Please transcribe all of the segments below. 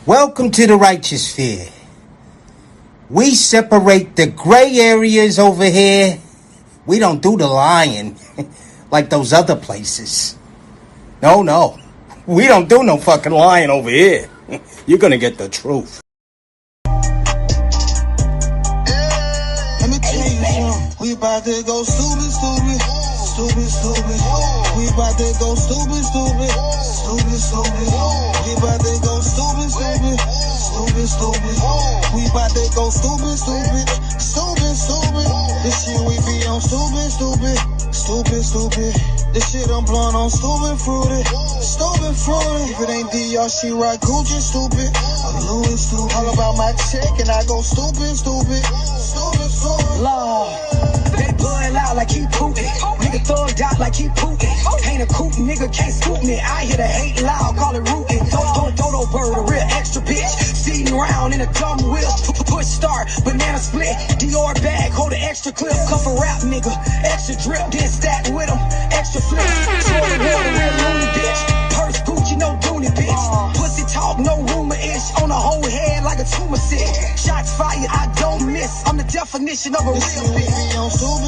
Welcome to the righteous sphere. We separate the gray areas over here. We don't do the lying like those other places. No. We don't do no fucking lying over here. You're gonna get the truth. Let me tell you something. We about to go stupid. We about to go stupid. We about to go stupid. We about to go stupid. This shit we be on stupid. This shit I'm blowing on stupid fruity. If it ain't D, y'all shit right Gucci stupid. I'm Louis stupid. All about my check and I go stupid. Lord, they blood out like he pooping. Nigga thugged out like he pooping. Ain't a coop, nigga can't scoop me. I hear the hate loud, call it rootin'. Dodo bird, a real extra bitch. Speeding around in a dumb wheel. Push start, banana split. Dior bag, hold an extra clip. Cuff a rap nigga, extra drip, then stack with him. Extra flip, short of water, real loony bitch. Purse Gucci, no Dooney bitch. Pussy talk, no rumor-ish. On a whole head like a tumor sick. Shots fired, I don't miss. I'm the definition of a real bitch. We be on stupid.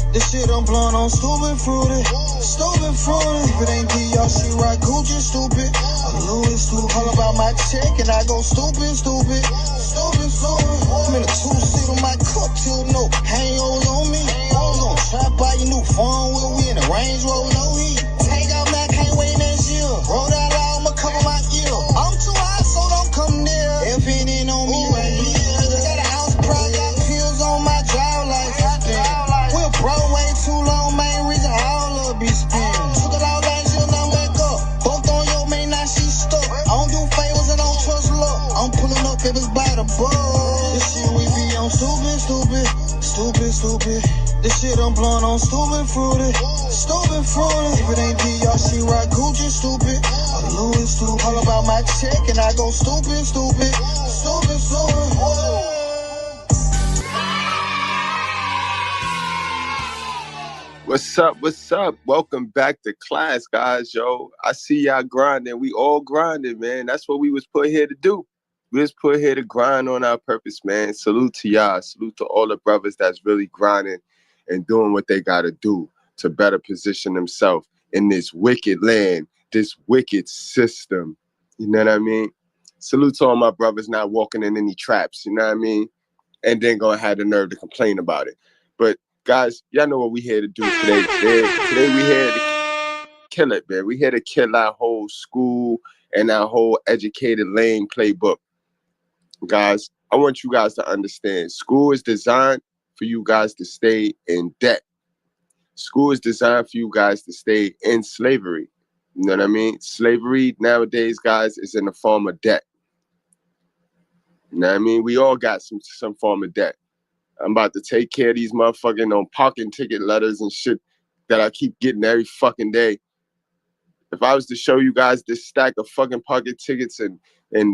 This shit I'm blowing on stupid fruity. If it ain't D, y'all shit right Gucci stupid. I'm Louis stupid. All about my check and I go stupid. I'm in a two-seat on my cup till no hangovers on me. I was gonna try to buy your new phone where we in the Range Rover, no heat. Take out that, can't wait next year. Roll that out, I'ma cover my ear. I'm too high, so don't come near. If it ain't on me right here. Got a house pride, got pills on my drive license. We're broke way too long, main reason all love be spinning. Took it all last year, now I'm back up. Both on your main, now she stuck. I don't do favors and don't trust luck. I'm pulling up if it's by the book. This shit we be on stupid. This shit I'm blowing on stupid fruity. If it ain't D, y'all shit right Gucci stupid. I'm Louis stupid. All about my check and I go stupid. What's up? Welcome back to class, guys. Yo, I see y'all grinding. We all grinding, man. That's what we was put here to do. We was put here to grind on our purpose, man. Salute to y'all. Salute to all the brothers that's really grinding and doing what they got to do to better position themselves in this wicked land, this wicked system. You know what I mean? Salute to all my brothers not walking in any traps, you know what I mean? And then gonna have the nerve to complain about it. But guys, y'all know what we here to do today. Today we here to kill it, man. We here to kill our whole school and our whole educated lane playbook. Guys, I want you guys to understand, school is designed for you guys to stay in debt. School is designed for you guys to stay in slavery. You know what I mean? Slavery nowadays, guys, is in the form of debt. You know what I mean? We all got some form of debt. I'm about to take care of these motherfucking parking ticket letters and shit that I keep getting every fucking day. If I was to show you guys this stack of fucking parking tickets and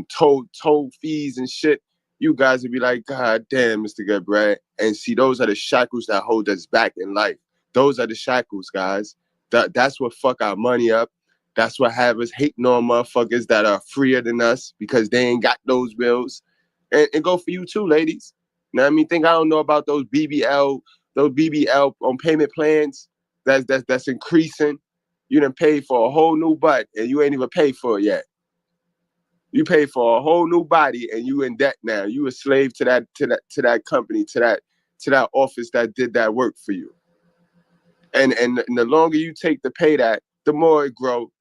toll fees and shit, you guys would be like, God damn, Mr. Goodbrad. And see, those are the shackles that hold us back in life. Those are the shackles, guys. That's what fuck our money up. That's what have us hating on motherfuckers that are freer than us because they ain't got those bills. And go for you too, ladies. You know what I mean? Think I don't know about those BBL on payment plans that's increasing. You done paid for a whole new butt and you ain't even paid for it yet. You paid for a whole new body and you in debt now. You a slave to that company, to that office that did that work for you. And the longer you take to pay that, the more it grow,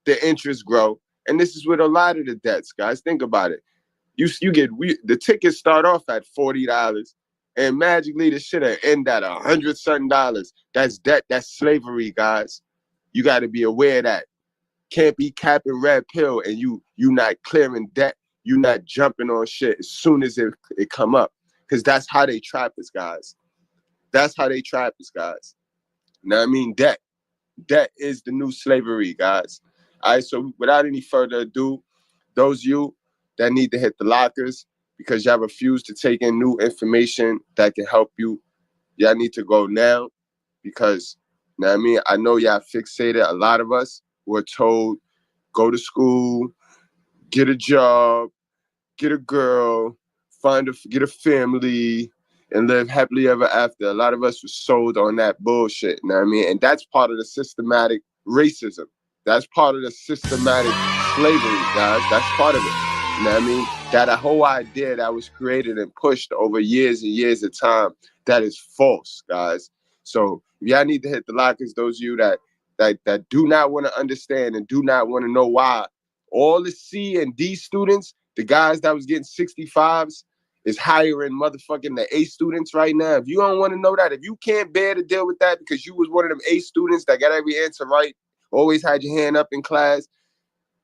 the interest grow. And this is with a lot of the debts, guys. Think about it. The tickets start off at $40 and magically the shit end at $100 something. That's debt. That's slavery, guys. You got to be aware of that. Can't be capping red pill and you not clearing debt. You not jumping on shit as soon as it come up. Because that's how they trap us, guys. That's how they trap us, guys. You know what I mean? Debt. Debt is the new slavery, guys. All right, so without any further ado, those of you that need to hit the lockers because y'all refuse to take in new information that can help you, y'all need to go now because, you know what I mean? I know y'all fixated. A lot of us were told, go to school, get a job, get a girl, get a family, and live happily ever after. A lot of us were sold on that bullshit, you know what I mean? And that's part of the systematic racism. That's part of the systematic slavery, guys. That's part of it. You know what I mean? That a whole idea that was created and pushed over years and years of time, that is false, guys. So y'all need to hit the lockers, those of you that do not want to understand and do not want to know why all the C and D students, the guys that was getting 65s, is hiring motherfucking the A students right now. If you don't want to know that, if you can't bear to deal with that because you was one of them A students that got every answer right, always had your hand up in class,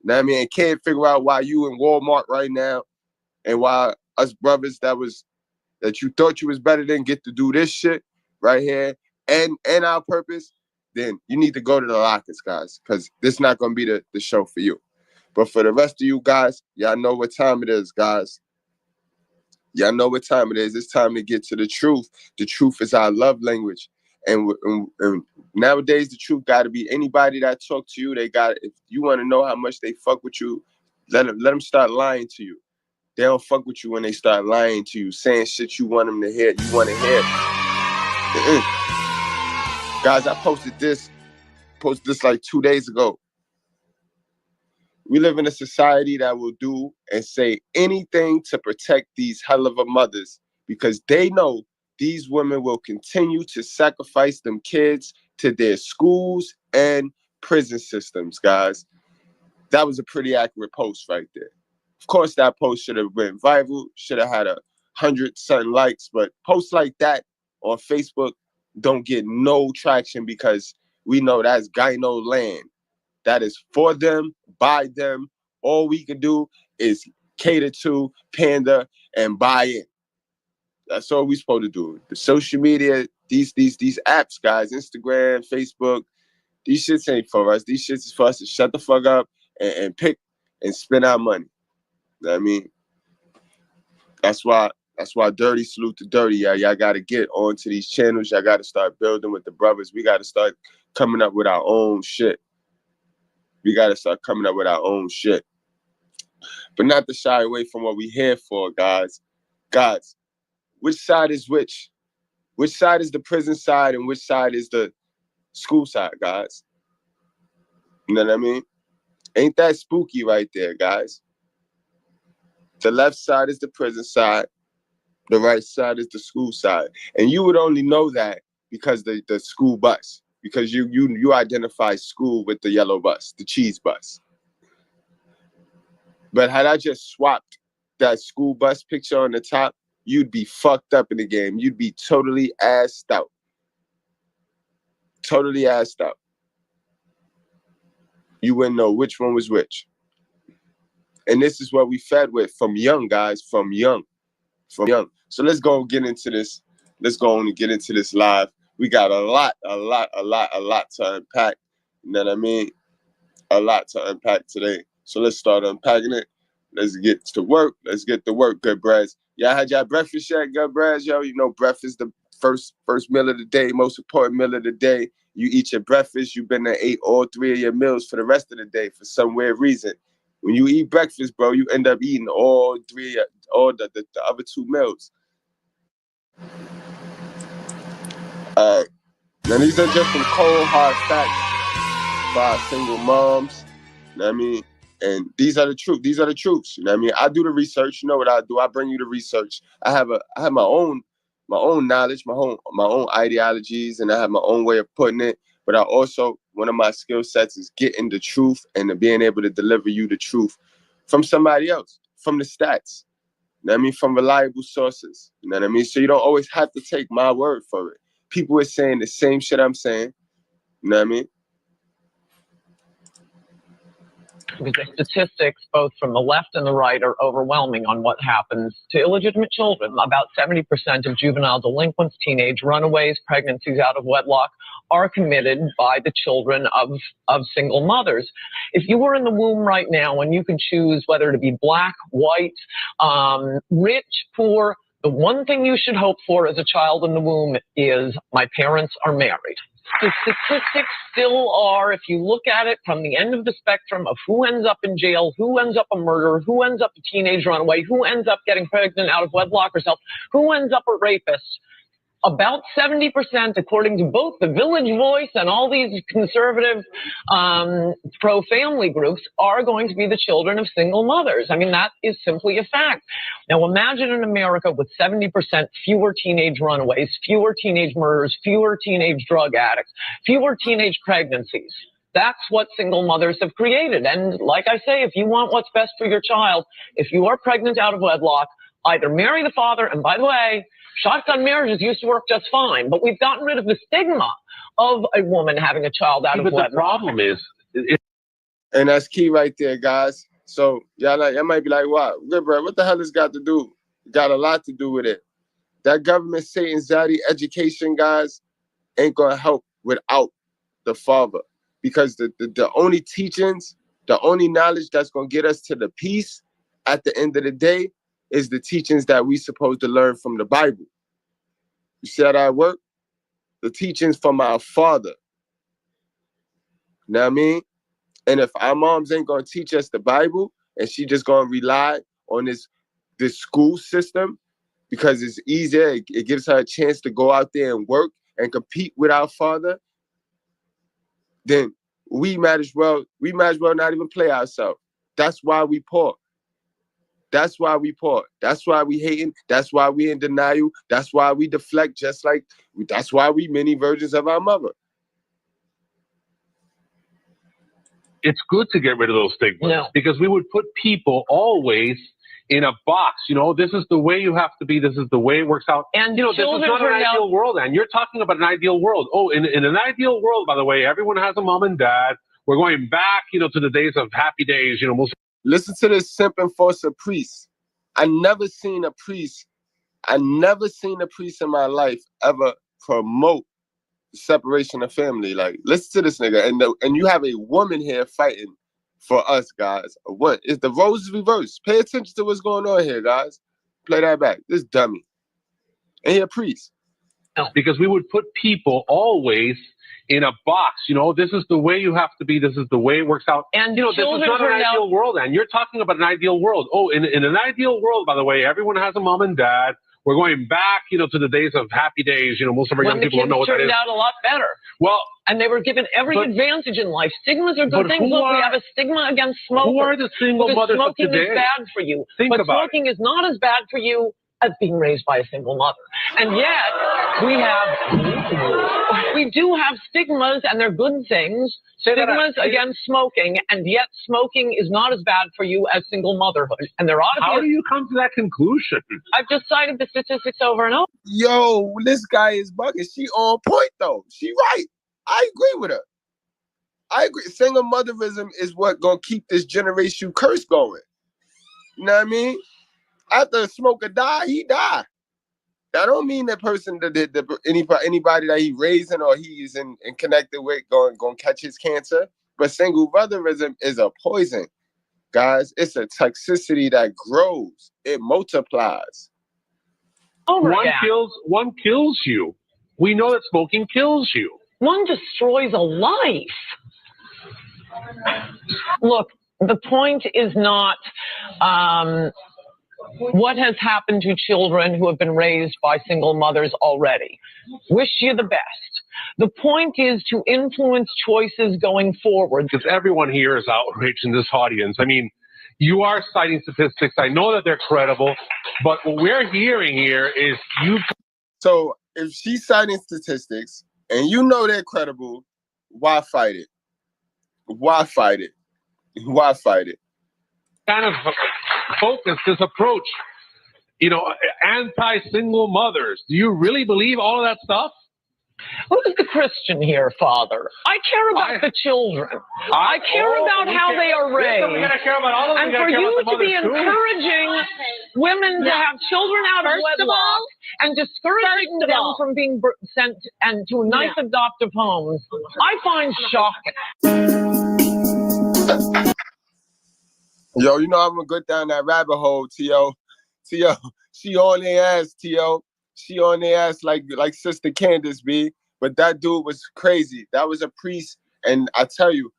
you know what I mean, and can't figure out why you in Walmart right now and why us brothers that you thought you was better than get to do this shit right here and our purpose, then you need to go to the lockers, guys, because this is not going to be the show for you. But for the rest of you guys, y'all know what time it is, guys. Y'all know what time it is. It's time to get to the truth. The truth is our love language. And nowadays, the truth got to be anybody that talk to you, if you want to know how much they fuck with you, let them start lying to you. They don't fuck with you when they start lying to you, saying shit you want them to hear, you want to hear. Guys, I posted this like 2 days ago. We live in a society that will do and say anything to protect these hell of a mothers because they know these women will continue to sacrifice them kids to their schools and prison systems, guys. That was a pretty accurate post right there. Of course, that post should have been viral, should have had 100-something likes, but posts like that on Facebook don't get no traction because we know that's gyno land. That is for them, by them. All we can do is cater to, pander, and buy in. That's all we're supposed to do. The social media, these apps, guys, Instagram, Facebook, these shits ain't for us. These shits is for us to shut the fuck up and pick and spend our money. You know what I mean? That's why dirty salute to dirty. Y'all got to get onto these channels. Y'all got to start building with the brothers. We got to start coming up with our own shit. We got to start coming up with our own shit. But not to shy away from what we here for, guys. Guys, which side is which? Which side is the prison side and which side is the school side, guys? You know what I mean? Ain't that spooky right there, guys? The left side is the prison side. The right side is the school side. And you would only know that because the school bus. Because you identify school with the yellow bus, the cheese bus. But had I just swapped that school bus picture on the top, you'd be fucked up in the game. You'd be totally assed out. Totally assed out. You wouldn't know which one was which. And this is what we fed with from young, guys, from young. So let's go get into this. Let's go on and get into this live. We got a lot to unpack. You know what I mean? A lot to unpack today. So let's start unpacking it. Let's get to work. Let's get to work, good brads. Y'all had y'all breakfast yet, good brads? Yo, you know breakfast is the first meal of the day, most important meal of the day. You eat your breakfast, you've been there, ate all 3 of your meals for the rest of the day for some weird reason. When you eat breakfast, bro, you end up eating all the other 2 meals. All right. Now, these are just some cold, hard facts by single moms. You know what I mean? And these are the truth. These are the truths. You know what I mean? I do the research. You know what I do? I bring you the research. I have my own knowledge, my own ideologies, and I have my own way of putting it. But I also, one of my skill sets is getting the truth and being able to deliver you the truth from somebody else, from the stats. You know what I mean? From reliable sources. You know what I mean? So you don't always have to take my word for it. People are saying the same shit I'm saying. You know what I mean? Because the statistics, both from the left and the right, are overwhelming on what happens to illegitimate children. About 70% of juvenile delinquents, teenage runaways, pregnancies out of wedlock are committed by the children of single mothers. If you were in the womb right now and you could choose whether to be black, white, rich, poor, The one thing you should hope for as a child in the womb is my parents are married. The statistics still are, if you look at it from the end of the spectrum of who ends up in jail, who ends up a murderer, who ends up a teenage runaway, who ends up getting pregnant out of wedlock herself, who ends up a rapist, about 70%, according to both the Village Voice and all these conservative pro-family groups, are going to be the children of single mothers. I mean, that is simply a fact. Now, imagine in America with 70% fewer teenage runaways, fewer teenage murders, fewer teenage drug addicts, fewer teenage pregnancies. That's what single mothers have created. And like I say, if you want what's best for your child, if you are pregnant out of wedlock, either marry the father, and by the way, shotgun marriages used to work just fine, but we've gotten rid of the stigma of a woman having a child out of wedlock. The problem is, and that's key right there, guys. So y'all might be like, "What, bro? What the hell has got to do? Got a lot to do with it." That government Satan Zaddy education, guys, ain't gonna help without the father, because the only teachings, the only knowledge that's gonna get us to the peace at the end of the day is the teachings that we supposed to learn from the Bible. You see how that work? The teachings from our father. You know what I mean? And if our moms ain't gonna teach us the Bible and she just gonna rely on this school system because it's easier, it gives her a chance to go out there and work and compete with our father, then we might as well not even play ourselves. That's why we poor. That's why we poor. That's why we hating. That's why we in denial. That's why we deflect, that's why we many versions of our mother. It's good to get rid of those stigmas because we would put people always in a box. You know, this is the way you have to be. This is the way it works out. And this is not an ideal world. And you're talking about an ideal world. Oh, in an ideal world, by the way, everyone has a mom and dad. We're going back, to the days of happy days. Listen to this simp enforcer priest. I never seen a priest in my life ever promote the separation of family. Like, listen to this nigga. And you have a woman here fighting for us, guys. What is the roles reversed? Pay attention to what's going on here, guys. Play that back. This dummy. And he a priest. Because we would put people always in a box. This is the way you have to be. This is the way it works out. And this is not an ideal world. And you're talking about an ideal world. Oh, in an ideal world, by the way, everyone has a mom and dad. We're going back, to the days of happy days. Most of our young people don't know what that is. When the kids turned out a lot better. Well, and they were given every advantage in life. Stigmas are good things. Look, we have a stigma against smoking. Who are the single mothers of today? Smoking is bad for you. But smoking is not as bad for you as being raised by a single mother. And yet, we do have stigmas, and they're good things. Stigmas against smoking, and yet smoking is not as bad for you as single motherhood. And there ought to be. How do you come to that conclusion? I've just cited the statistics over and over. Yo, this guy is bugging. She on point though. She right. I agree with her. I agree. Single motherism is what gonna keep this generation curse going. You know what I mean? After a smoker die, he die. That don't mean that person, anybody that he raising or he's in connected with going catch his cancer. But single motherism is a poison, guys. It's a toxicity that grows. It multiplies. One kills you. We know that smoking kills you. One destroys a life. Look, the point is not what has happened to children who have been raised by single mothers already. Wish you the best. The point is to influence choices going forward. Because everyone here is outraged in this audience. I mean, you are citing statistics. I know that they're credible, but what we're hearing here is you. So if she's citing statistics and you know they're credible, why fight it? Why fight it? Why fight it? Kind of focus, this approach, anti-single mothers. Do you really believe all of that stuff? Who's the Christian here, Father? I care about the children. I care about how they are raised. We gotta care about all of them. And for you to be encouraging women to have children out of wedlock and discouraging them from being sent to nice adoptive homes, I find shocking. Yo, I'm gonna go down that rabbit hole, T.O. She on their ass, T.O. She on their ass like Sister Candace, B. But that dude was crazy. That was a priest. And I tell you,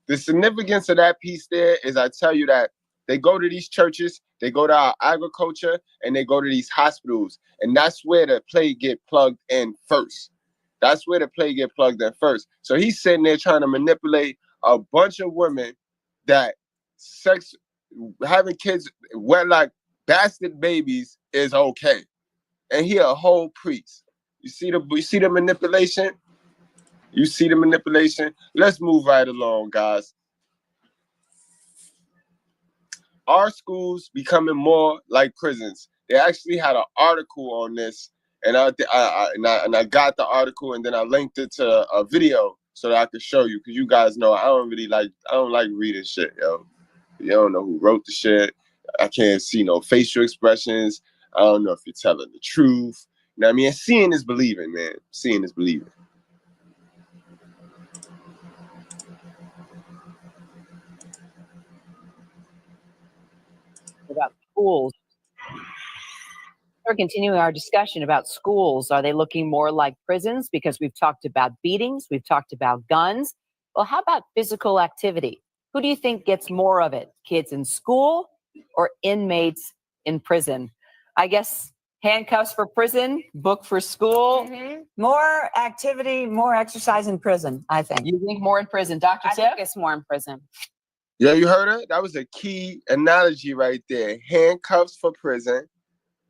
the significance of that piece there is I tell you that they go to these churches, they go to our agriculture, and they go to these hospitals. And that's where the plague get plugged in first. That's where the plague get plugged in first. So he's sitting there trying to manipulate a bunch of women that having kids, like bastard babies is okay. And he a whole priest. You see the manipulation? You see the manipulation? Let's move right along, guys. Our schools becoming more like prisons. They actually had an article on this, and I got the article, and then I linked it to a video so that I could show you, because you guys know I don't like reading shit, yo. You don't know who wrote the shit. I can't see no facial expressions. I don't know if you're telling the truth. You know what I mean? Seeing is believing, man. Seeing is believing. About schools. We're continuing our discussion about schools. Are they looking more like prisons? Because we've talked about beatings, we've talked about guns. Well, how about physical activity? Who do you think gets more of it? Kids in school or inmates in prison? I guess handcuffs for prison, book for school. Mm-hmm. More activity, more exercise in prison, I think. You think more in prison, Dr. I Tiff? think it's more in prison. Yeah, you heard her? That was a key analogy right there. Handcuffs for prison,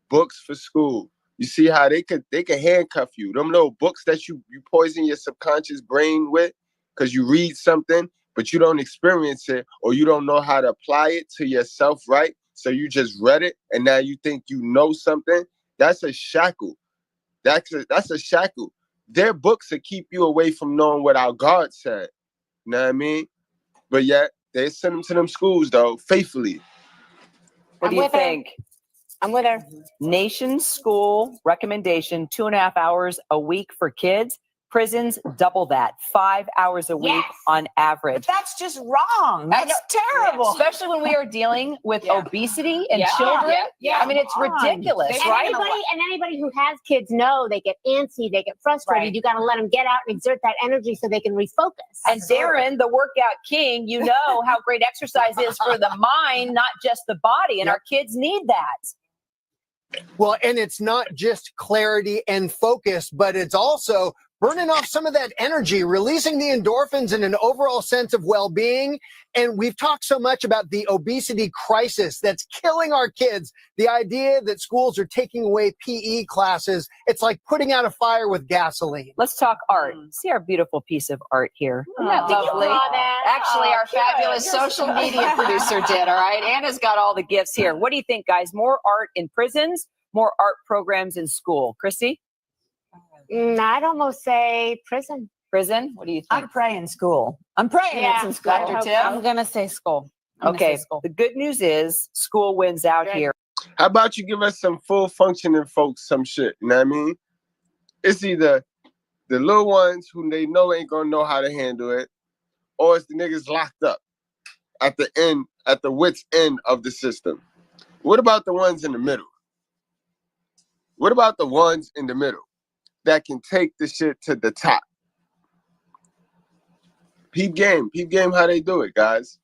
books for school. You see how they could handcuff you. Them little books that you poison your subconscious brain with because you read something, but you don't experience it or you don't know how to apply it to yourself, right? So you just read it and now you think you know something. That's a shackle. That's a shackle. Their books will keep you away from knowing what our God said. You know what I mean? But yet, they send them to them schools, though, faithfully. What do you think? I'm with her. Nation school recommendation, 2.5 hours a week for kids. Prisons, double that, 5 hours a week on average. But that's just wrong. That's terrible. Especially when we are dealing with obesity in children. I mean, it's ridiculous, and right? Anybody who has kids know they get antsy, they get frustrated. Right. You got to let them get out and exert that energy so they can refocus. And Darren, the workout king, you know how great exercise is for the mind, not just the body. And our kids need that. Well, and it's not just clarity and focus, but it's also burning off some of that energy, releasing the endorphins and an overall sense of well-being. And we've talked so much about the obesity crisis that's killing our kids. The idea that schools are taking away PE classes, it's like putting out a fire with gasoline. Let's talk art. See our beautiful piece of art here. Isn't that Did you lovely? draw that? Actually, our Good. fabulous You're social so media producer did, all right? Anna's got all the gifts here. What do you think, guys? More art in prisons, more art programs in school? Chrissy? I'd almost say prison. Prison? What do you think? I'm praying school. I'm praying it's in school. Dr. Tim? I'm going to say school. Okay, the good news is school wins out here. How about you give us some full functioning folks some shit? You know what I mean? It's either the little ones who they know ain't gonna know how to handle it, or it's the niggas locked up at the wit's end of the system. What about the ones in the middle? What about the ones in the middle that can take the shit to the top? Peep game how they do it, guys.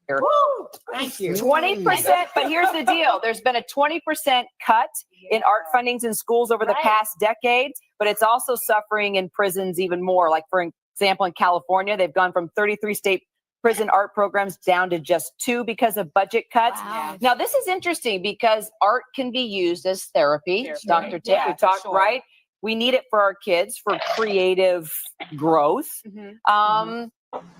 Woo! Thank you. 20%, but here's the deal. There's been a 20% cut in art fundings in schools over the past decade, but it's also suffering in prisons even more. Like, for example, in California, they've gone from 33 state prison art programs down to just 2 because of budget cuts. Wow. Now, this is interesting because art can be used as therapy. Dr. Tiff, we talked, right? We need it for our kids for creative growth.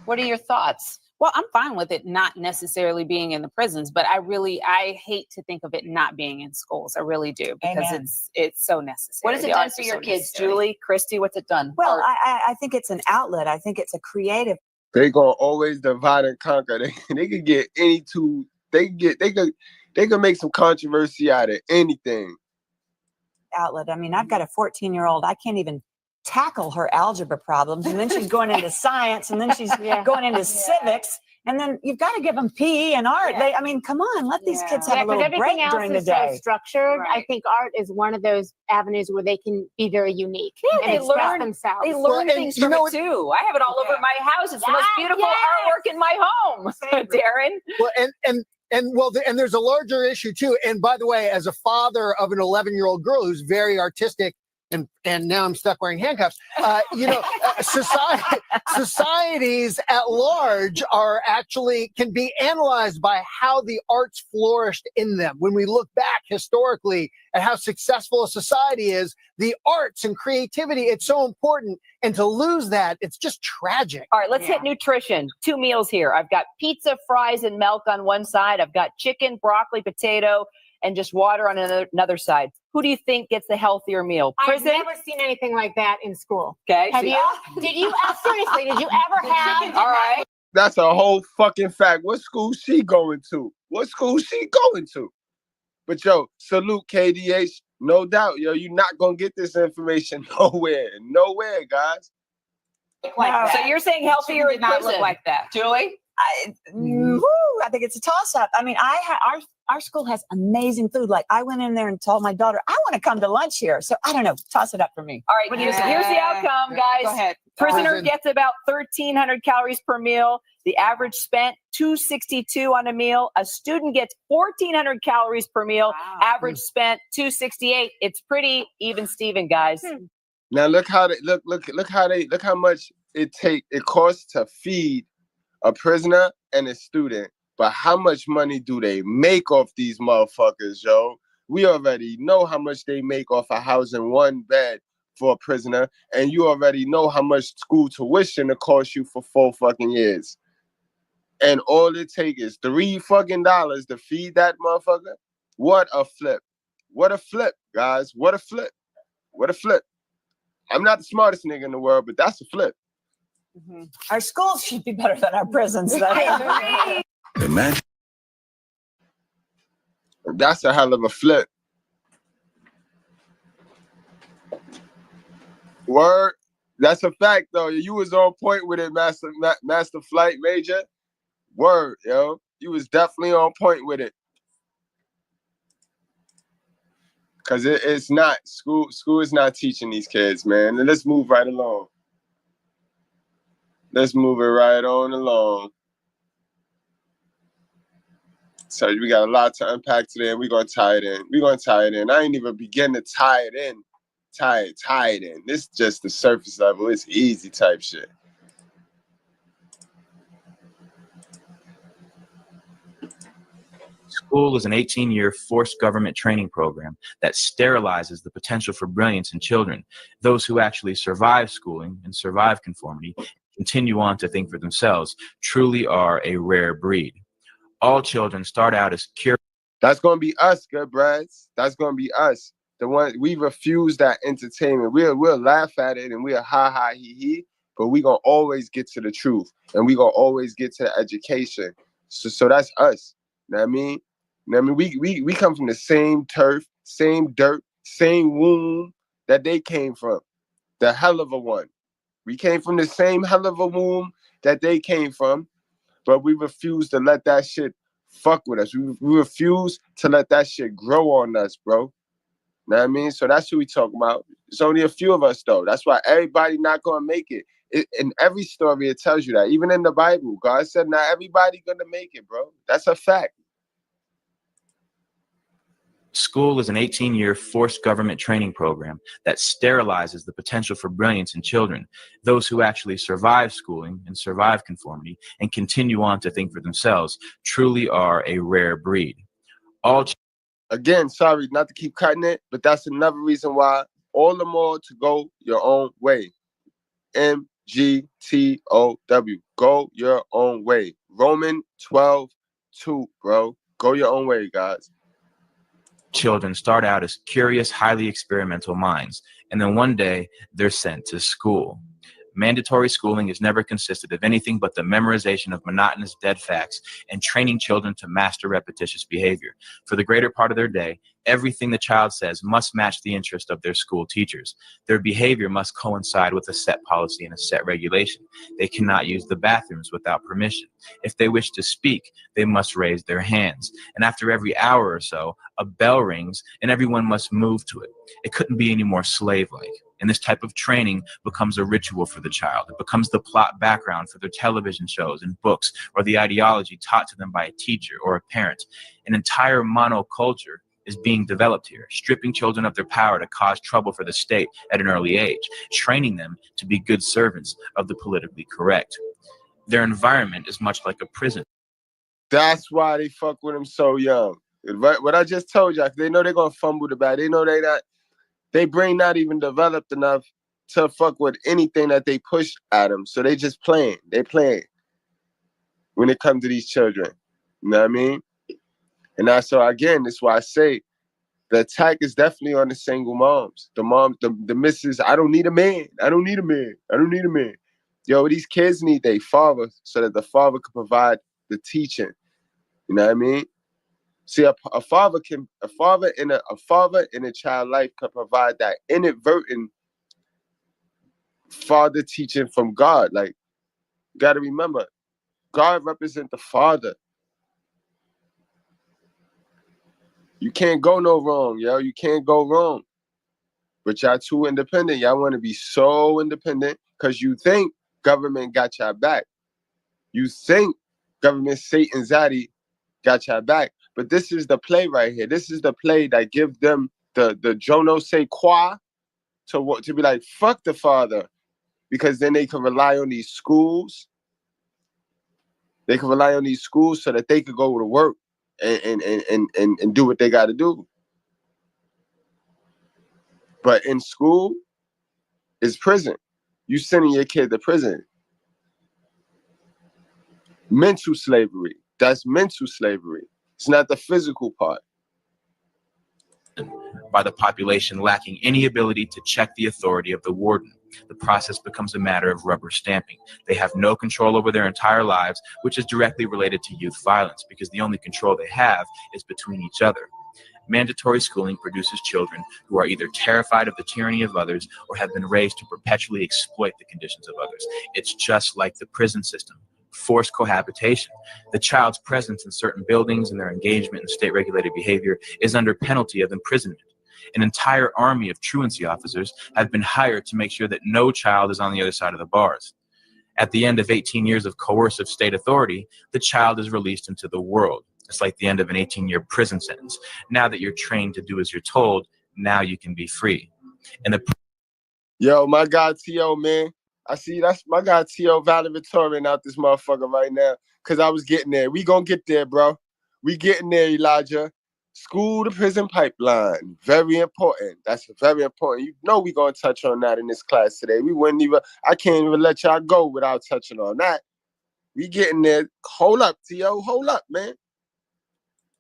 What are your thoughts? Well, I'm fine with it not necessarily being in the prisons, but I hate to think of it not being in schools. I really do, because it's so necessary. What has it done for your kids, Julie, Christy? What's it done? Well, I think it's an outlet. I think it's a creative. They gonna always divide and conquer. They could get any two. They could make some controversy out of anything. Outlet. I mean, I've got a 14-year-old. I can't even tackle her algebra problems, and then she's going into science, and then she's going into civics, and then you've got to give them PE and art. I mean, come on, let these kids have a little break during the day. So structured. I think art is one of those avenues where they can be very unique and they express learn themselves. They learn things from it too. I have it all over my house. It's the most beautiful artwork in my home, Darren. Well, and there's a larger issue too. And by the way, as a father of an 11-year-old girl who's very artistic, and now I'm stuck wearing handcuffs. Societies at large can be analyzed by how the arts flourished in them. When we look back historically at how successful a society is, the arts and creativity, it's so important. And to lose that, it's just tragic. All right, let's hit nutrition. 2 meals here. I've got pizza, fries, and milk on one side. I've got chicken, broccoli, potato, and just water on another side. Who do you think gets the healthier meal? Prison? I've never seen anything like that in school. Okay. Have you? Seriously, did you ever have? All right. That's a whole fucking fact. What school she going to? What school she going to? But yo, salute KDH. No doubt, yo, you're not going to get this information nowhere, guys. So you're saying healthier in prison? Look like that. Julie? I think it's a toss-up. I mean, our school has amazing food. Like, I went in there and told my daughter, I want to come to lunch here. So I don't know. Toss it up for me. All right, here's the outcome, guys. Go ahead. Prisoner gets about 1,300 calories per meal. The average spent $262 on a meal. A student gets 1,400 calories per meal. Wow. Average spent $268. It's pretty even, Steven, guys. Now look how much it costs to feed a prisoner and a student. But how much money do they make off these motherfuckers, yo? We already know how much they make off a house and one bed for a prisoner, and you already know how much school tuition it costs you for 4 fucking years. And all it takes is $3 fucking to feed that motherfucker. What a flip. What a flip, guys. What a flip. What a flip. I'm not the smartest nigga in the world, but that's a flip. Mm-hmm. Our schools should be better than our prisons, though. Imagine. That's a hell of a flip. Word. That's a fact, though. You was on point with it, Master Flight Major. Word, yo. You was definitely on point with it. Because it's not. School is not teaching these kids, man. And let's move right along. Let's move it right on along. So we got a lot to unpack today, and we're going to tie it in. I ain't even begin to tie it in. Tie it in. This is just the surface level. It's easy type shit. School is an 18-year forced government training program that sterilizes the potential for brilliance in children. Those who actually survive schooling and survive conformity, continue on to think for themselves, truly are a rare breed. All children start out as curious. That's going to be us, good brads. That's going to be us. The one we refuse that entertainment. We'll laugh at it and we'll ha he, but we going to always get to the truth and we going to always get to the education. So that's us. You know what I mean? You know what I mean? We come from the same turf, same dirt, same womb that they came from. The hell of a one. We came from the same hell of a womb that they came from, but we refuse to let that shit fuck with us. We refuse to let that shit grow on us, bro. Know what I mean? So that's who we talking about. It's only a few of us, though. That's why everybody not going to make it. In every story, it tells you that. Even in the Bible, God said not everybody going to make it, bro. That's a fact. School is an 18-year forced government training program that sterilizes the potential for brilliance in children. Those who actually survive schooling and survive conformity and continue on to think for themselves truly are a rare breed. Again, sorry not to keep cutting it, but that's another reason why all the more to go your own way. MGTOW. Go your own way. Roman 12:2, bro. Go your own way, guys. Children start out as curious, highly experimental minds, and then one day they're sent to school. Mandatory schooling has never consisted of anything but the memorization of monotonous dead facts and training children to master repetitious behavior. For the greater part of their day, Everything the child says must match the interest of their school teachers. Their behavior must coincide with a set policy and a set regulation. They cannot use the bathrooms without permission. If they wish to speak, they must raise their hands. And after every hour or so, a bell rings and everyone must move to it. It couldn't be any more slave-like. And this type of training becomes a ritual for the child. It becomes the plot background for their television shows and books, or the ideology taught to them by a teacher or a parent. An entire monoculture is being developed here, stripping children of their power to cause trouble for the state at an early age, training them to be good servants of the politically correct. Their environment is much like a prison. That's why they fuck with them so young. What I just told you, they know they're gonna fumble the bag. They know they brain not even developed enough to fuck with anything that they push at them. So they just playing. They playing when it comes to these children. You know what I mean? And that's so again, that's why I say the attack is definitely on the single moms. The moms, the missus, I don't need a man. I don't need a man. I don't need a man. Yo, these kids need their father so that the father can provide the teaching. You know what I mean? See, a father in a child life can provide that inadvertent father teaching from God. Like, you gotta remember, God represents the father. You can't go no wrong, yo. You can't go wrong. But y'all too independent. Y'all want to be so independent because you think government got y'all back. You think government Satan Zaddy got y'all back. But this is the play right here. This is the play that give them the Jono say qua to be like, fuck the father. Because then they can rely on these schools. They can rely on these schools so that they could go to work and do what they got to do. But in school is prison. You sending your kid to prison. Mental slavery. That's mental slavery. It's not the physical part. By the population lacking any ability to check the authority of the warden. The process becomes a matter of rubber stamping. They have no control over their entire lives, which is directly related to youth violence, because the only control they have is between each other. Mandatory schooling produces children who are either terrified of the tyranny of others or have been raised to perpetually exploit the conditions of others. It's just like the prison system. Forced cohabitation. The child's presence in certain buildings and their engagement in state-regulated behavior is under penalty of imprisonment. An entire army of truancy officers have been hired to make sure that no child is on the other side of the bars. At the end of 18 years of coercive state authority, the child is released into the world. It's like the end of an 18-year prison sentence. Now that you're trained to do as you're told, now you can be free. And Yo, my guy T.O., man. I see that's my guy T.O. valedictorian out this motherfucker right now. Cause I was getting there. We gonna get there, bro. We getting there, Elijah. School to prison pipeline. Very important. That's very important. You know we gonna touch on that in this class today. I can't even let y'all go without touching on that. We getting there. Hold up, T.O. Hold up, man.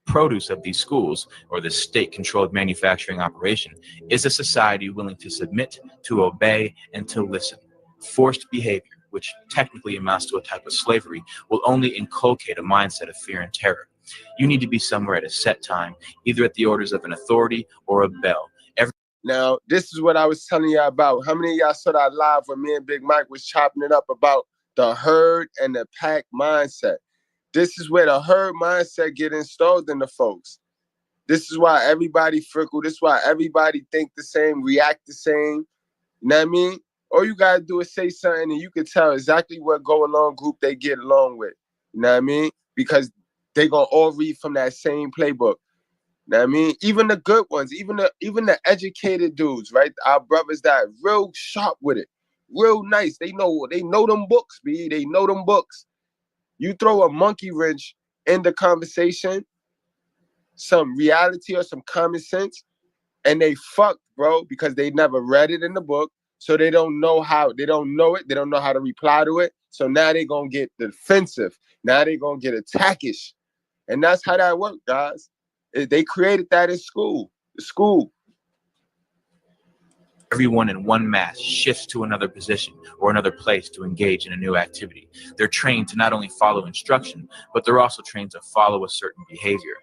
Produce of these schools, or the state-controlled manufacturing operation, is a society willing to submit, to obey, and to listen. Forced behavior, which technically amounts to a type of slavery, will only inculcate a mindset of fear and terror. You need to be somewhere at a set time, either at the orders of an authority or a bell. Now, this is what I was telling y'all about. How many of y'all saw that live when me and Big Mike was chopping it up about the herd and the pack mindset? This is where the herd mindset get installed in the folks. This is why everybody frickle. This is why everybody think the same, react the same. You know what I mean? All you gotta do is say something and you can tell exactly what go-along group they get along with. You know what I mean? Because they gonna all read from that same playbook. You know what I mean? Even the good ones, even the educated dudes, right? Our brothers that are real sharp with it, real nice. They know them books, B. They know them books. You throw a monkey wrench in the conversation, some reality or some common sense, and they fucked, bro, because they never read it in the book. So they don't know how to reply to it. So now they're going to get defensive. Now they're going to get attackish. And that's how that worked, guys. They created that in school. Everyone in one mass shifts to another position or another place to engage in a new activity. They're trained to not only follow instruction, but they're also trained to follow a certain behavior.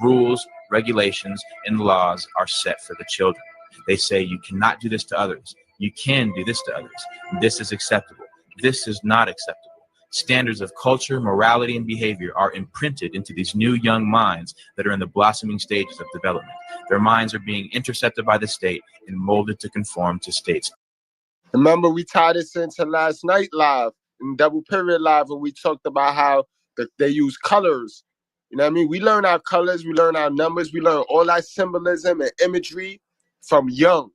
Rules, regulations, and laws are set for the children. They say you cannot do this to others. You can do this to others. This is acceptable. This is not acceptable. Standards of culture, morality, and behavior are imprinted into these new young minds that are in the blossoming stages of development. Their minds are being intercepted by the state and molded to conform to states. Remember, we tied this into last night live, in Double Period Live, when we talked about how they use colors. You know what I mean? We learn our colors, we learn our numbers, we learn all that symbolism and imagery from young.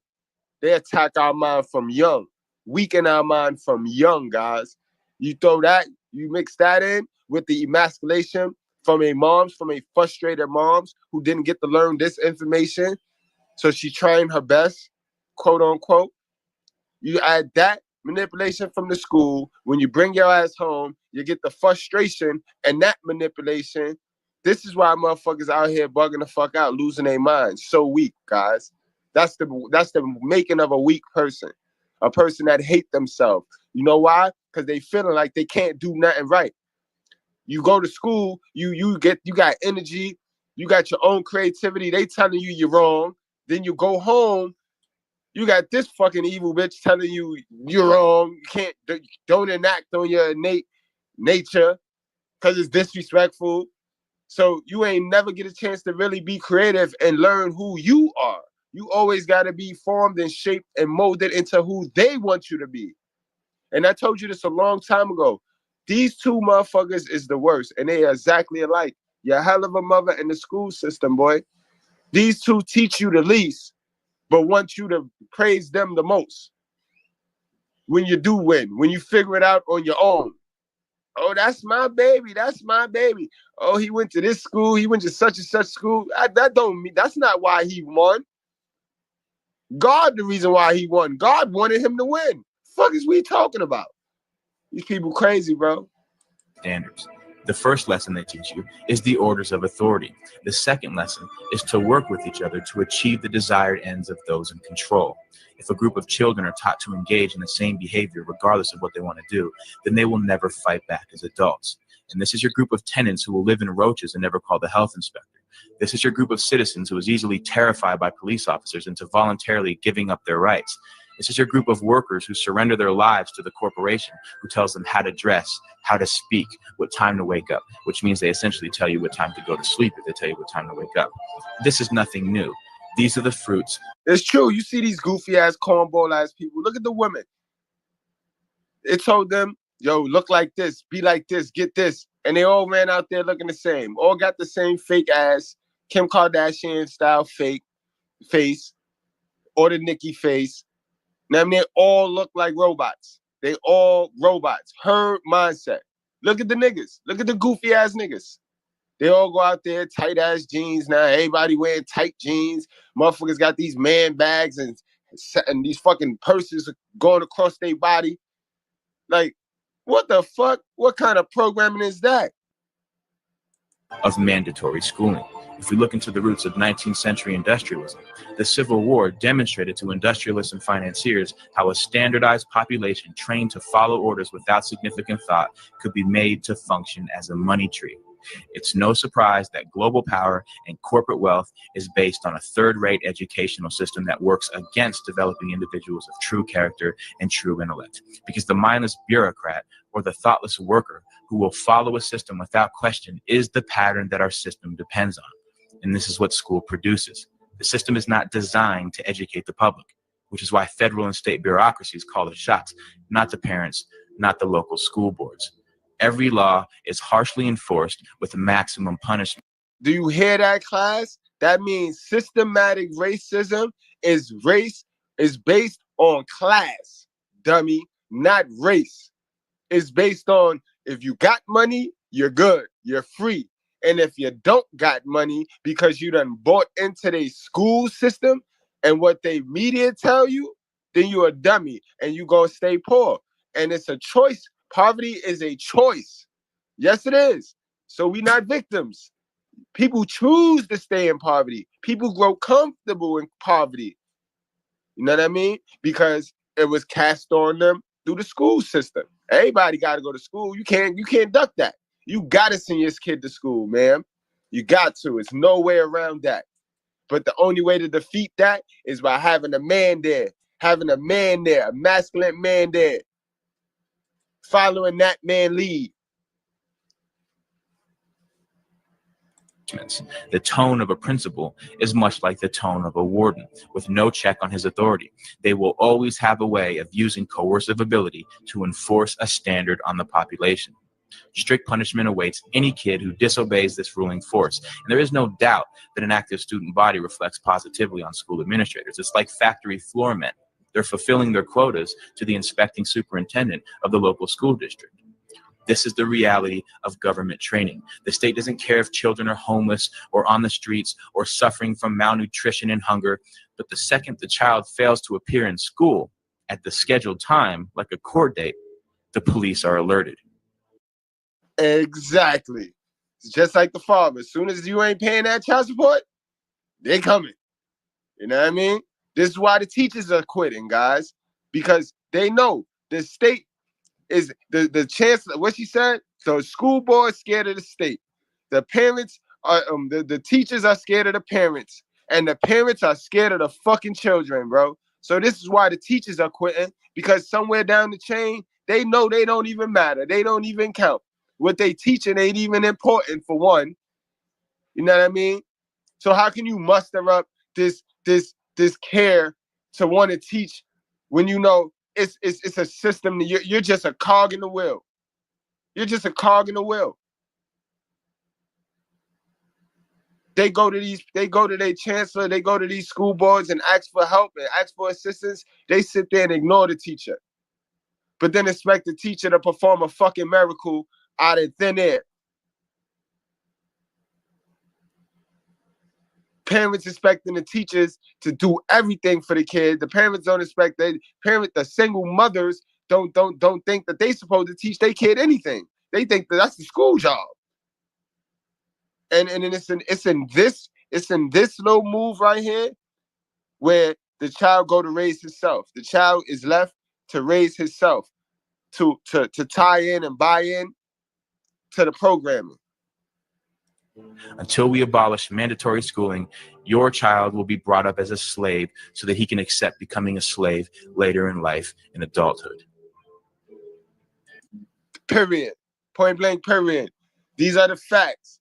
They attack our mind from young, weaken our mind from young, guys. You throw that, you mix that in with the emasculation from a frustrated moms who didn't get to learn this information. So she's trying her best, quote unquote. You add that manipulation from the school. When you bring your ass home, you get the frustration and that manipulation. This is why motherfuckers out here bugging the fuck out, losing their minds. So weak, guys. That's the making of a weak person. A person that hate themselves. You know why? Because they feeling like they can't do nothing right. You go to school, you got energy, you got your own creativity. They telling you you're wrong. Then you go home, you got this fucking evil bitch telling you you're wrong. You don't enact on your innate nature because it's disrespectful. So you ain't never get a chance to really be creative and learn who you are. You always got to be formed and shaped and molded into who they want you to be. And I told you this a long time ago. These two motherfuckers is the worst, and they are exactly alike. You're a hell of a mother in the school system, boy. These two teach you the least, but want you to praise them the most. When you do win, when you figure it out on your own. Oh, that's my baby. That's my baby. Oh, he went to this school. He went to such and such school. That don't mean, that's not why he won. God, the reason why he won. God wanted him to win. Fuck is we talking about? These people crazy, bro. Standards. The first lesson they teach you is the orders of authority. The second lesson is to work with each other to achieve the desired ends of those in control. If a group of children are taught to engage in the same behavior regardless of what they want to do, then they will never fight back as adults. And this is your group of tenants who will live in roaches and never call the health inspector. This is your group of citizens who is easily terrified by police officers into voluntarily giving up their rights. This is your group of workers who surrender their lives to the corporation who tells them how to dress, how to speak, what time to wake up, which means they essentially tell you what time to go to sleep if they tell you what time to wake up. This is nothing new. These are the fruits. It's true. You see these goofy ass, cornball ass people. Look at the women. It told them, yo, look like this, be like this, get this. And they all ran out there looking the same. All got the same fake ass, Kim Kardashian style fake face, or the Nicki face. Now, I mean, they all look like robots. They all robots. Her mindset. Look at the niggas. Look at the goofy ass niggas. They all go out there, tight ass jeans now. Everybody wearing tight jeans. Motherfuckers got these man bags and these fucking purses going across their body. Like, what the fuck? What kind of programming is that? Of mandatory schooling. If we look into the roots of 19th century industrialism, the Civil War demonstrated to industrialists and financiers how a standardized population trained to follow orders without significant thought could be made to function as a money tree. It's no surprise that global power and corporate wealth is based on a third-rate educational system that works against developing individuals of true character and true intellect. Because the mindless bureaucrat or the thoughtless worker who will follow a system without question is the pattern that our system depends on. And this is what school produces. The system is not designed to educate the public, which is why federal and state bureaucracies call the shots, not the parents, not the local school boards. Every law is harshly enforced with maximum punishment. Do you hear that, class? That means systematic racism is based on class, dummy, not race. It's based on if you got money, you're good, you're free. And if you don't got money because you done bought into their school system and what they media tell you, then you're a dummy and you gonna stay poor. And it's a choice. Poverty is a choice. Yes, it is. So we not victims. People choose to stay in poverty. People grow comfortable in poverty. You know what I mean? Because it was cast on them through the school system. Everybody got to go to school. You can't duck that. You got to send your kid to school, man. You got to. It's no way around that. But the only way to defeat that is by having a man there, a masculine man there, following that man lead. The tone of a principal is much like the tone of a warden, with no check on his authority. They will always have a way of using coercive ability to enforce a standard on the population. Strict punishment awaits any kid who disobeys this ruling force. And there is no doubt that an active student body reflects positively on school administrators. It's like factory floor men. They're fulfilling their quotas to the inspecting superintendent of the local school district. This is the reality of government training. The state doesn't care if children are homeless or on the streets or suffering from malnutrition and hunger. But the second the child fails to appear in school at the scheduled time, like a court date, the police are alerted. Exactly. It's just like the father. As soon as you ain't paying that child support, they coming. You know what I mean? This is why the teachers are quitting, guys, because they know the state is the chancellor. What she said, the school board is scared of the state. The parents are the teachers are scared of the parents, and the parents are scared of the fucking children, bro. So this is why the teachers are quitting, because somewhere down the chain, they know they don't even matter. They don't even count. What they teaching ain't even important, for one. You know what I mean? So how can you muster up this care to want to teach when you know it's a system that you're just a cog in the wheel. You're just a cog in the wheel. They go to their chancellor, they go to these school boards and ask for help and ask for assistance. They sit there and ignore the teacher, but then expect the teacher to perform a fucking miracle out of thin air. Parents expecting the teachers to do everything for the kids. The parents don't expect the single mothers don't think that they supposed to teach their kid anything. They think that that's the school job. And it's in this little move right here where the child go to raise himself. The child is left to raise himself, to tie in and buy in to the programming. Until we abolish mandatory schooling, your child will be brought up as a slave so that he can accept becoming a slave later in life in adulthood. Period. Point blank, period. These are the facts.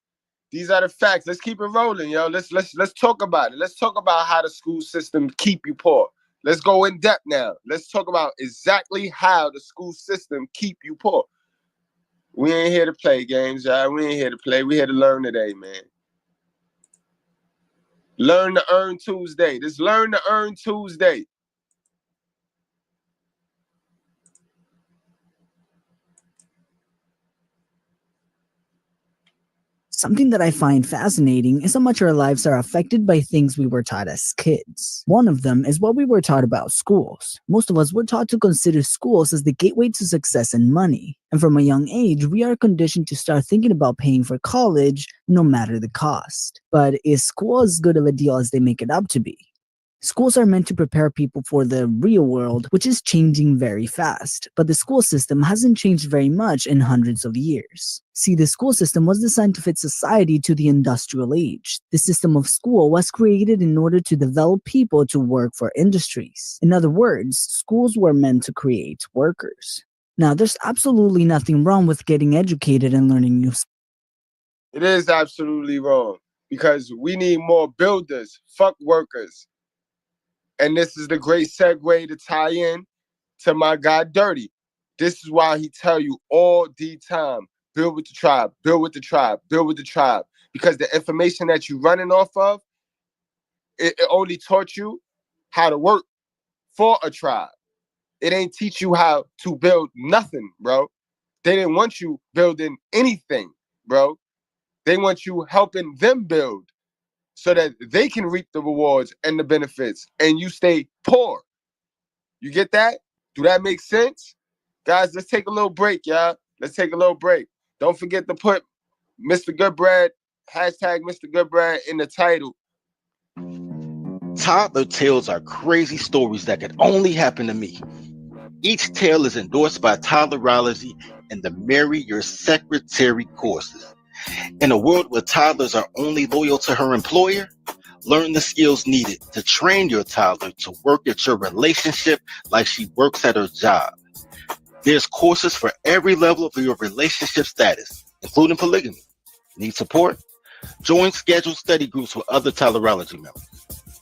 These are the facts. Let's keep it rolling, yo. Let's talk about it. Let's talk about how the school system keep you poor. Let's go in depth now. Let's talk about exactly how the school system keep you poor. We ain't here to play games, y'all. We ain't here to play. We here to learn today, man. Learn to earn Tuesday. This Learn to Earn Tuesday. Something that I find fascinating is how much our lives are affected by things we were taught as kids. One of them is what we were taught about schools. Most of us were taught to consider schools as the gateway to success and money. And from a young age, we are conditioned to start thinking about paying for college, no matter the cost. But is school as good of a deal as they make it up to be? Schools are meant to prepare people for the real world, which is changing very fast. But the school system hasn't changed very much in hundreds of years. See, the school system was designed to fit society to the industrial age. The system of school was created in order to develop people to work for industries. In other words, schools were meant to create workers. Now, there's absolutely nothing wrong with getting educated and learning new skills. It is absolutely wrong, because we need more builders, fuck workers. And this is the great segue to tie in to my guy Dirty. This is why he tell you all the time, build with the tribe, build with the tribe, build with the tribe. Because the information that you're running off of, it only taught you how to work for a tribe. It ain't teach you how to build nothing, bro. They didn't want you building anything, bro. They want you helping them build, so that they can reap the rewards and the benefits, and you stay poor. You get that? Do that make sense? Guys, let's take a little break, y'all. Let's take a little break. Don't forget to put Mr. Goodbread, hashtag Mr. Goodbread in the title. Toddler tales are crazy stories that could only happen to me. Each tale is endorsed by Toddlerology and the Marry Your Secretary courses. In a world where toddlers are only loyal to her employer, Learn the skills needed to train your toddler to work at your relationship like she works at her job. There's courses for every level of your relationship status, including polygamy. Need support? Join scheduled study groups with other tolerology members.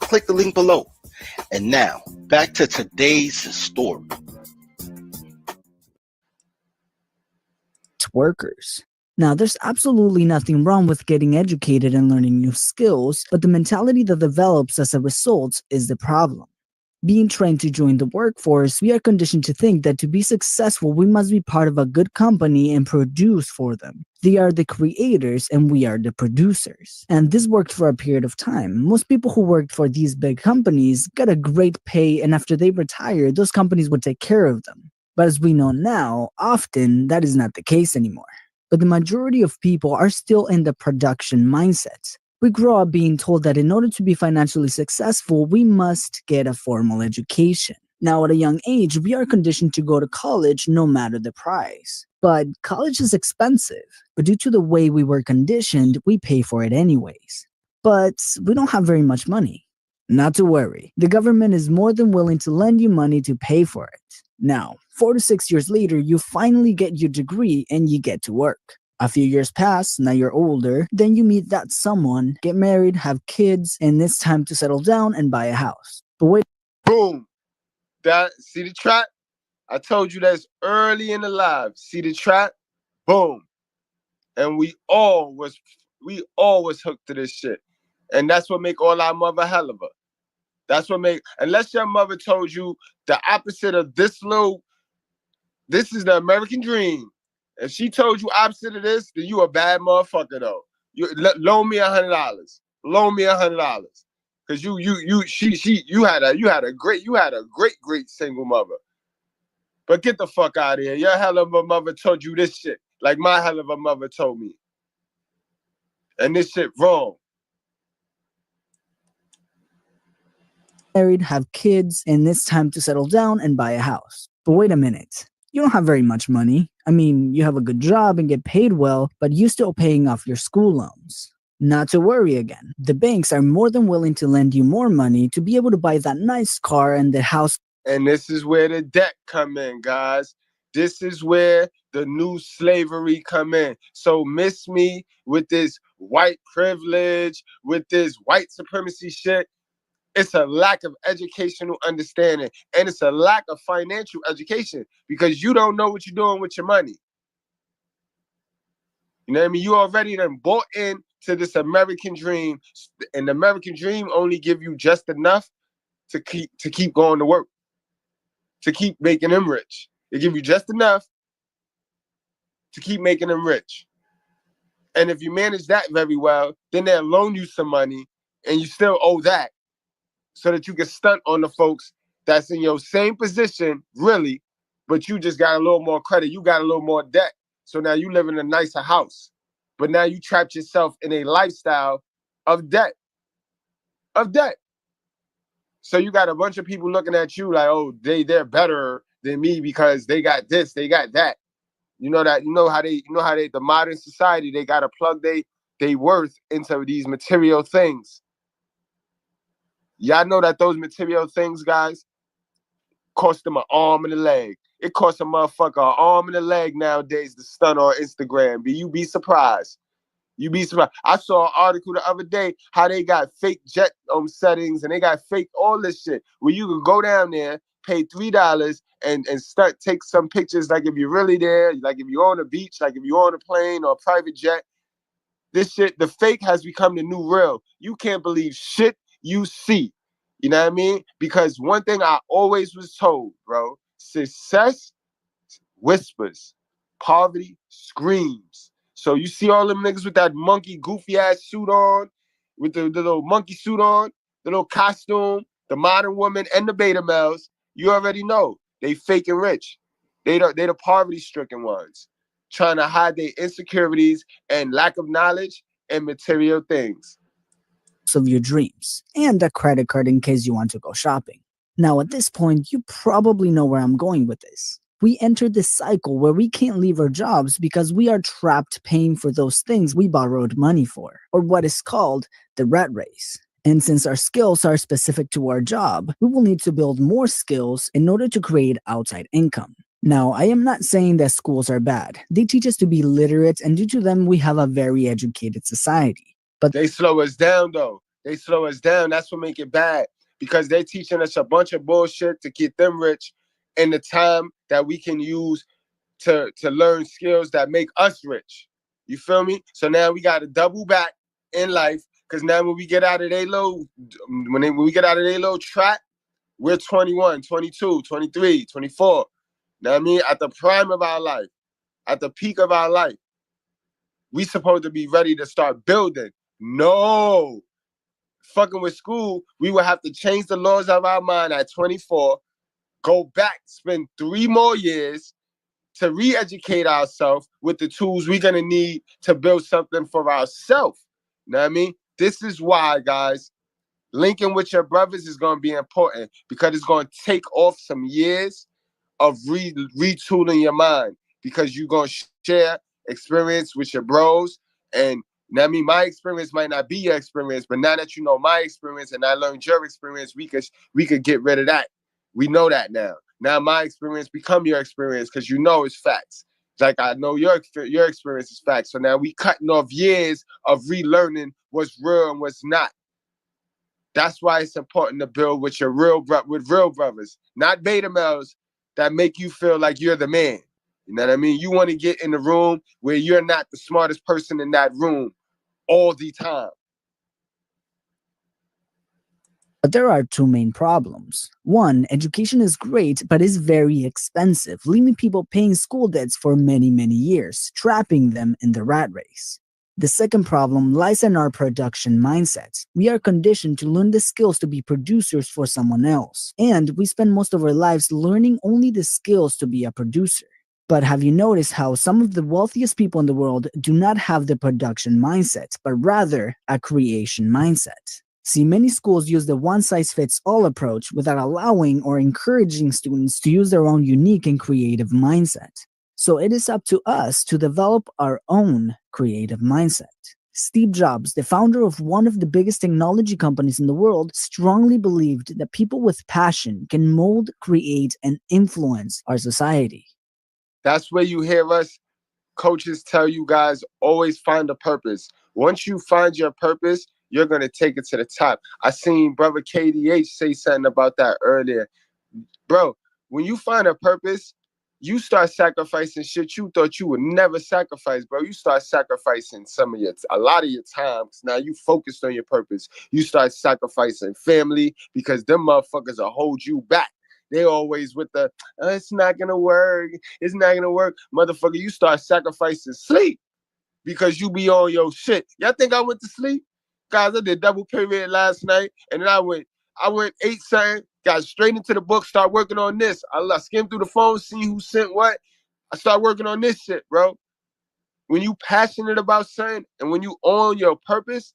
Click the link below. And now, back to today's story. Workers. Now, there's absolutely nothing wrong with getting educated and learning new skills, but the mentality that develops as a result is the problem. Being trained to join the workforce, we are conditioned to think that to be successful, we must be part of a good company and produce for them. They are the creators and we are the producers. And this worked for a period of time. Most people who worked for these big companies got a great pay, and after they retired, those companies would take care of them. But as we know now, often that is not the case anymore. But the majority of people are still in the production mindset. We grow up being told that in order to be financially successful, we must get a formal education. Now, at a young age, we are conditioned to go to college no matter the price. But college is expensive. But due to the way we were conditioned, we pay for it anyways. But we don't have very much money. Not to worry. The government is more than willing to lend you money to pay for it. Now, 4 to 6 years later, you finally get your degree and you get to work. A few years pass, now you're older, then you meet that someone, get married, have kids, and it's time to settle down and buy a house. But wait. Boom. See the trap? I told you that's early in the life. See the trap? Boom. And we all was hooked to this shit. And that's what make all our mother hell of her. That's what make, unless your mother told you the opposite of this is the American dream. If she told you opposite of this, then you a bad motherfucker though. You loan me $100. Loan me $100. Cause you had a great single mother. But get the fuck out of here. Your hell of a mother told you this shit. Like my hell of a mother told me. And this shit wrong. Married, have kids, and it's time to settle down and buy a house. But wait a minute. You don't have very much money. I mean, you have a good job and get paid well, but you're still paying off your school loans. Not to worry again. The banks are more than willing to lend you more money to be able to buy that nice car and the house. And this is where the debt come in, guys. This is where the new slavery come in. So miss me with this white privilege, with this white supremacy shit. It's a lack of educational understanding, and it's a lack of financial education because you don't know what you're doing with your money. You know what I mean? You already done bought in to this American dream, and the American dream only give you just enough to keep going to work, to keep making them rich. They give you just enough to keep making them rich. And if you manage that very well, then they'll loan you some money, and you still owe that, so that you can stunt on the folks that's in your same position, really, but you just got a little more credit. You got a little more debt. So now you live in a nicer house. But now you trapped yourself in a lifestyle of debt. So you got a bunch of people looking at you like, oh, they're better than me because they got this, they got that. The modern society, they gotta plug they worth into these material things. Y'all know that those material things, guys, cost them an arm and a leg. It costs a motherfucker an arm and a leg nowadays to stunt on Instagram. You be surprised. You be surprised. I saw an article the other day how they got fake jet settings and they got fake all this shit where you could go down there, pay $3 and take some pictures like if you're really there, like if you're on a beach, like if you're on a plane or a private jet. This shit, the fake has become the new real. You can't believe shit you see. You know what I mean? Because one thing I always was told, bro, success whispers, poverty screams. So you see all them niggas with that monkey goofy ass suit on, with the little monkey suit on, the little costume, the modern woman and the beta males, you already know they fake and rich. They the poverty stricken ones, trying to hide their insecurities and lack of knowledge and material things. Of your dreams, and a credit card in case you want to go shopping. Now at this point, you probably know where I'm going with this. We enter this cycle where we can't leave our jobs because we are trapped paying for those things we borrowed money for, or what is called the rat race. And since our skills are specific to our job, we will need to build more skills in order to create outside income. Now, I am not saying that schools are bad. They teach us to be literate, and due to them, we have a very educated society. But they slow us down, though. They slow us down. That's what make it bad. Because they're teaching us a bunch of bullshit to get them rich in the time that we can use to learn skills that make us rich. You feel me? So now we got to double back in life, because now when we get out of their little, when we get out of their little trap, we're 21, 22, 23, 24. Know what I mean? At the prime of our life, at the peak of our life, we supposed to be ready to start building. No. Fucking with school, we would have to change the laws of our mind at 24, go back, spend 3 more years to re-educate ourselves with the tools we're going to need to build something for ourselves. You know what I mean? This is why, guys, linking with your brothers is going to be important, because it's going to take off some years of retooling your mind, because you're going to share experience with your bros. And you know what I mean, my experience might not be your experience, but now that you know my experience and I learned your experience, we could get rid of that. We know that now. Now my experience become your experience, because you know it's facts. It's like I know your experience is facts. So now we cutting off years of relearning what's real and what's not. That's why it's important to build with your real brothers, not beta males that make you feel like you're the man. You know what I mean? You want to get in the room where you're not the smartest person in that room all the time. But there are 2 main problems. 1, education is great, but is very expensive, leaving people paying school debts for many, many years, trapping them in the rat race. The second problem lies in our production mindset. We are conditioned to learn the skills to be producers for someone else, and we spend most of our lives learning only the skills to be a producer. But have you noticed how some of the wealthiest people in the world do not have the production mindset, but rather a creation mindset? See, many schools use the one-size-fits-all approach without allowing or encouraging students to use their own unique and creative mindset. So it is up to us to develop our own creative mindset. Steve Jobs, the founder of one of the biggest technology companies in the world, strongly believed that people with passion can mold, create, and influence our society. That's where you hear us coaches tell you guys, always find a purpose. Once you find your purpose, you're going to take it to the top. I seen brother KDH say something about that earlier. Bro, when you find a purpose, you start sacrificing shit you thought you would never sacrifice, bro. You start sacrificing a lot of your time. Now you focused on your purpose. You start sacrificing family, because them motherfuckers will hold you back. They always with the, it's not going to work. It's not going to work. Motherfucker, you start sacrificing sleep because you be on your shit. Y'all think I went to sleep? Guys, I did double period last night, and then I went 8 something, got straight into the book, start working on this. I skimmed through the phone, see who sent what. I start working on this shit, bro. When you passionate about something and when you own your purpose,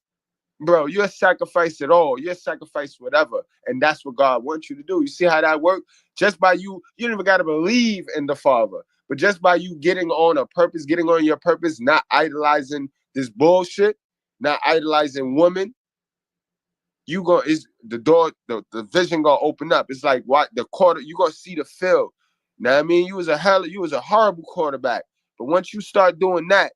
bro, you'll sacrifice it all. You'll sacrifice whatever. And that's what God wants you to do. You see how that works? Just by you don't even got to believe in the Father. But just by you getting on a purpose, getting on your purpose, not idolizing this bullshit, not idolizing women, the door, the vision gonna open up. It's like what the quarter, you gonna see the field. Now I mean, you was a horrible quarterback. But once you start doing that,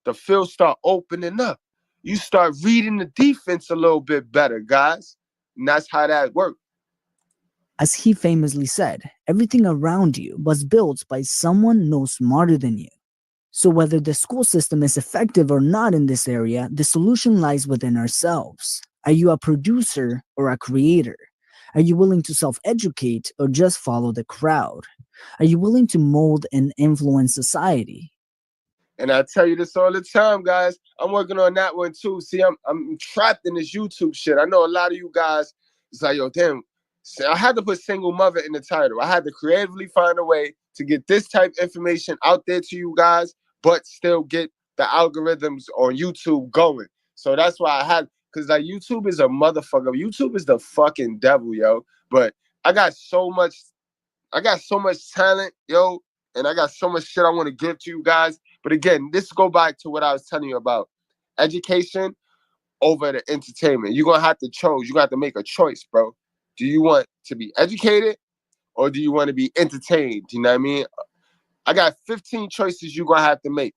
the field start opening up. You start reading the defense a little bit better, guys. And that's how that works. As he famously said, everything around you was built by someone no smarter than you. So whether the school system is effective or not in this area, the solution lies within ourselves. Are you a producer or a creator? Are you willing to self-educate or just follow the crowd? Are you willing to mold and influence society? And I tell you this all the time, guys. I'm working on that one too. See, I'm trapped in this YouTube shit. I know a lot of you guys, it's like, yo, damn, I had to put single mother in the title. I had to creatively find a way to get this type of information out there to you guys, but still get the algorithms on YouTube going. So that's why I had, because like YouTube is a motherfucker. YouTube is the fucking devil, yo. But I got so much talent, yo, and I got so much shit I want to give to you guys. But again, this go back to what I was telling you about. Education over the entertainment. You're going to have to choose. You got to make a choice, bro. Do you want to be educated or do you want to be entertained? You know what I mean? I got 15 choices you're going to have to make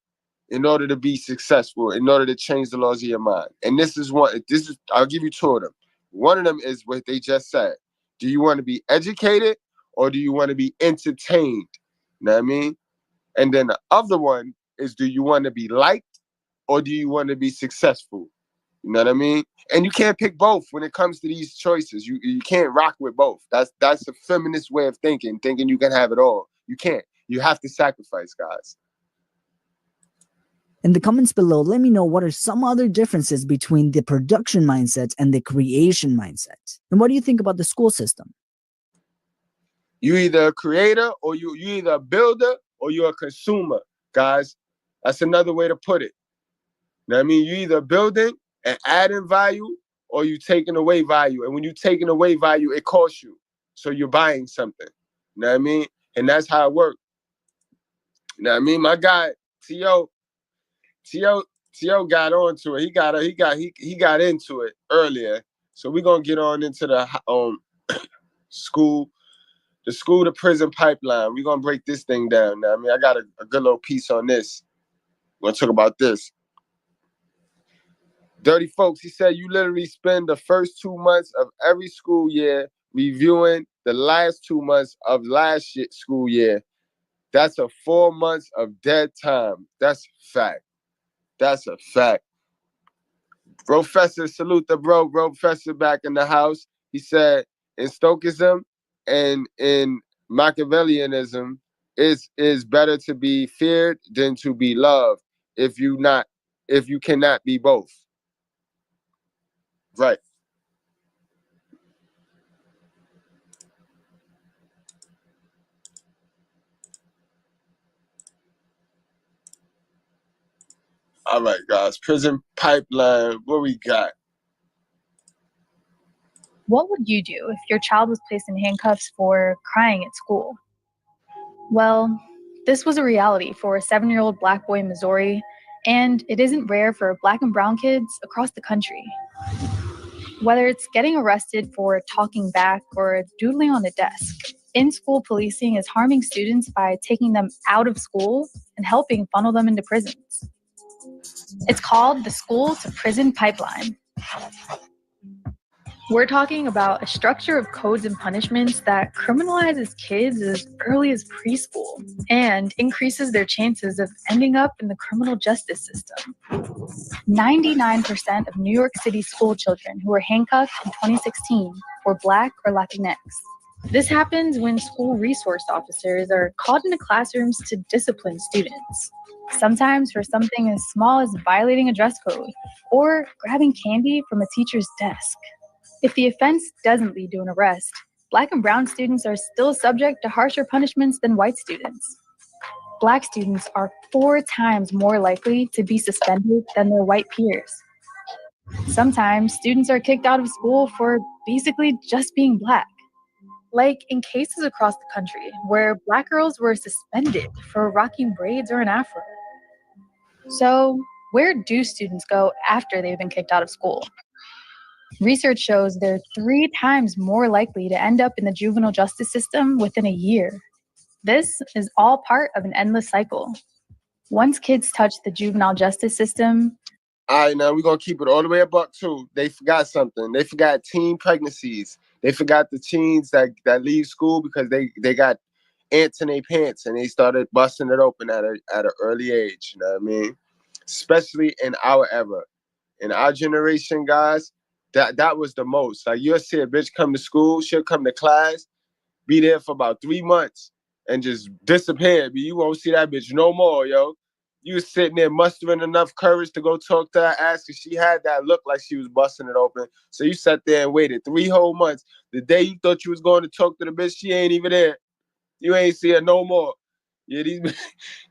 in order to be successful, in order to change the laws of your mind. And I'll give you two of them. One of them is what they just said. Do you want to be educated or do you want to be entertained? You know what I mean? And then the other one is, do you want to be liked or do you want to be successful? You know what I mean? And you can't pick both when it comes to these choices. You can't rock with both. That's a feminist way of thinking you can have it all. You can't. You have to sacrifice, guys. In the comments below, let me know what are some other differences between the production mindset and the creation mindset. And what do you think about the school system? You either a creator or you either a builder or you're a consumer, guys. That's another way to put it. You know what I mean? You either building and adding value or you taking away value. And when you're taking away value, it costs you. So you're buying something. You know what I mean? And that's how it works. You know what I mean? My guy, T.O. got onto it. He got into it earlier. So we're gonna get on into the school to prison pipeline. We're gonna break this thing down. Now, I mean, I got a good little piece on this. We're gonna talk about this. Dirty Folks, he said you literally spend the first 2 months of every school year reviewing the last 2 months of last school year. That's a 4 months of dead time. That's a fact. That's a fact. Professor, salute the bro. Professor back in the house. He said in Stoicism and in Machiavellianism, is better to be feared than to be loved if you cannot be both. Right. All right, guys. Prison pipeline. What we got? What would you do if your child was placed in handcuffs for crying at school? Well, this was a reality for a 7-year-old black boy in Missouri, and it isn't rare for black and brown kids across the country. Whether it's getting arrested for talking back or doodling on a desk, in-school policing is harming students by taking them out of school and helping funnel them into prisons. It's called the school to prison pipeline. We're talking about a structure of codes and punishments that criminalizes kids as early as preschool and increases their chances of ending up in the criminal justice system. 99% of New York City school children who were handcuffed in 2016 were Black or Latinx. This happens when school resource officers are called into classrooms to discipline students, sometimes for something as small as violating a dress code or grabbing candy from a teacher's desk. If the offense doesn't lead to an arrest, Black and brown students are still subject to harsher punishments than white students. Black students are 4 times more likely to be suspended than their white peers. Sometimes students are kicked out of school for basically just being Black. Like in cases across the country where Black girls were suspended for rocking braids or an afro. So, where do students go after they've been kicked out of school? Research shows they're 3 times more likely to end up in the juvenile justice system within a year. This is all part of an endless cycle. Once kids touch the juvenile justice system... All right, now we're going to keep it all the way up too. They forgot something. They forgot teen pregnancies. They forgot the teens that leave school because they got ants in their pants and they started busting it open at an early age. You know what I mean? Especially in our era. In our generation, guys, that was the most. Like, you'll see a bitch come to school, she'll come to class, be there for about 3 months, and just disappear. But you won't see that bitch no more, yo. You was sitting there mustering enough courage to go talk to her ass because she had that look like she was busting it open. So you sat there and waited 3 whole months. The day you thought you was going to talk to the bitch, she ain't even there. You ain't see her no more. Yeah,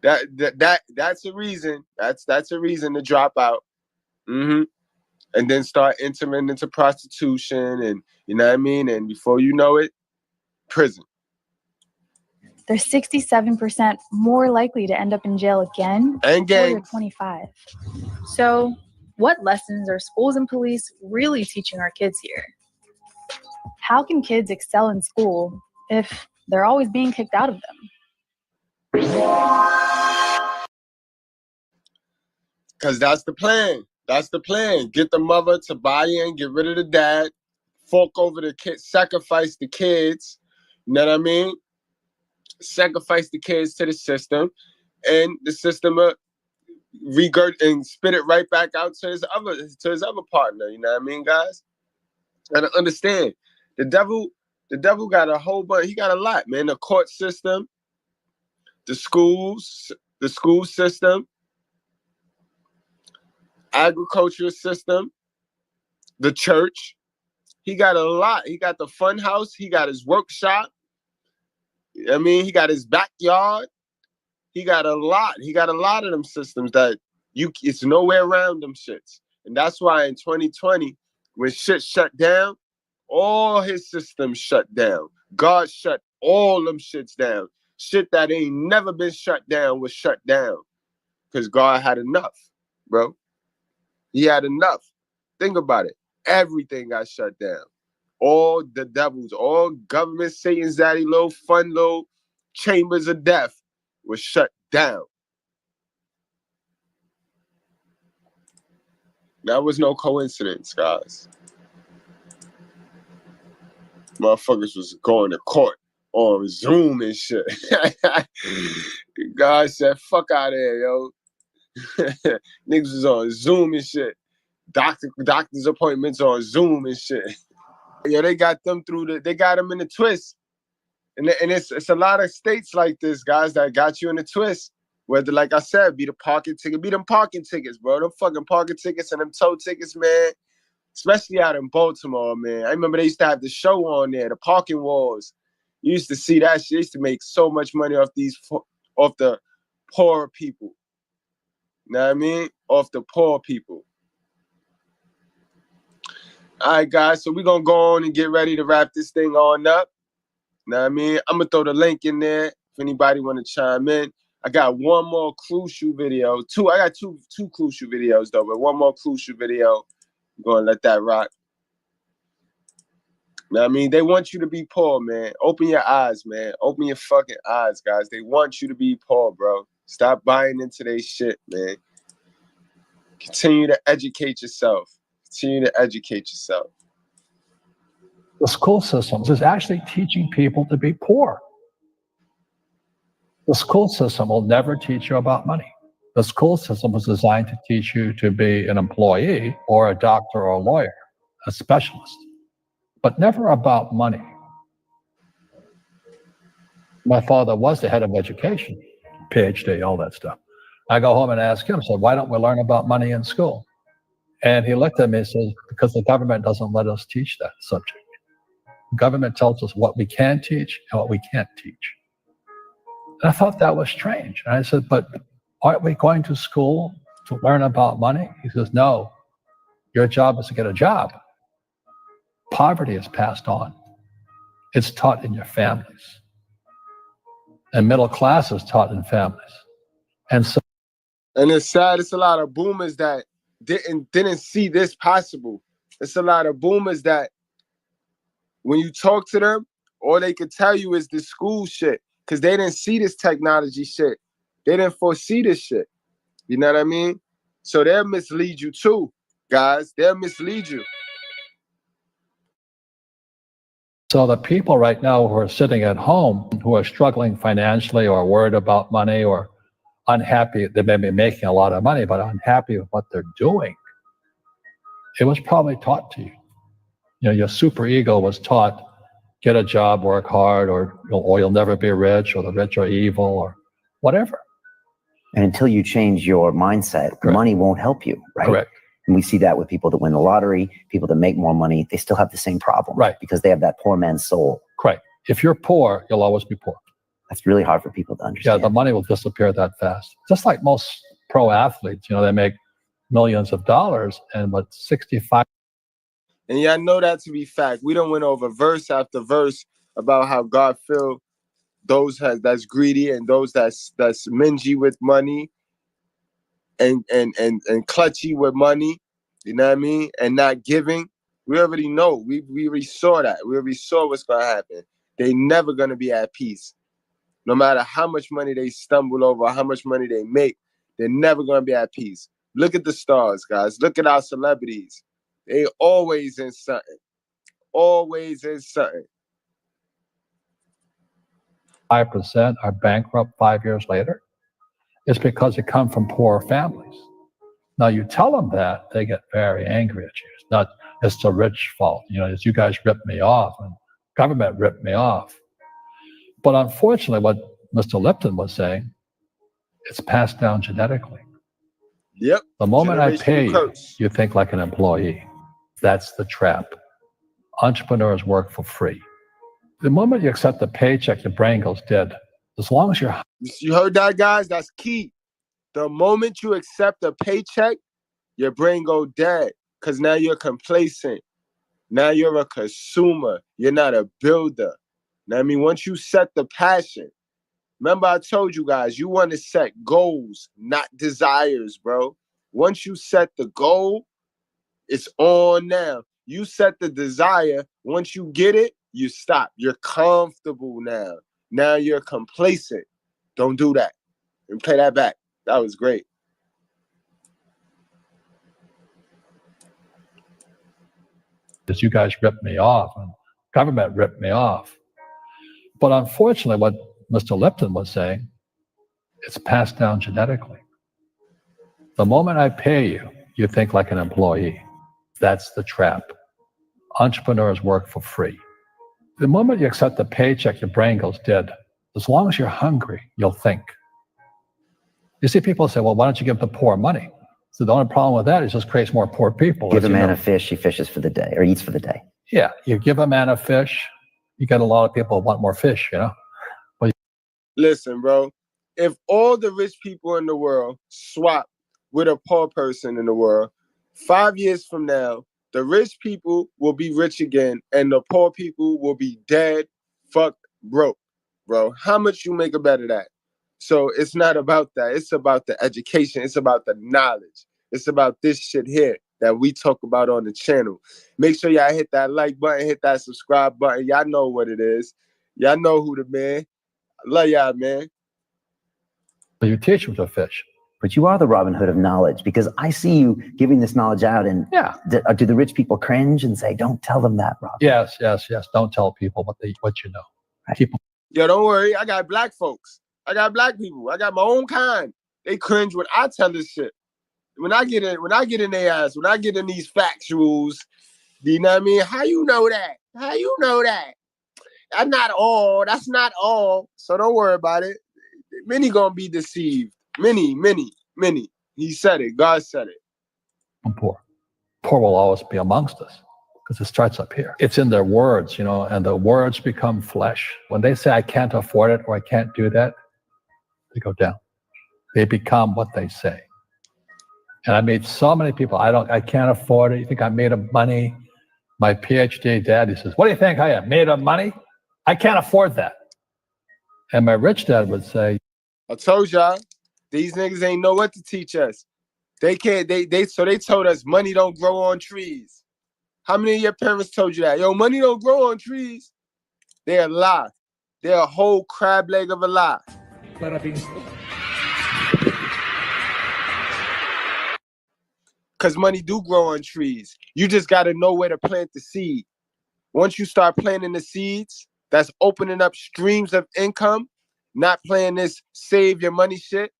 that's a reason. That's a reason to drop out. And then start entering into prostitution and, you know what I mean? And before you know it, prison. They're 67% more likely to end up in jail again before you're 25. So What lessons are schools and police really teaching our kids here? How can kids excel in school if they're always being kicked out of them? Because that's the plan. That's the plan. Get the mother to buy in, get rid of the dad, fork over the kids, sacrifice the kids. You know what I mean? Sacrifice the kids to the system, and the system regurg and spit it right back out to his other partner. You know what I mean, guys? Gotta understand. The devil got a whole bunch. He got a lot, man. The court system, the school system, agricultural system, the church. He got a lot. He got the fun house. He got his workshop. I mean, he got his backyard. He got a lot. He got a lot of them systems that it's nowhere around them shits. And that's why in 2020, when shit shut down, all his systems shut down. God shut all them shits down. Shit that ain't never been shut down was shut down. Because God had enough, bro. He had enough. Think about it. Everything got shut down. All the devils, all government, Satan's daddy, little fun, little chambers of death was shut down. That was no coincidence, guys. Motherfuckers was going to court on Zoom and shit. God said, fuck out of here, yo. Niggas was on Zoom and shit. Doctor's appointments on Zoom and shit. Yeah, they got them they got them in the twist. And it's a lot of states like this, guys, that got you in the twist. Whether, like I said, be the parking ticket, be them parking tickets, bro. Them fucking parking tickets and them tow tickets, man. Especially out in Baltimore, man. I remember they used to have the show on there, the parking wars. You used to see that shit. They used to make so much money off the poor people. You know what I mean? Off the poor people. All right, guys, so we're going to go on and get ready to wrap this thing on up. You know what I mean? I'm going to throw the link in there if anybody want to chime in. I got one more crucial video. I got two crucial videos, though, but one more crucial video. I'm going to let that rock. You know what I mean? They want you to be poor, man. Open your eyes, man. Open your fucking eyes, guys. They want you to be poor, bro. Stop buying into their shit, man. Continue to educate yourself. Continue to educate yourself. The school systems is actually teaching people to be poor. The school system will never teach you about money. The school system was designed to teach you to be an employee or a doctor or a lawyer, a specialist, but never about money. My father was the head of education, PhD, all that stuff. I go home and ask him, I said, why don't we learn about money in school? And he looked at me and says, because the government doesn't let us teach that subject. The government tells us what we can teach and what we can't teach. And I thought that was strange. And I said, but aren't we going to school to learn about money? He says, no, your job is to get a job. Poverty is passed on. It's taught in your families. And middle class is taught in families. And it's sad, it's a lot of boomers that didn't see this possible. It's a lot of boomers that when you talk to them, all they could tell you is the school shit. Because they didn't see this technology shit. They didn't foresee this shit. You know what I mean? So they'll mislead you too, guys. They'll mislead you. So the people right now who are sitting at home, who are struggling financially or worried about money or unhappy, they may be making a lot of money, but unhappy with what they're doing, it was probably taught to you. You know, your super ego was taught, get a job, work hard, or you'll never be rich, or the rich are evil, or whatever. And until you change your mindset, Correct. Money won't help you, right? Correct. And we see that with people that win the lottery, people that make more money, they still have the same problem. Right. Because they have that poor man's soul. Correct. If you're poor, you'll always be poor. That's really hard for people to understand. Yeah, the money will disappear that fast. Just like most pro athletes, they make millions of dollars, and what 65. And y'all know that to be fact. We done went over verse after verse about how God filled those that's greedy and those that's mingy with money and clutchy with money. You know what I mean? And not giving. We already know. We already saw that. We already saw what's going to happen. They never going to be at peace. No matter how much money they stumble over, how much money they make, they're never going to be at peace. Look at the stars, guys. Look at our celebrities. They always in something. Always in something. 5% are bankrupt 5 years later. It's because they come from poor families. Now you tell them that, they get very angry at you. It's not, it's the rich fault. You know, it's you guys ripped me off and government ripped me off. But unfortunately, what Mr. Lipton was saying, it's passed down genetically. Yep. The moment I pay you, you think like an employee. That's the trap. Entrepreneurs work for free. The moment you accept the paycheck, your brain goes dead. As long as you're... You heard that, guys? That's key. The moment you accept a paycheck, your brain go dead because now you're complacent. Now you're a consumer. You're not a builder. Now, I mean, once you set the passion, remember I told you guys, you want to set goals, not desires, bro. Once you set the goal, it's on now. You set the desire. Once you get it, you stop. You're comfortable now. Now you're complacent. Don't do that. And play that back. That was great. As you guys ripped me off and government ripped me off. But unfortunately, what Mr. Lipton was saying, it's passed down genetically. The moment I pay you, you think like an employee. That's the trap. Entrepreneurs work for free. The moment you accept the paycheck, your brain goes dead. As long as you're hungry, you'll think. You see people say, well, why don't you give the poor money? So the only problem with that is it just creates more poor people. Give a man a fish, he fishes for the day, or eats for the day. Yeah, you give a man a fish, you get a lot of people who want more fish, you know? Well, listen, bro, if all the rich people in the world swap with a poor person in the world, 5 years from now, the rich people will be rich again, and the poor people will be dead, fucked, broke, bro. How much you make a bet of that? So it's not about that. It's about the education. It's about the knowledge. It's about this shit here that we talk about on the channel. Make sure y'all hit that like button, hit that subscribe button. Y'all know what it is. Y'all know who the man. I love y'all, man. You teach them to fish. But you are the Robin Hood of knowledge, because I see you giving this knowledge out, and do the rich people cringe and say, don't tell them that, Robin? Yes. Don't tell people what you know. Right. People. Yo, don't worry. I got black folks. I got black people. I got my own kind. They cringe when I tell this shit. When I get in their ass, when I get in these factuals, you know what I mean? How you know that? How you know that? That's not all. That's not all. So don't worry about it. Many gonna be deceived. Many. He said it. God said it. I'm poor. Poor will always be amongst us because it starts up here. It's in their words, you know, and the words become flesh. When they say I can't afford it or I can't do that, they go down. They become what they say. And I made so many people, I can't afford it. You think I'm made of money? My PhD dad, he says, what do you think I am, made of money? I can't afford that. And my rich dad would say, I told y'all, these niggas ain't know what to teach us. They can't, so they told us money don't grow on trees. How many of your parents told you that? Yo, money don't grow on trees. They're a lie. They're a whole crab leg of a lie. Because money do grow on trees. You just got to know where to plant the seed. Once you start planting the seeds, that's opening up streams of income, not playing this save your money shit.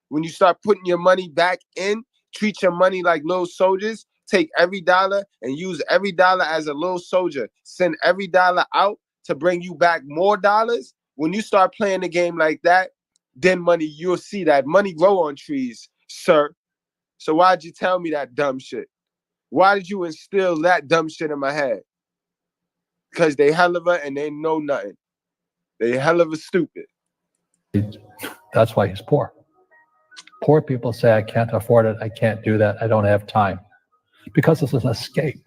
When you start putting your money back in, treat your money like little soldiers, take every dollar and use every dollar as a little soldier. Send every dollar out to bring you back more dollars. When you start playing the game like that, then money, you'll see that money grow on trees, sir. So why'd you tell me that dumb shit? Why did you instill that dumb shit in my head? Because they hell of a and they know nothing. They hell of a stupid. That's why he's poor. Poor people say, I can't afford it. I can't do that. I don't have time. Because it's an escape.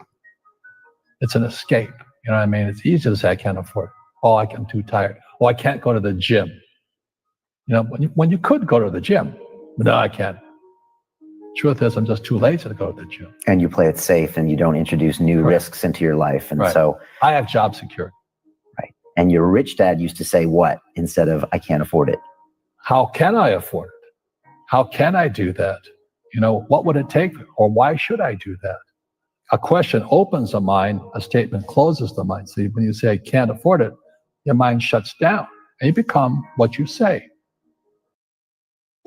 It's an escape. You know what I mean? It's easy to say, I can't afford it. Oh, I'm too tired. Oh, I can't go to the gym. You know, when you could go to the gym. No, I can't. Truth is, I'm just too lazy to go to the gym. And you play it safe and you don't introduce new risks into your life. And so I have job security. Right. And your rich dad used to say what instead of I can't afford it? How can I afford it? How can I do that? You know, what would it take or why should I do that? A question opens the mind, a statement closes the mind. So when you say I can't afford it, your mind shuts down and you become what you say.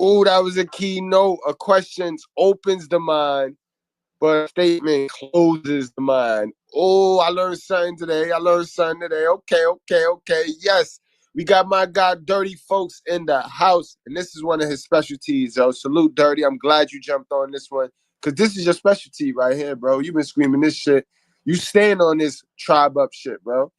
Ooh, that was a key note. A question opens the mind, but a statement closes the mind. Oh, I learned something today. Okay. Yes, we got my guy Dirty Folks in the house, and this is one of his specialties, yo. Salute, Dirty. I'm glad you jumped on this one, because this is your specialty right here, bro. You've been screaming this shit. You stand on this tribe up shit, bro.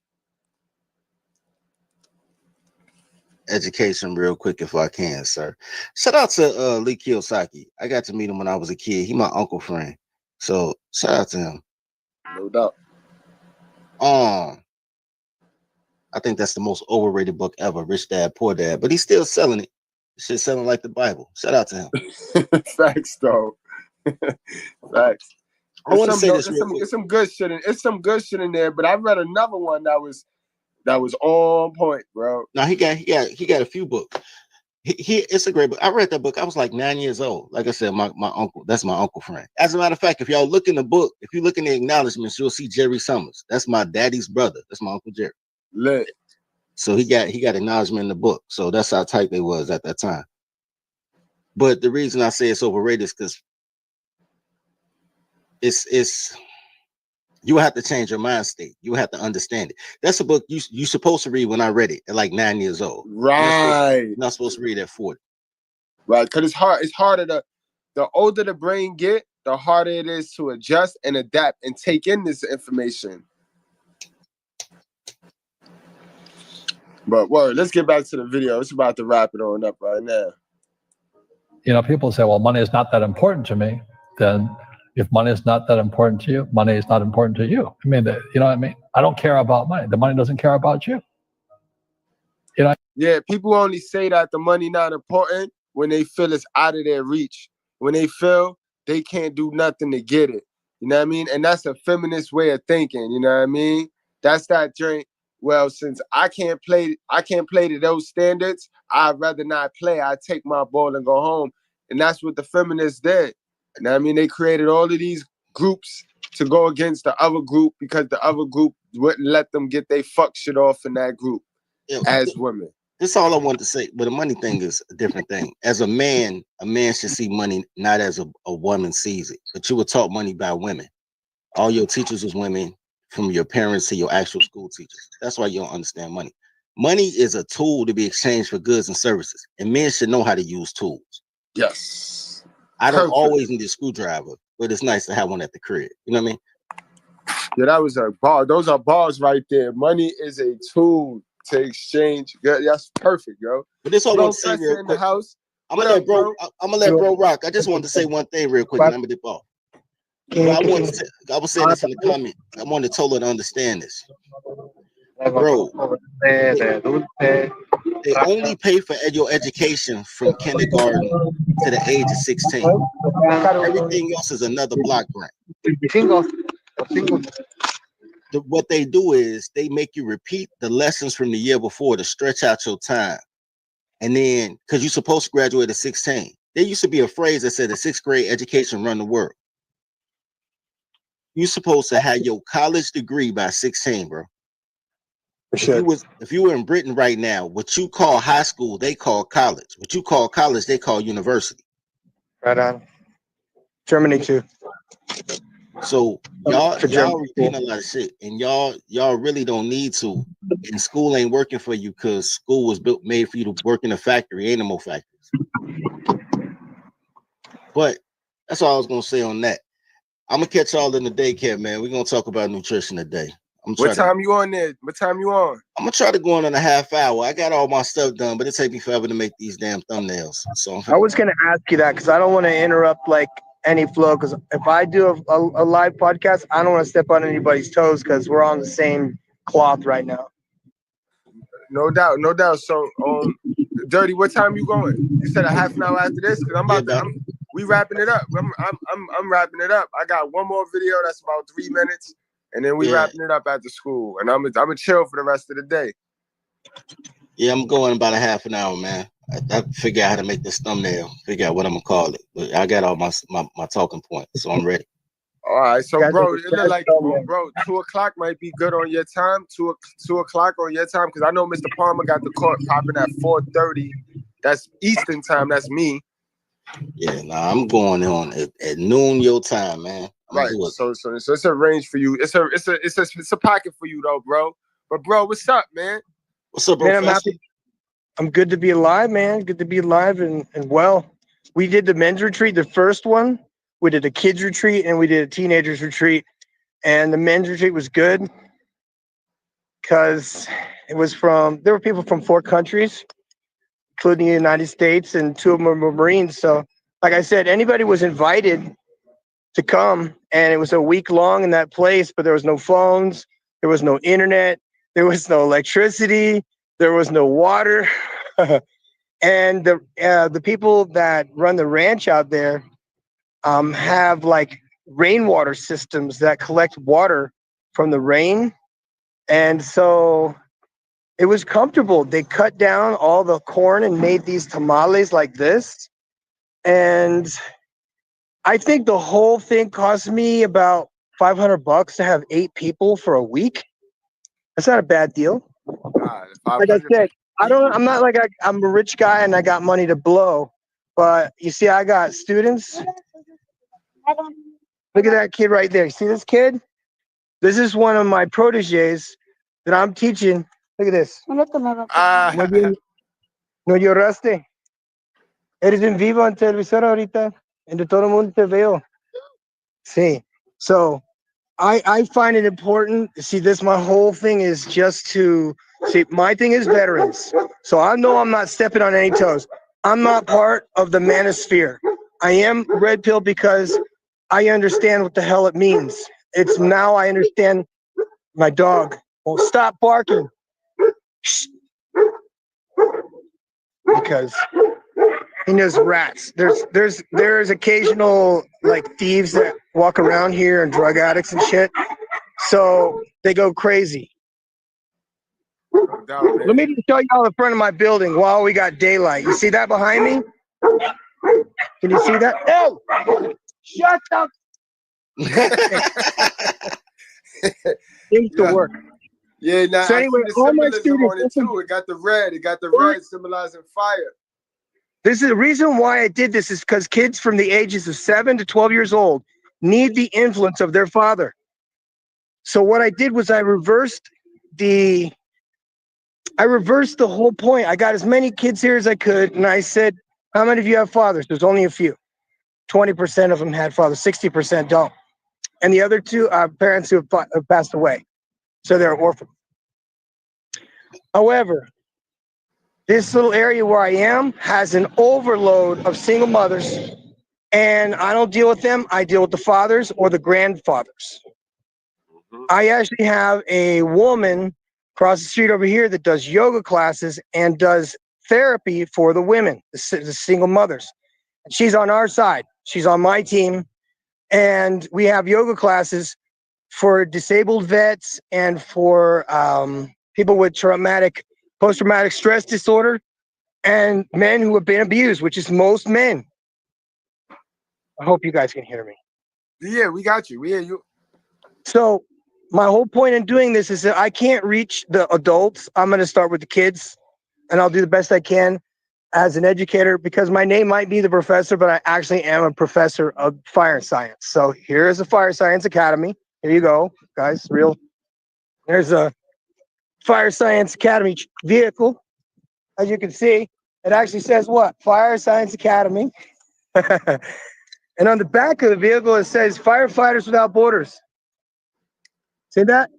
Education real quick if I can, sir. Shout out to Lee Kiyosaki. I got to meet him when I was a kid. He my uncle friend. So shout out to him. No doubt. I think that's the most overrated book ever, Rich Dad, Poor Dad. But he's still selling it. Shit selling like the Bible. Shout out to him. Facts, though. Facts. I want to say this real quick. It's some good shit in there, but I read another one that was on point, bro. No, he got a few books. It's a great book. I read that book. I was like 9 years old. Like I said, my uncle, that's my uncle friend. As a matter of fact, if y'all look in the book, if you look in the acknowledgments, you'll see Jerry Summers. That's my daddy's brother. That's my Uncle Jerry. Lit. So he got acknowledgement in the book. So that's how tight they was at that time. But the reason I say it's overrated is because it's you have to change your mind state. You have to understand it. That's a book you supposed to read when I read it at like 9 years old. Right. You're not supposed to read at 40. Right, because it's hard. It's harder the older the brain get, the harder it is to adjust and adapt and take in this information. But word, let's get back to the video. It's about to wrap it on up right now. You know, people say, well, money is not that important to me. Then if money is not that important to you, money is not important to you. I mean, you know what I mean? I don't care about money. The money doesn't care about you. You know? Yeah, people only say that the money not important when they feel it's out of their reach. When they feel they can't do nothing to get it. You know what I mean? And that's a feminist way of thinking. You know what I mean? That's that drink. Well, since I can't play to those standards, I'd rather not play. I take my ball and go home. And that's what the feminists did. And I mean, they created all of these groups to go against the other group because the other group wouldn't let them get their fuck shit off in that group as women. That's all I want to say. But the money thing is a different thing. As a man should see money not as a woman sees it. But you were taught money by women. All your teachers was women, from your parents to your actual school teachers. That's why you don't understand money. Money is a tool to be exchanged for goods and services. And men should know how to use tools. Yes. I don't always need a screwdriver, but it's nice to have one at the crib. You know what I mean? Yeah, that was a bar. Those are bars right there. Money is a tool to exchange. Yeah, that's perfect, yo. But this all I want to say real quick. I'm gonna let bro rock. I just wanted to say one thing real quick, and I'm gonna dip off. I was saying this in the comment. I wanted Tola to understand this. Bro, they only pay for your education from kindergarten to the age of 16. Everything else is another block grant. What they do is they make you repeat the lessons from the year before to stretch out your time. And then, because you're supposed to graduate at 16. There used to be a phrase that said the 6th grade education run the world. You're supposed to have your college degree by 16, bro. If you were in Britain right now, what you call high school, they call college. What you call college, they call university. Right on. Germany too. So y'all repeating a lot of shit, and y'all really don't need to. And school ain't working for you because school was made for you to work in a factory. Ain't no more factories. But that's all I was gonna say on that. I'm gonna catch y'all in the daycare, man. We're gonna talk about nutrition today. What time you on there? What time you on? I'm gonna try to go on in a half hour. I got all my stuff done, but it take me forever to make these damn thumbnails. So I was gonna ask you that because I don't want to interrupt like any flow. Because if I do a live podcast, I don't want to step on anybody's toes because we're on the same cloth right now. No doubt, no doubt. So, Dirty, what time you going? You said a half an hour after this? Because I'm about to. we wrapping it up. I'm wrapping it up. I got one more video that's about 3 minutes, and then we wrapping it up after school. And I'm gonna chill for the rest of the day. Yeah, I'm going about a half an hour, man. I figure out how to make this thumbnail. Figure out what I'm gonna call it. But I got all my talking points, so I'm ready. All right, so bro, it look like bro, 2:00 might be good on your time. 2:00 on your time, because I know Mr. Palmer got the court popping at 4:30. That's Eastern time. That's me. Yeah, nah, I'm going on at noon your time, man. Right. So it's a range for you. It's a pocket for you though, bro. But bro, what's up, man? What's up, bro? Man, I'm happy. I'm good to be alive, man. Good to be alive and well. We did the men's retreat, the first one. We did a kids retreat and we did a teenagers retreat. And the men's retreat was good because there were people from 4 countries, including the United States, and 2 of them were Marines. So, like I said, anybody was invited to come, and it was a week long in that place, but there was no phones, there was no internet, there was no electricity, there was no water. And the people that run the ranch out there have like rainwater systems that collect water from the rain. And so it was comfortable. They cut down all the corn and made these tamales like this. And I think the whole thing cost me about $500 to have 8 people for a week. That's not a bad deal. Like I said, I'm not like I'm a rich guy and I got money to blow, but you see, I got students. Look at that kid right there. You see this kid? This is one of my proteges that I'm teaching. Look at this. No lloraste. Eres en vivo en televisor ahorita. Entre todo el mundo te veo. Sí. So I find it important. See, my whole thing is just to see, my thing is veterans. So I know I'm not stepping on any toes. I'm not part of the manosphere. I am red pill because I understand what the hell it means. It's now I understand. My dog won't stop barking because he knows rats. There's occasional like thieves that walk around here and drug addicts and shit. So they go crazy. Let me just show y'all the front of my building while we got daylight. You see that behind me? Can you see that? Oh, shut up. Seems to work. Yeah, now so anyway, all my students on it too. It got the red. It got the red symbolizing fire. This is the reason why I did this is because kids from the ages of 7 to 12 years old need the influence of their father. So what I did was I reversed the whole point. I got as many kids here as I could, and I said, how many of you have fathers? There's only a few. 20% of them had fathers, 60% don't. And the other 2 are parents who have passed away. So they're orphans. However, this little area where I am has an overload of single mothers, and I don't deal with them. I deal with the fathers or the grandfathers. I actually have a woman across the street over here that does yoga classes and does therapy for the women, the single mothers. She's on our side. She's on my team. And we have yoga classes for disabled vets and for people with post-traumatic stress disorder and men who have been abused, which is most men. I hope you guys can hear me. Yeah, we got you. We hear you. So my whole point in doing this is that I can't reach the adults. I'm going to start with the kids, and I'll do the best I can as an educator, because my name might be the professor, but I actually am a professor of fire science. So here's the Fire Science Academy. Here you go, guys. There's a Fire Science Academy vehicle. As you can see, it actually says what? Fire Science Academy. And on the back of the vehicle, it says Firefighters Without Borders. See that?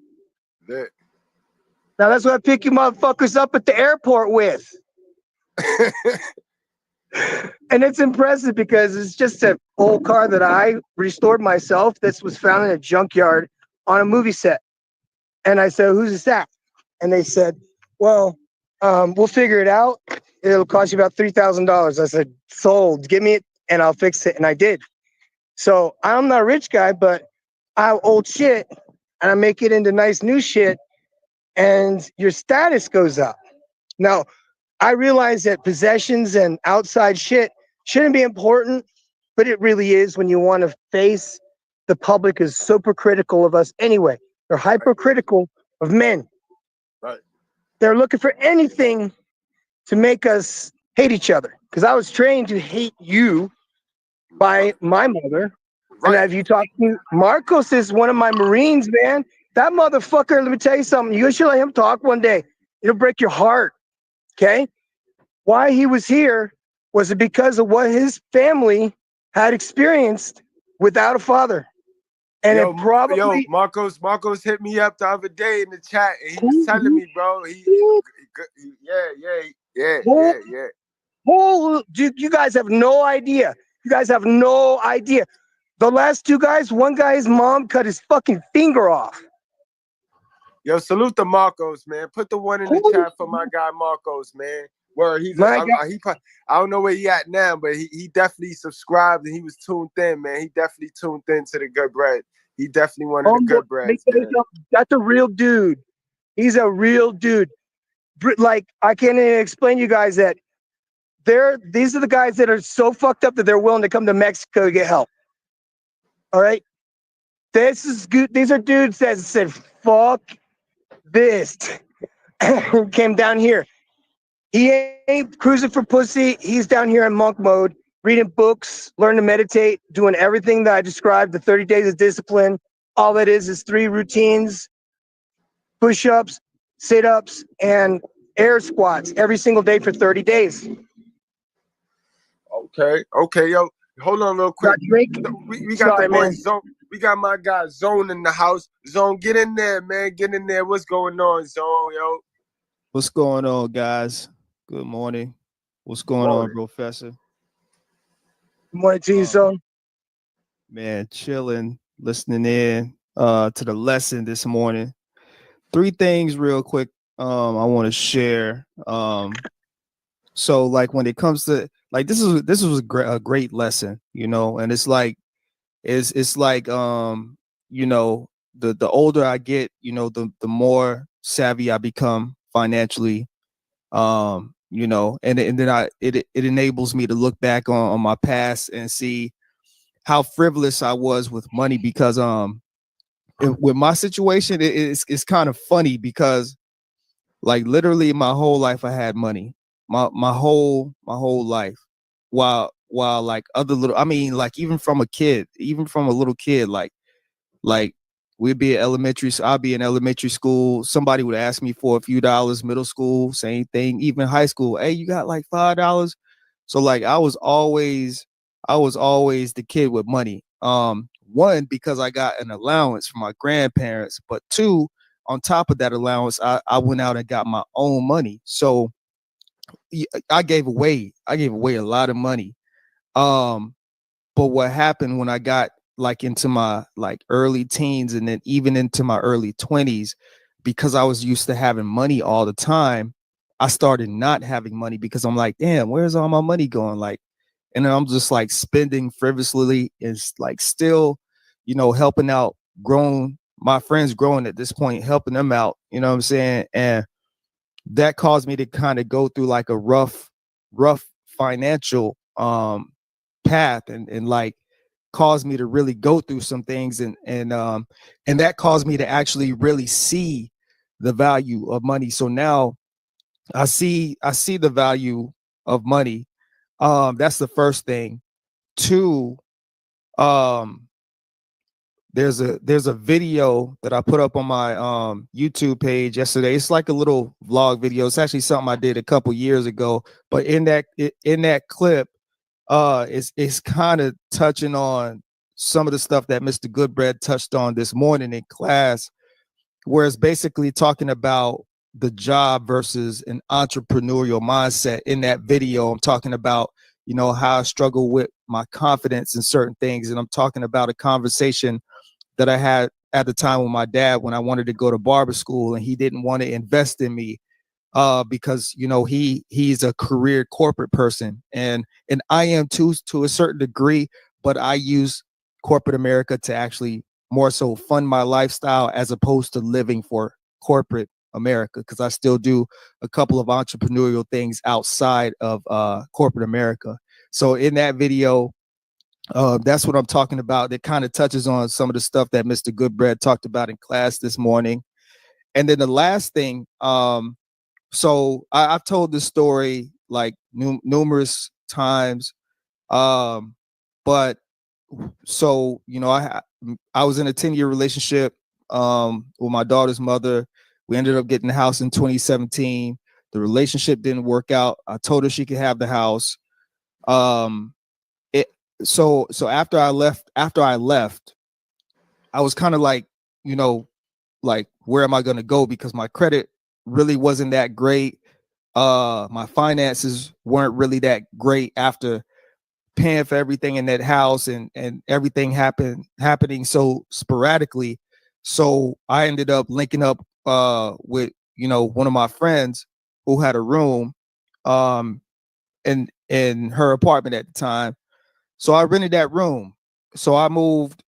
Yeah. Now that's what I pick you motherfuckers up at the airport with. And it's impressive because it's just an old car that I restored myself. This was found in a junkyard on a movie set. And I said, who's this at? And they said, well, we'll figure it out. It'll cost you about $3,000. I said, sold. Give me it and I'll fix it. And I did. So I'm not a rich guy, but I have old shit and I make it into nice new shit, and your status goes up. Now, I realize that possessions and outside shit shouldn't be important, but it really is when you want to face the public is super critical of us anyway. They're hypercritical of men. Right. They're looking for anything to make us hate each other. Because I was trained to hate you by my mother. Right. And have you talked to Marcos is one of my Marines, man. That motherfucker, let me tell you something. You should let him talk one day. It'll break your heart. Okay? Why he was here was it because of what his family had experienced without a father. And it probably Marcos hit me up the other day in the chat, and he was telling me, bro, yeah. Dude, you guys have no idea. You guys have no idea. The last two guys, one guy's mom cut his fucking finger off. Yo, salute to Marcos, man. Put the one in the chat for my guy Marcos, man. Where I don't know where he at now, but he definitely subscribed and he was tuned in, man. He definitely tuned in to the good bread. He definitely wanted the good bread. That's a real dude. He's a real dude. Like, I can't even explain to you guys that these are the guys that are so fucked up that they're willing to come to Mexico to get help. All right? This is good. These are dudes that said, fuck this. Came down here. He ain't cruising for pussy. He's down here in monk mode, reading books, learning to meditate, doing everything that I described, the 30 days of discipline. All it is 3 routines, push-ups, sit-ups, and air squats every single day for 30 days. Okay, yo. Hold on real quick. We got the boy Zone. We got my guy Zone in the house. Zone, get in there, man. Get in there. What's going on, Zone, yo? What's going on, guys? Good morning. What's going on, Professor? Good morning to you, Zone. Man, chilling, listening in to the lesson this morning. 3 things real quick I want to share. So like when it comes to like this was a great lesson, you know, and it's like you know, the older I get, you know, the more savvy I become financially, you know, and then it enables me to look back on my past and see how frivolous I was with money, because with my situation it's kind of funny because like literally my whole life I had money, my whole life, while like other little, I mean, like even from a little kid, like we'd be at elementary, I'd be in elementary school, somebody would ask me for a few dollars, middle school, same thing, even high school, hey, you got like $5? So like I was always the kid with money. 1, because I got an allowance from my grandparents, but 2, on top of that allowance, I went out and got my own money. So I gave away a lot of money. But what happened when I got like into my like early teens and then even into my early 20s, because I was used to having money all the time, I started not having money because I'm like, damn, where's all my money going? Like, and then I'm just like spending frivolously, is like still, you know, helping out my friends growing at this point, helping them out, you know what I'm saying? And that caused me to kind of go through like a rough financial path, and like caused me to really go through some things, and that caused me to actually really see the value of money. So now I see the value of money. That's the first thing. 2, there's a video that I put up on my YouTube page yesterday. It's like a little vlog video. It's actually something I did a couple years ago, but in that clip, it's kind of touching on some of the stuff that Mr. Goodbread touched on this morning in class, where it's basically talking about the job versus an entrepreneurial mindset. In that video, I'm talking about, you know, how I struggle with my confidence in certain things, and I'm talking about a conversation that I had at the time with my dad when I wanted to go to barber school, and he didn't want to invest in me because he's a career corporate person, and I am too, to a certain degree, but I use corporate America to actually more so fund my lifestyle as opposed to living for corporate America, because I still do a couple of entrepreneurial things outside of corporate America. So in that video, that's what I'm talking about. That kind of touches on some of the stuff that Mr. Goodbread talked about in class this morning. And then the last thing, so I've told this story like numerous times, but so I was in a 10-year relationship with my daughter's mother. We ended up getting the house in 2017. The relationship didn't work out. I told her she could have the house. So after I left, I was kind of like, like, where am I going to go? Because my credit really wasn't that great. My finances weren't really that great after paying for everything in that house and everything happening so sporadically. So I ended up linking up with one of my friends who had a room in her apartment at the time. So I rented that room. So I moved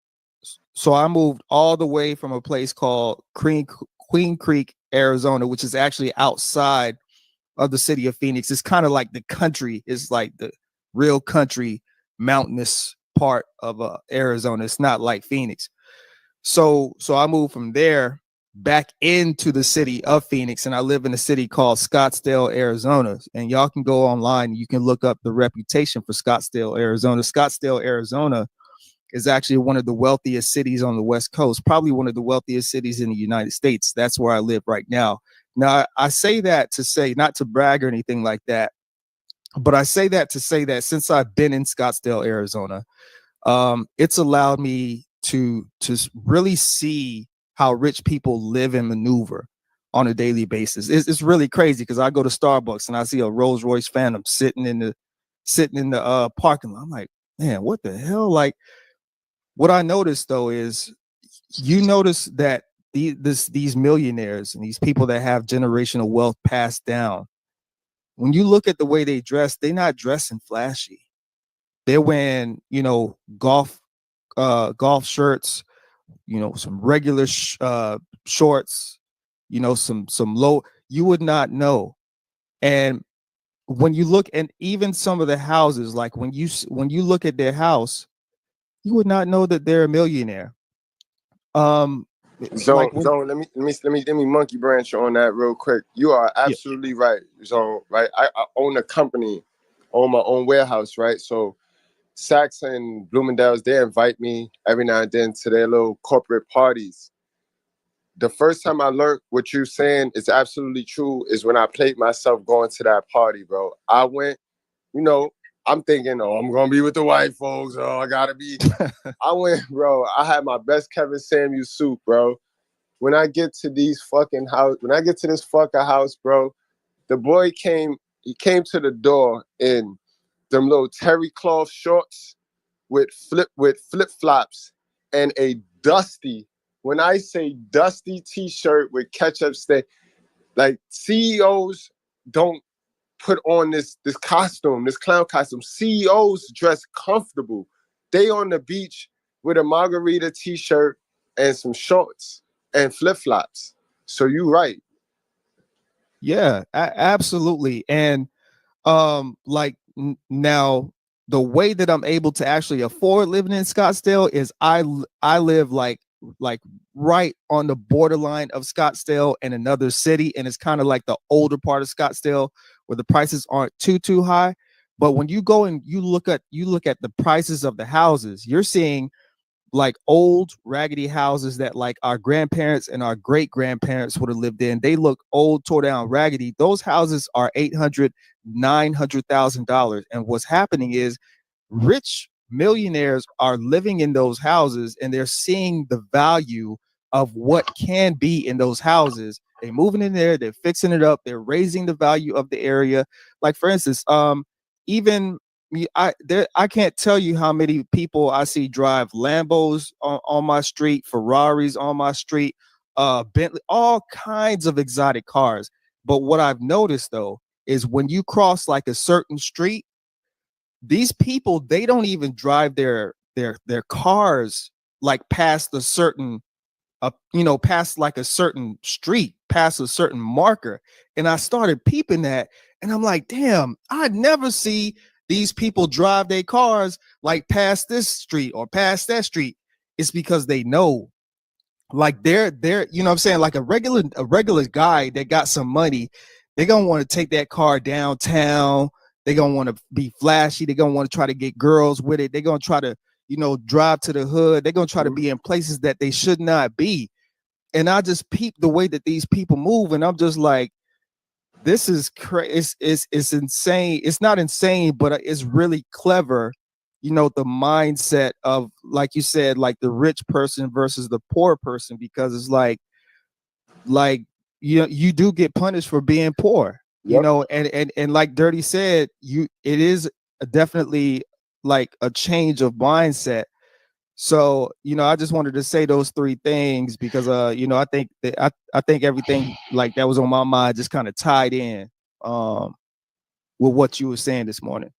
all the way from a place called Queen Creek, Arizona, which is actually outside of the city of Phoenix. It's kind of like the country. It's like the real country, mountainous part of Arizona. It's not like Phoenix. So I moved from there back into the city of Phoenix, and I live in a city called Scottsdale, Arizona. And y'all can go online. You can look up the reputation for Scottsdale, Arizona. Scottsdale, Arizona is actually one of the wealthiest cities on the West Coast, probably one of the wealthiest cities in the United States. That's where I live right now. Now, I say that to say, not to brag or anything like that, but I say that to say that since I've been in Scottsdale, Arizona, it's allowed me to really see how rich people live and maneuver on a daily basis. It's really crazy because I go to Starbucks and I see a Rolls Royce Phantom sitting in the parking lot. I'm like, man, what the hell? Like, what I noticed though is, you notice that these millionaires and these people that have generational wealth passed down, when you look at the way they dress, they're not dressing flashy. They're wearing, golf shirts, some regular shorts, some low, you would not know. And when you look, and even some of the houses, like when you look at their house, you would not know that they're a millionaire. Zone, let me monkey branch on that real quick. You are absolutely right, Zone. Right, I own a company, own my own warehouse, right? So Saks and Bloomingdale's, they invite me every now and then to their little corporate parties. The first time I learned what you're saying is absolutely true is when I played myself going to that party, bro. I went, I'm thinking, I'm going to be with the white folks. I got to be. I went, bro. I had my best Kevin Samuels suit, bro. When I get to this fucking house, bro, the boy came to the door in them little terry cloth shorts with flip-flops and a dusty, when I say dusty t-shirt with ketchup stain. Like, CEOs don't put on this costume, this clown costume. CEOs dress comfortable. They on the beach with a margarita t-shirt and some shorts and flip-flops. So you right. Yeah, absolutely. And now the way that I'm able to actually afford living in Scottsdale is I live like right on the borderline of Scottsdale and another city, and it's kind of like the older part of Scottsdale where the prices aren't too high. But when you go and you look at the prices of the houses, you're seeing like old raggedy houses that like our grandparents and our great grandparents would have lived in. They look old, tore down, raggedy. Those houses are $800,000, $900,000. And what's happening is rich millionaires are living in those houses, and they're seeing the value of what can be in those houses. They're moving in there, they're fixing it up, they're raising the value of the area. Like, for instance, even I can't tell you how many people I see drive Lambos on my street, Ferraris on my street, Bentley, all kinds of exotic cars. But what I've noticed though is when you cross like a certain street, these people, they don't even drive their cars like past a certain past like a certain street, past a certain marker. And I started peeping that, and I'm like, damn, I never see these people drive their cars like past this street or past that street. It's because they know, like they're you know what I'm saying, like a regular guy that got some money, they're gonna want to take that car downtown. They're gonna want to be flashy. They're gonna want to try to get girls with it. They're gonna try to, drive to the hood. They're gonna try to be in places that they should not be. And I just peep the way that these people move, and I'm just like, this is crazy. It's insane. It's not insane, but it's really clever. The mindset of, like you said, like the rich person versus the poor person, because it's like you do get punished for being poor. Yep. And like Dirty said, it is definitely like a change of mindset. So, I just wanted to say those three things because, I think that I think everything like that was on my mind just kind of tied in with what you were saying this morning.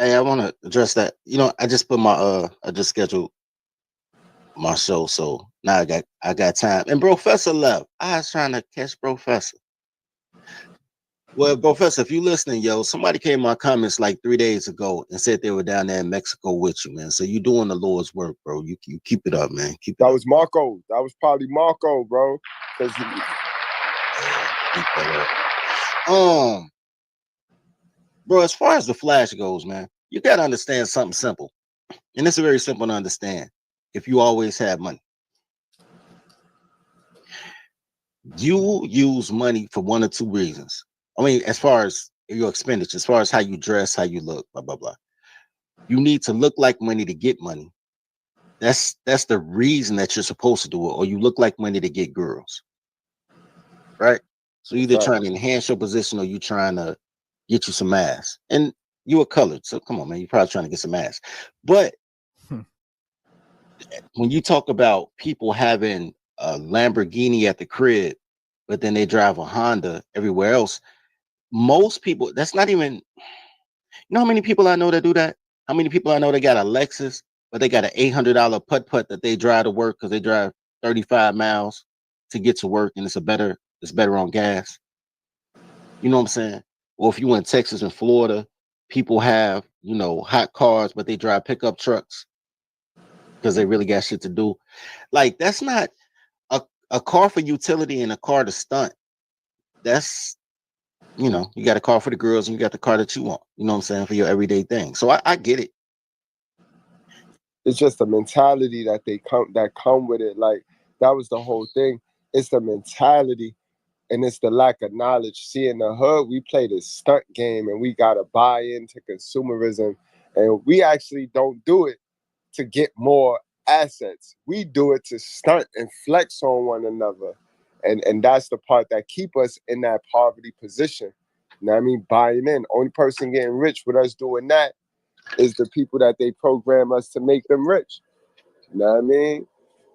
Hey, I want to address that. I just put I just scheduled my show, so now I got time. And Professor left. I was trying to catch Professor. Well, Professor, if you listening, somebody came in my comments like 3 days ago and said they were down there in Mexico with you, man. So you doing the Lord's work, bro. You keep it up, man. That was Marco. That was probably Marco, bro. Keep that up. Bro, as far as the Flash goes, man, you got to understand something simple. And it's very simple to understand if you always have money. You use money for one or two reasons. I mean, as far as your expenditure, as far as how you dress, how you look, blah, blah, blah. You need to look like money to get money. That's the reason that you're supposed to do it. Or you look like money to get girls. Right? So either trying to enhance your position or you trying to get you some ass. And you are colored. So come on, man. You're probably trying to get some ass. But when you talk about people having a Lamborghini at the crib, but then they drive a Honda everywhere else, most people, that's not even, how many people I know that do that? How many people I know that got a Lexus, but they got an $800 putt-putt that they drive to work because they drive 35 miles to get to work, and it's better on gas. You know what I'm saying? Or if you in Texas and Florida, people have, hot cars, but they drive pickup trucks because they really got shit to do. Like, that's not a car for utility and a car to stunt. That's, you got a car for the girls and you got the car that you want, you know what I'm saying, for your everyday thing. So I get it. It's just the mentality that come with it. Like, that was the whole thing. It's the mentality and it's the lack of knowledge. See, in the hood, we play this stunt game and we got to buy into consumerism, and we actually don't do it to get more assets. We do it to stunt and flex on one another. And that's the part that keep us in that poverty position. You know what I mean? Buying in. Only person getting rich with us doing that is the people that they program us to make them rich. You know what I mean?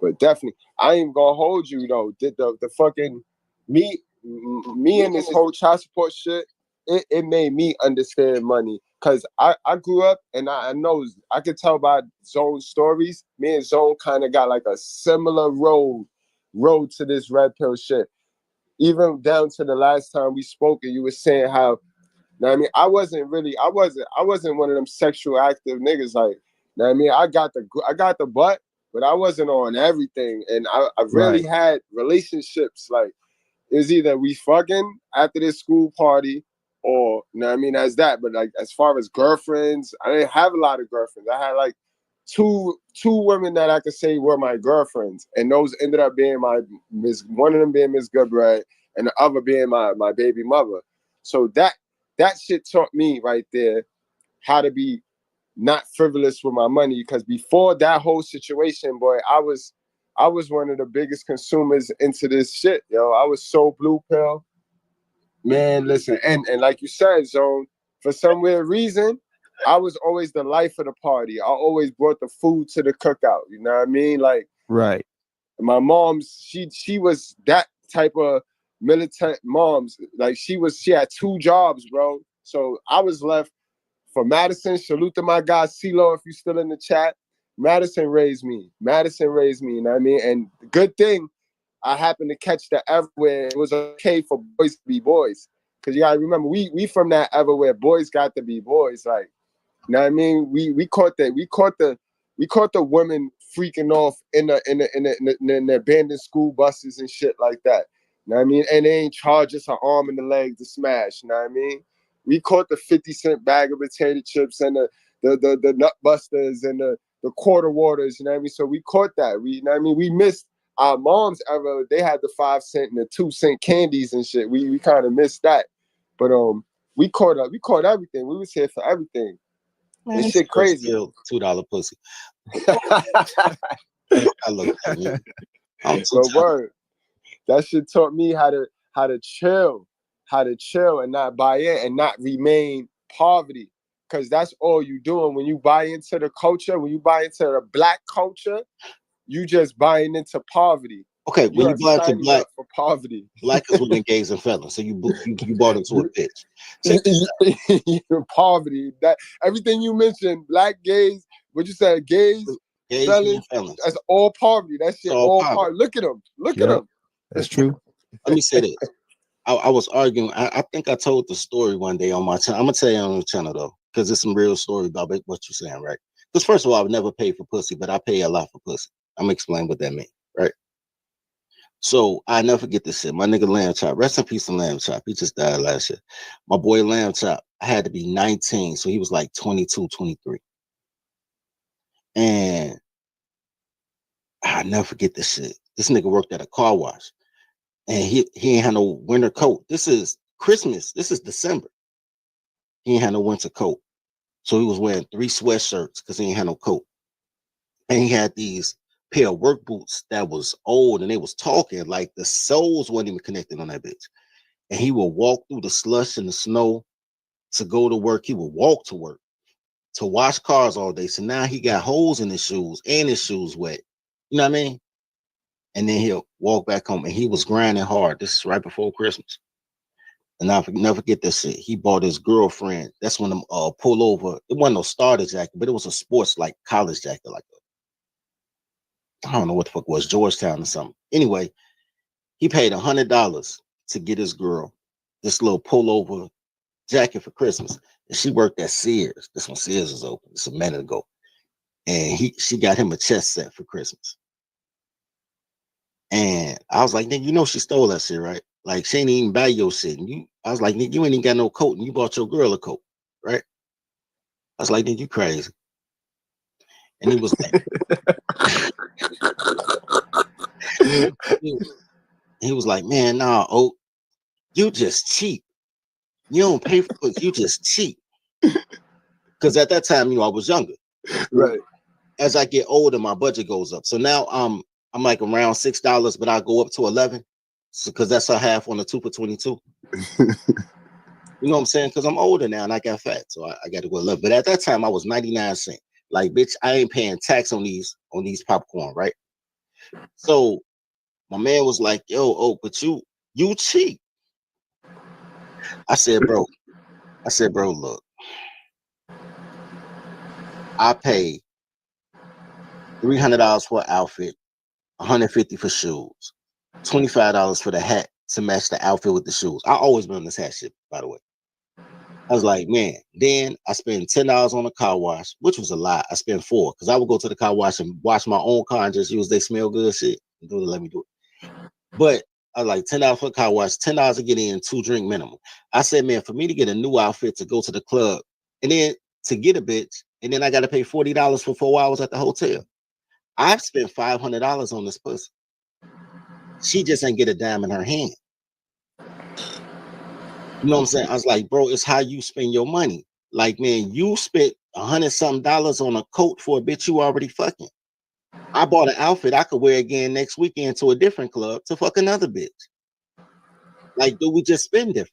But definitely, I ain't gonna hold you though. The fucking me and this whole child support shit, it made me understand money. Cause I grew up and I know, I could tell by Zone's stories, me and Zone kind of got like a similar road to this red pill shit. Even down to the last time we spoke and you were saying how, I mean, I wasn't one of them sexual active niggas. Like, I mean, I got the butt, but I wasn't on everything. And I really had relationships. Like, it was either we fucking after this school party or, I mean, as that. But like, as far as girlfriends, I didn't have a lot of girlfriends. I had like two women that I could say were my girlfriends, and those ended up being one of them being Miss Goodbread and the other being my baby mother. So that shit taught me right there how to be not frivolous with my money, because before that whole situation, boy, I was one of the biggest consumers into this shit, yo. I was so blue pill. Man, listen, and like you said, Zone, for some weird reason, I was always the life of the party. I always brought the food to the cookout. You know what I mean? Like, right. My mom, she was that type of militant moms. Like she had 2 jobs, bro. So I was left for Madison. Salute to my guy CeeLo, if you're still in the chat. Madison raised me. You know what I mean? And the good thing, I happened to catch the era where it was okay for boys to be boys. Because you gotta remember, we from that era where boys got to be boys. Like, you know what I mean? We caught the women freaking off in the abandoned school buses and shit like that. You know what I mean? And they ain't charge us an arm and a leg to smash. You know what I mean? We caught the 50-cent bag of potato chips and the nut busters and the quarter waters. You know what I mean? So we caught that. You know what I mean? We missed our mom's era. They had the 5-cent and the 2-cent candies and shit. We kind of missed that. But we caught up. We caught everything. We was here for everything. Man, this shit crazy. Still $2 pussy. I look at you. But word, that shit taught me how to chill and not buy in and not remain poverty. Because that's all you doing when you buy into the culture. When you buy into the black culture, you just buying into poverty. Okay, when you buy into black for poverty, black is women, gays, and felons. So you bought into a pitch. Poverty. That everything you mentioned, black, gays, what you said, gays felons, that's all poverty. That shit all poverty. Look at them. Look at them. That's true. Let me say this. I was arguing. I think I told the story one day on my channel. I'm gonna tell you on the channel though, because it's some real story about what you're saying, right? Because first of all, I would never pay for pussy, but I pay a lot for pussy. I'm gonna explain what that means, right? So I never forget this shit. My nigga Lamb Chop, rest in peace to Lamb Chop. He just died last year. My boy Lamb Chop, I had to be 19, so he was like 22, 23. And I never forget this shit. This nigga worked at a car wash, and he ain't had no winter coat. This is Christmas. This is December. He ain't had no winter coat, so he was wearing 3 sweatshirts because he ain't had no coat. And he had these pair of work boots that was old, and they was talking like the soles wasn't even connected on that bitch. And he would walk through the slush and the snow to go to work. He would walk to work to wash cars all day. So now he got holes in his shoes and his shoes wet. You know what I mean? And then he'll walk back home, and he was grinding hard. This is right before Christmas. And I'll never forget this shit. He bought his girlfriend. That's when them pull over. It wasn't no starter jacket, but it was a sports like college jacket, like I don't know what the fuck it was, Georgetown or something. Anyway, he paid $100 to get his girl this little pullover jacket for Christmas. And she worked at Sears. This one Sears is open. It's a minute ago. And she got him a chest set for Christmas. And I was like, nigga, you know she stole that shit, right? Like she ain't even buy your shit. And I was like, nigga, you ain't even got no coat, and you bought your girl a coat, right? I was like, nigga, you crazy. And he was like, he was like, man, nah, oh, you just cheap. You don't pay for it, you just cheap. Because at that time, I was younger. Right. As I get older, my budget goes up. So now I'm like around $6, but I go up to 11, because that's a half on the 2 for 22. You know what I'm saying? Because I'm older now and I got fat, so I got to go 11. But at that time, I was 99 cents. Like, bitch, I ain't paying tax on these popcorn, right? So my man was like, yo, but you cheap. I said, bro, look, I pay $300 for an outfit, $150 for shoes, $25 for the hat to match the outfit with the shoes. I always been on this hat shit, by the way. I was like, man, then I spent $10 on a car wash, which was a lot. I spent $4 because I would go to the car wash and wash my own car and just use they smell good shit and let me do it. But I was like $10 for a car wash, $10 to get in, 2 drink minimum. I said, man, for me to get a new outfit to go to the club and then to get a bitch, and then I got to pay $40 for 4 hours at the hotel. I've spent $500 on this pussy. She just ain't get a dime in her hand. You know what I'm saying? I was like, bro, it's how you spend your money. Like, man, you spent $100-something on a coat for a bitch you already fucking. I bought an outfit I could wear again next weekend to a different club to fuck another bitch. Like, do we just spend different?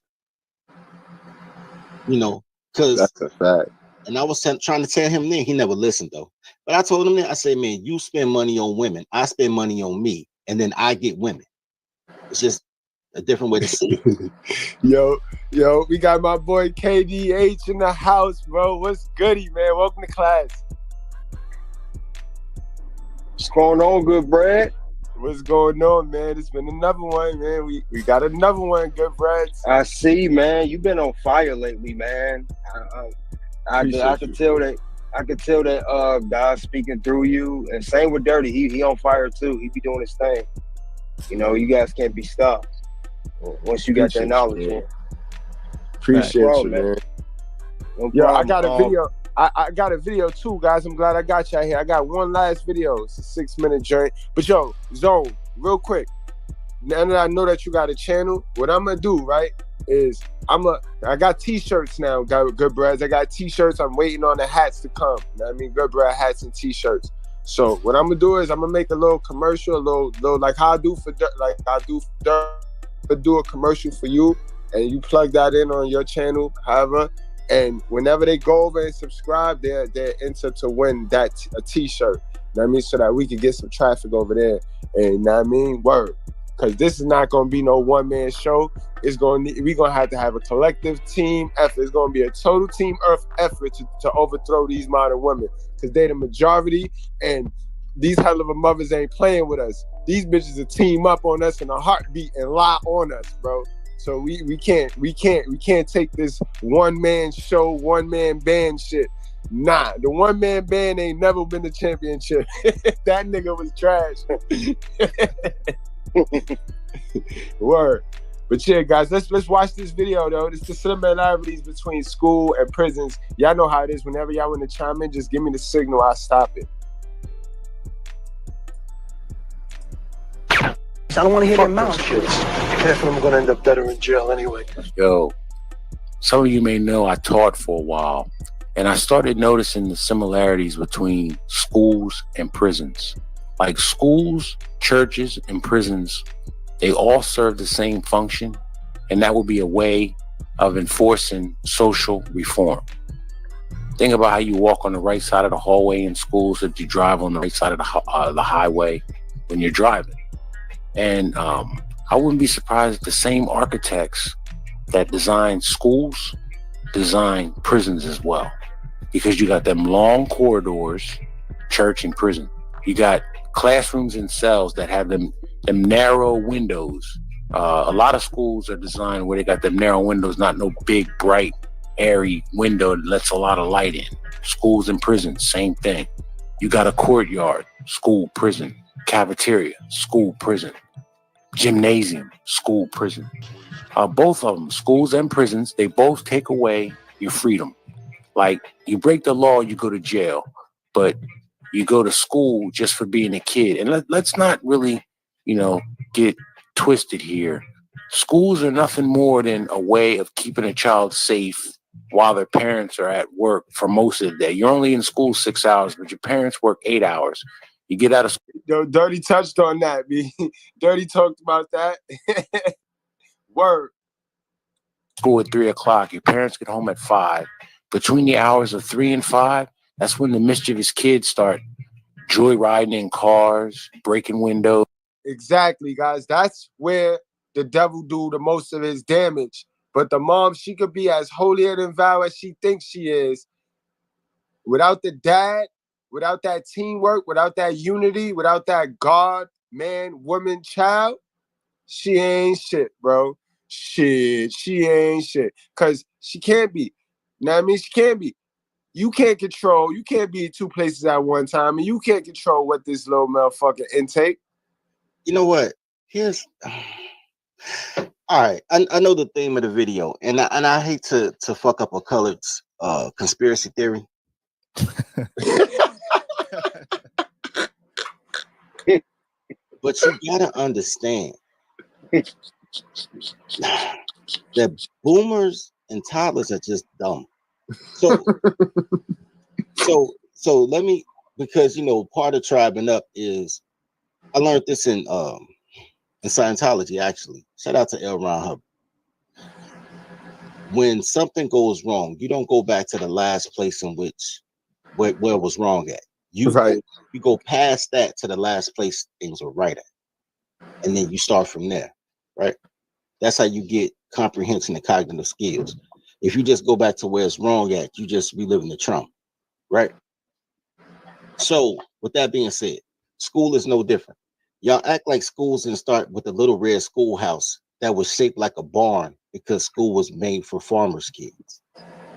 Because that's a fact. And I was trying to tell him then, he never listened though. But I told him that, I said, man, you spend money on women, I spend money on me, and then I get women. It's just a different way to see it. Yo, we got my boy KDH in the house, bro. What's goody, man? Welcome to class. What's going on, good Brad? What's going on, man? It's been another one, man. We got another one, good Brad. I see, man. You've been on fire lately, man. I could tell that God's speaking through you. And same with Dirty. He on fire too. He be doing his thing. You know, you guys can't be stopped once you got that knowledge. Man. Appreciate you, man. No Yo, problem. I got a video. I got a video too, guys. I'm glad I got y'all here. I got one last video. It's a 6-minute journey. But yo, Zone, real quick. Now that I know that you got a channel, what I'm gonna do, right, is I got t-shirts now, good Brads. I got t-shirts. I'm waiting on the hats to come. You know what I mean? Good Brad hats and t-shirts. So what I'm gonna do is I'm gonna make a little commercial, a little like how I do for Dirt, do a commercial for you, and you plug that in on your channel, however. And whenever they go over and subscribe, they're entered to win a t-shirt. You know what I mean? So that we can get some traffic over there. And you know what I mean? Word. Because this is not gonna be no one-man show. We're gonna have to have a collective team effort. It's gonna be a total team effort to overthrow these modern women. Because they the majority, and these hell of a mothers ain't playing with us. These bitches will team up on us in a heartbeat and lie on us, bro. So we can't take this one-man show, one-man band shit. Nah, the one-man band ain't never been the championship. That nigga was trash. Word. But yeah, guys, let's watch this video though. It's the similarities between school and prisons. Y'all know how it is. Whenever y'all want to chime in, just give me the signal. I'll stop it. I don't want to hear their mouth. Careful, I'm going to end up dead or in jail anyway. Yo, some of you may know I taught for a while, and I started noticing the similarities between schools and prisons. Like schools, churches, and prisons, they all serve the same function, and that would be a way of enforcing social reform. Think about how you walk on the right side of the hallway in schools, that you drive on the right side of the highway when you're driving. And I wouldn't be surprised if the same architects that design schools design prisons as well, because you got them long corridors, church and prison. You got classrooms and cells that have them narrow windows. A lot of schools are designed where they got them narrow windows, not no big, bright, airy window that lets a lot of light in. Schools and prisons, same thing. You got a courtyard, school, prison. Cafeteria, school, prison. Gymnasium, school, prison. Both of them, schools and prisons, they both take away your freedom. Like, you break the law, you go to jail, but you go to school just for being a kid. And let's not really, get twisted here. Schools are nothing more than a way of keeping a child safe while their parents are at work for most of the day. You're only in school 6 hours, but your parents work 8 hours. You get out of school. Yo, Dirty touched on that, B. Dirty talked about that. Word. School at 3 o'clock. Your parents get home at 5. Between the hours of 3 and 5, that's when the mischievous kids start joyriding in cars, breaking windows. Exactly, guys. That's where the devil do the most of his damage. But the mom, she could be as holier than thou as she thinks she is. Without the dad, without that teamwork, without that unity, without that God, man, woman, child, she ain't shit, bro. Shit, she ain't shit. Because she can't be. You know what I mean? She can't be. You can't be in two places at one time, and you can't control what this little motherfucker intake. You know what? All right. I know the theme of the video, and I hate to fuck up a colored's conspiracy theory. But you gotta understand that boomers and toddlers are just dumb. So let me, because part of tribing up is, I learned this in Scientology, actually. Shout out to L. Ron Hubbard. When something goes wrong, you don't go back to the last place in which where it was wrong at. You go past that to the last place things were right at, and then you start from there, right? That's how you get comprehension and cognitive skills. If you just go back to where it's wrong at, you just reliving the trauma, right? So with that being said, school is no different. Y'all act like schools didn't start with a little red schoolhouse that was shaped like a barn because school was made for farmers' kids,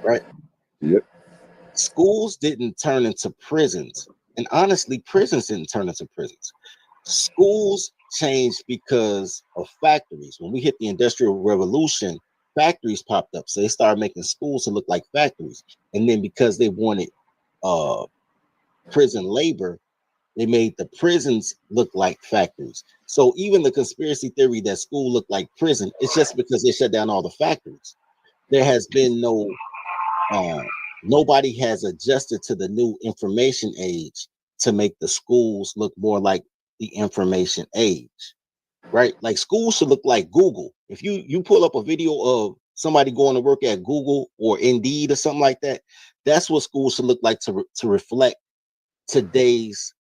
right? Yep. Schools didn't turn into prisons. And honestly, prisons didn't turn into prisons. Schools changed because of factories. When we hit the Industrial Revolution, factories popped up. So they started making schools to look like factories. And then because they wanted prison labor, they made the prisons look like factories. So even the conspiracy theory that school looked like prison, it's just because they shut down all the factories. There has been nobody has adjusted to the new information age to make the schools look more like the information age, right? Like schools should look like Google. If you pull up a video of somebody going to work at Google or Indeed or something like that, that's what schools should look like to reflect today's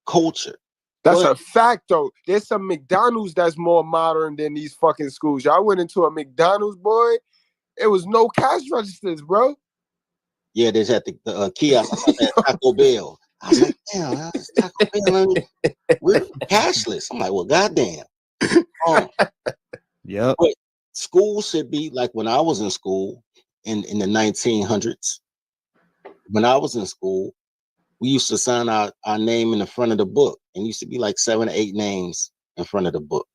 culture. That's a fact, though. There's some McDonald's that's more modern than these fucking schools. Y'all went into a McDonald's, boy. It was no cash registers, bro. Yeah, there's at the kiosk at Taco Bell. I was like, damn, Taco Bell, we're cashless. I'm like, well, goddamn. Yep. But school should be like when I was in school in the 1900s. When I was in school, we used to sign our name in the front of the book, and used to be like 7 or 8 names in front of the book,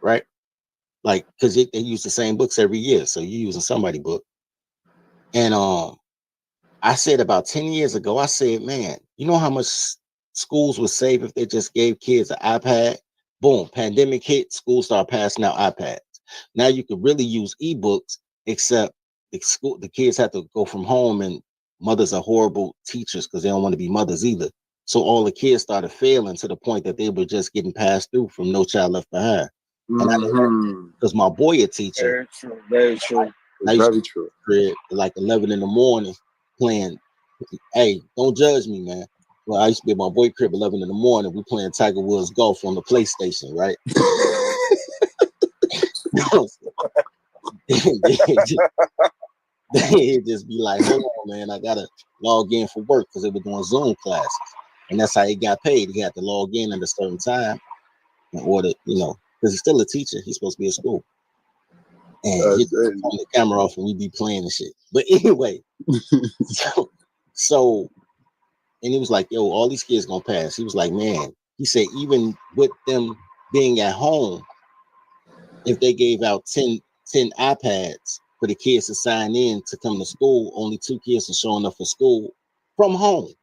right? Like, because they use the same books every year, so you're using somebody's book. And I said about 10 years ago, I said, man, you know how much schools would save if they just gave kids an iPad? Boom, pandemic hit, schools start passing out iPads. Now you could really use ebooks, except the kids have to go from home, and mothers are horrible teachers because they don't want to be mothers either. So all the kids started failing to the point that they were just getting passed through from No Child Left Behind. And I know because my boy a teacher. Very true. Very true. Very true. Like 11 in the morning playing. Hey, don't judge me, man. Well, I used to be at my boy crib 11 in the morning. We playing Tiger Woods golf on the PlayStation, right? He'd just be like, hold on, man, I gotta log in for work because they were doing Zoom classes. And that's how he got paid. He had to log in at a certain time in order, because he's still a teacher. He's supposed to be at school. And he'd turn the camera off and we'd be playing and shit. But anyway, so and he was like, yo, all these kids gonna pass. He was like, man, he said, even with them being at home, if they gave out 10 iPads for the kids to sign in to come to school, only 2 kids are showing up for school from home.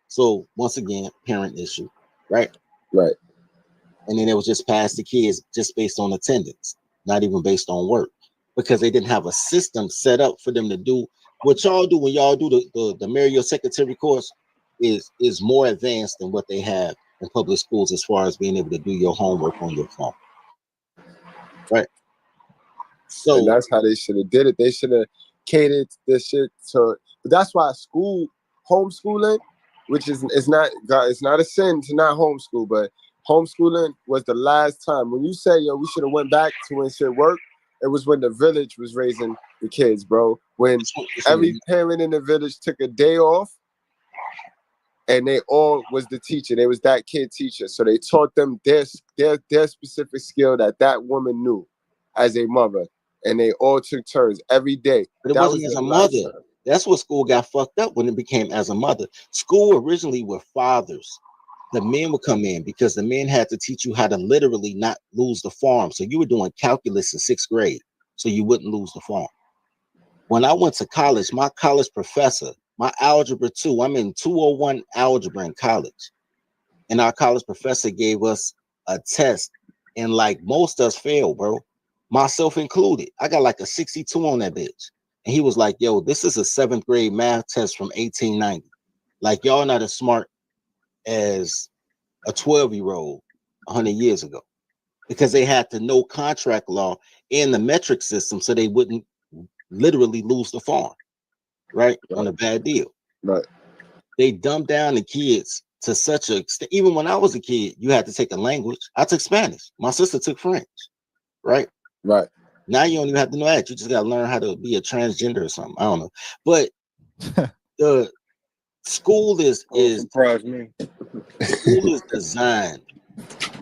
So once again, parent issue, right? Right. And then it was just passed to kids just based on attendance, not even based on work, because they didn't have a system set up for them to do what y'all do when y'all do the Marry Your Secretary course is more advanced than what they have in public schools as far as being able to do your homework on your phone. Right. So and that's how they should have did it. They should have catered this shit to. But that's why homeschooling, which is it's not a sin to not homeschool, but homeschooling was the last time. When you say, yo, we should have went back to when shit worked, it was when the village was raising the kids, bro. When every parent in the village took a day off and they all was the teacher. They was that kid teacher. So they taught them their specific skill that woman knew as a mother. And they all took turns every day. But it wasn't as a mother. That's what school got fucked up when it became as a mother. School originally were fathers. The men would come in because the men had to teach you how to literally not lose the farm. So you were doing calculus in 6th grade, so you wouldn't lose the farm. When I went to college, my college professor, my algebra 2, I'm in 201 algebra in college. And our college professor gave us a test. And like most of us failed, bro. Myself included. I got like a 62 on that bitch. And he was like, yo, this is a 7th grade math test from 1890. Like, y'all not as smart as a 12-year-old 100 years ago, because they had to know contract law and the metric system so they wouldn't literally lose the farm, right? On a bad deal. Right. They dumbed down the kids to such a extent. Even when I was a kid, you had to take a language. I took Spanish. My sister took French, right? Right. Now you don't even have to know that. You just got to learn how to be a transgender or something. I don't know. But the school is surprise me. School is designed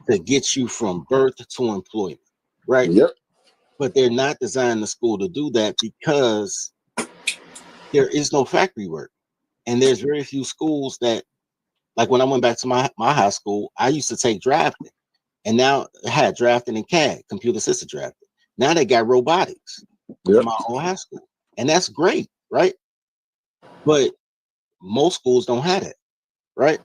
to get you from birth to employment, right? Yep. But they're not designed the school to do that because there is no factory work. And there's very few schools that, like when I went back to my high school, I used to take drafting. And now I had drafting and CAD, computer assisted drafting. Now they got robotics in my own high school. And that's great, right? But most schools don't have it, right?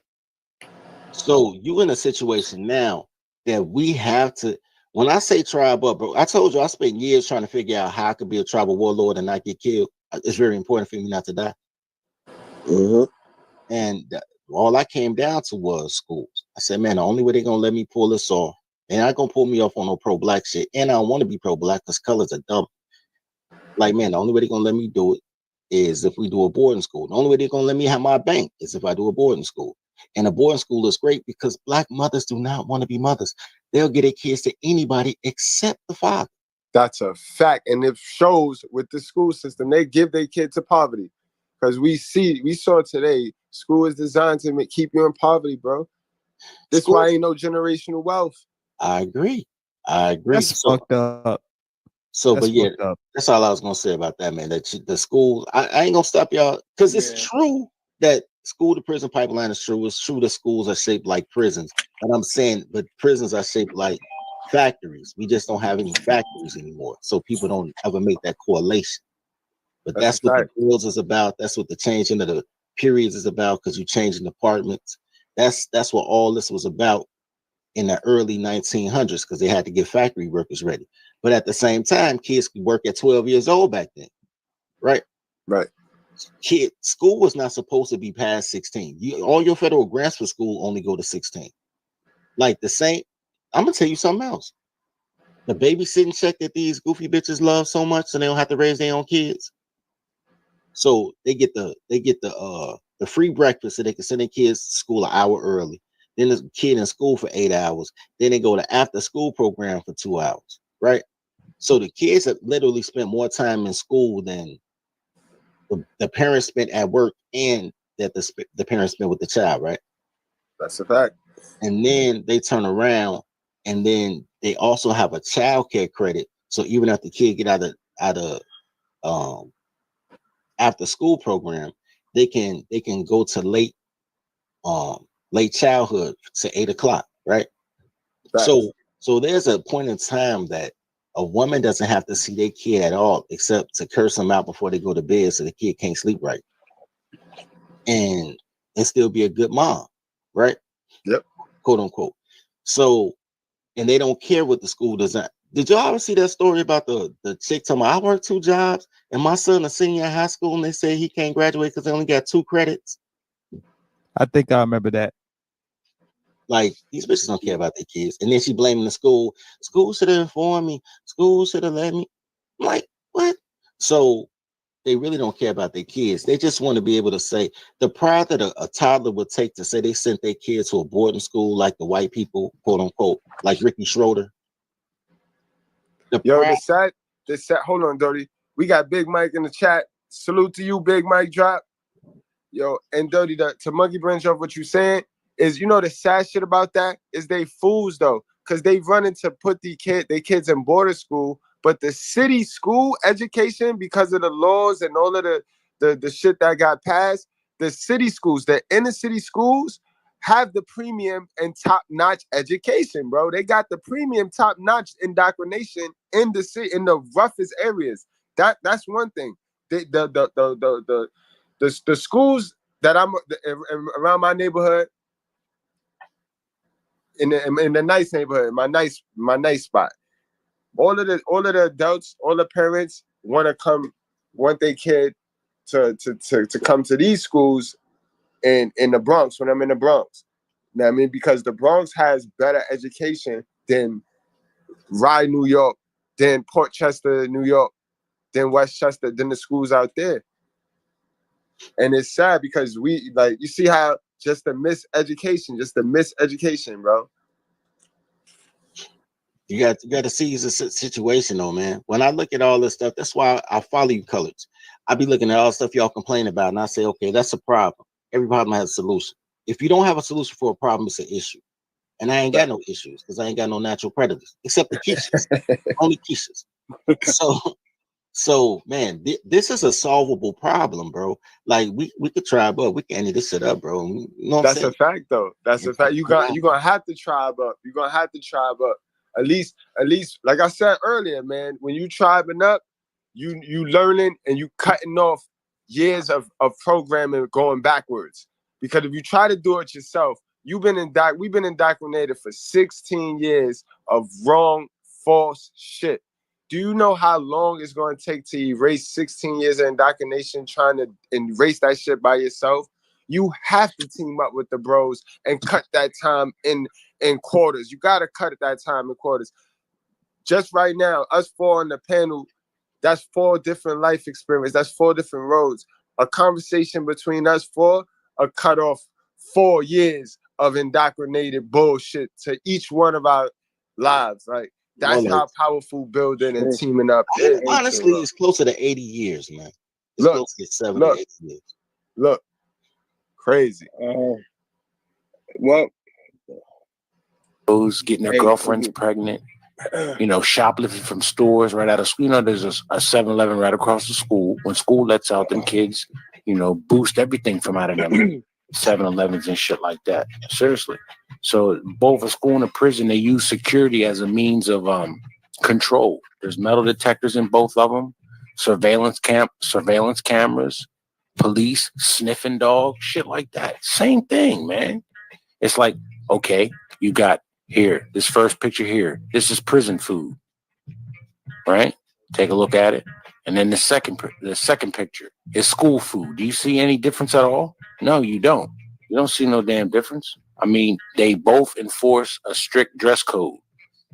So you in a situation now that we have to, when I say tribe up, bro, I told you I spent years trying to figure out how I could be a tribal warlord and not get killed. It's very important for me not to die. And all I came down to was schools. I said, man, the only way they're going to let me pull this off, and they're not going to pull me off on no pro-black shit. And I don't want to be pro-black because colors are dumb. Like, man, the only way they're going to let me do it is if we do a boarding school. The only way they're going to let me have my bank is if I do a boarding school. And a boarding school is great because black mothers do not want to be mothers. They'll get their kids to anybody except the father. That's a fact. And it shows with the school system, they give their kids to poverty. Because we saw today, school is designed to keep you in poverty, bro. That's why ain't no generational wealth. I agree. That's fucked up. So, but yeah, that's all I was gonna say about that, man. That the school, I ain't gonna stop y'all because it's true that school to prison pipeline is true. It's true that schools are shaped like prisons, but I'm saying, but prisons are shaped like factories. We just don't have any factories anymore, so people don't ever make that correlation. But that's what the bills is about. That's what the changing of the periods is about, because you changing departments. That's what all this was about in the early 1900s, because they had to get factory workers ready. But at the same time, kids could work at 12 years old back then, right? Right. School was not supposed to be past 16. All your federal grants for school only go to 16. Like the same, I'm gonna tell you something else. The babysitting check that these goofy bitches love so much, so they don't have to raise their own kids. So they get the free breakfast, so they can send their kids to school an hour early. Then there's a kid in school for 8 hours. Then they go to after school program for 2 hours, right? So the kids have literally spent more time in school than the parents spent at work, and that the parents spent with the child, right? That's a fact. And then they turn around, and then they also have a child care credit. So even if the kid get out of after school program, they can go to late childhood to 8 o'clock, right? Right. So there's a point in time that a woman doesn't have to see their kid at all, except to curse them out before they go to bed so the kid can't sleep right, and still be a good mom, right? Yep. Quote unquote. So, and they don't care what the school does not. Did y'all ever see that story about the chick telling me, I work 2 jobs and my son a senior in high school and they say he can't graduate because they only got 2 credits? I think I remember that. Like, these bitches don't care about their kids. And then she blaming the school. School should have informed me. School should have let me. I'm like, what? So they really don't care about their kids. They just want to be able to say the pride that a toddler would take to say they sent their kids to a boarding school like the white people, quote unquote, like Ricky Schroeder. The set. Hold on, Dirty. We got Big Mike in the chat. Salute to you, Big Mike drop. Yo, and Dirty, to monkey branch off what you saying is, the sad shit about that is they fools though, because they running to put their kids in border school, but the city school education, because of the laws and all of the shit that got passed, the city schools, the inner city schools have the premium and top-notch education, bro. They got the premium top-notch indoctrination in the city, in the roughest areas. That's one thing. The schools that I'm around my neighborhood, in the nice neighborhood, my nice spot. All of the adults, all the parents want their kid to come to these schools in the Bronx when I'm in the Bronx. You know what I mean? Because the Bronx has better education than Rye, New York, than Port Chester, New York, than Westchester, than the schools out there. And it's sad because you see how just the miseducation, bro. You got to seize the situation, though, man. When I look at all this stuff, that's why I follow you, colors. I be looking at all the stuff y'all complain about, and I say, okay, that's a problem. Every problem has a solution. If you don't have a solution for a problem, it's an issue. And I ain't got no issues because I ain't got no natural predators except the quiches, only quiches. So man, this is a solvable problem, bro. Like we could try, but we can't eat this shit up, bro. You know what I'm saying? A fact, though. That's a fact. You're gonna have to tribe up. You're gonna have to tribe up. At least, like I said earlier, man. When you tribing up, you learning and you cutting off years of programming going backwards. Because if you try to do it yourself, we've been indoctrinated for 16 years of wrong, false shit. Do you know how long it's going to take to erase 16 years of indoctrination trying to erase that shit by yourself? You have to team up with the bros and cut that time in quarters. You got to cut that time in quarters. Just right now, us four on the panel, that's 4 different life experiences. That's 4 different roads. A conversation between us 4 cut off 4 years of indoctrinated bullshit to each one of our lives. Like, that's how powerful building and teaming up is. Honestly, it's closer to 80 years, man. It's close to 70, 80 years. Look, crazy. Well, those getting their girlfriends pregnant, shoplifting from stores right out of school. There's a 7-Eleven right across the school. When school lets out, them kids, boost everything from out of them 7-Elevens and shit like that. Seriously. So both a school and a prison, they use security as a means of control. There's metal detectors in both of them, surveillance cameras, police, sniffing dogs, shit like that. Same thing, man. It's like, okay, you got here, this first picture here. This is prison food, right? Take a look at it. And then the second picture is school food. Do you see any difference at all? No, you don't. You don't see no damn difference. I mean, they both enforce a strict dress code.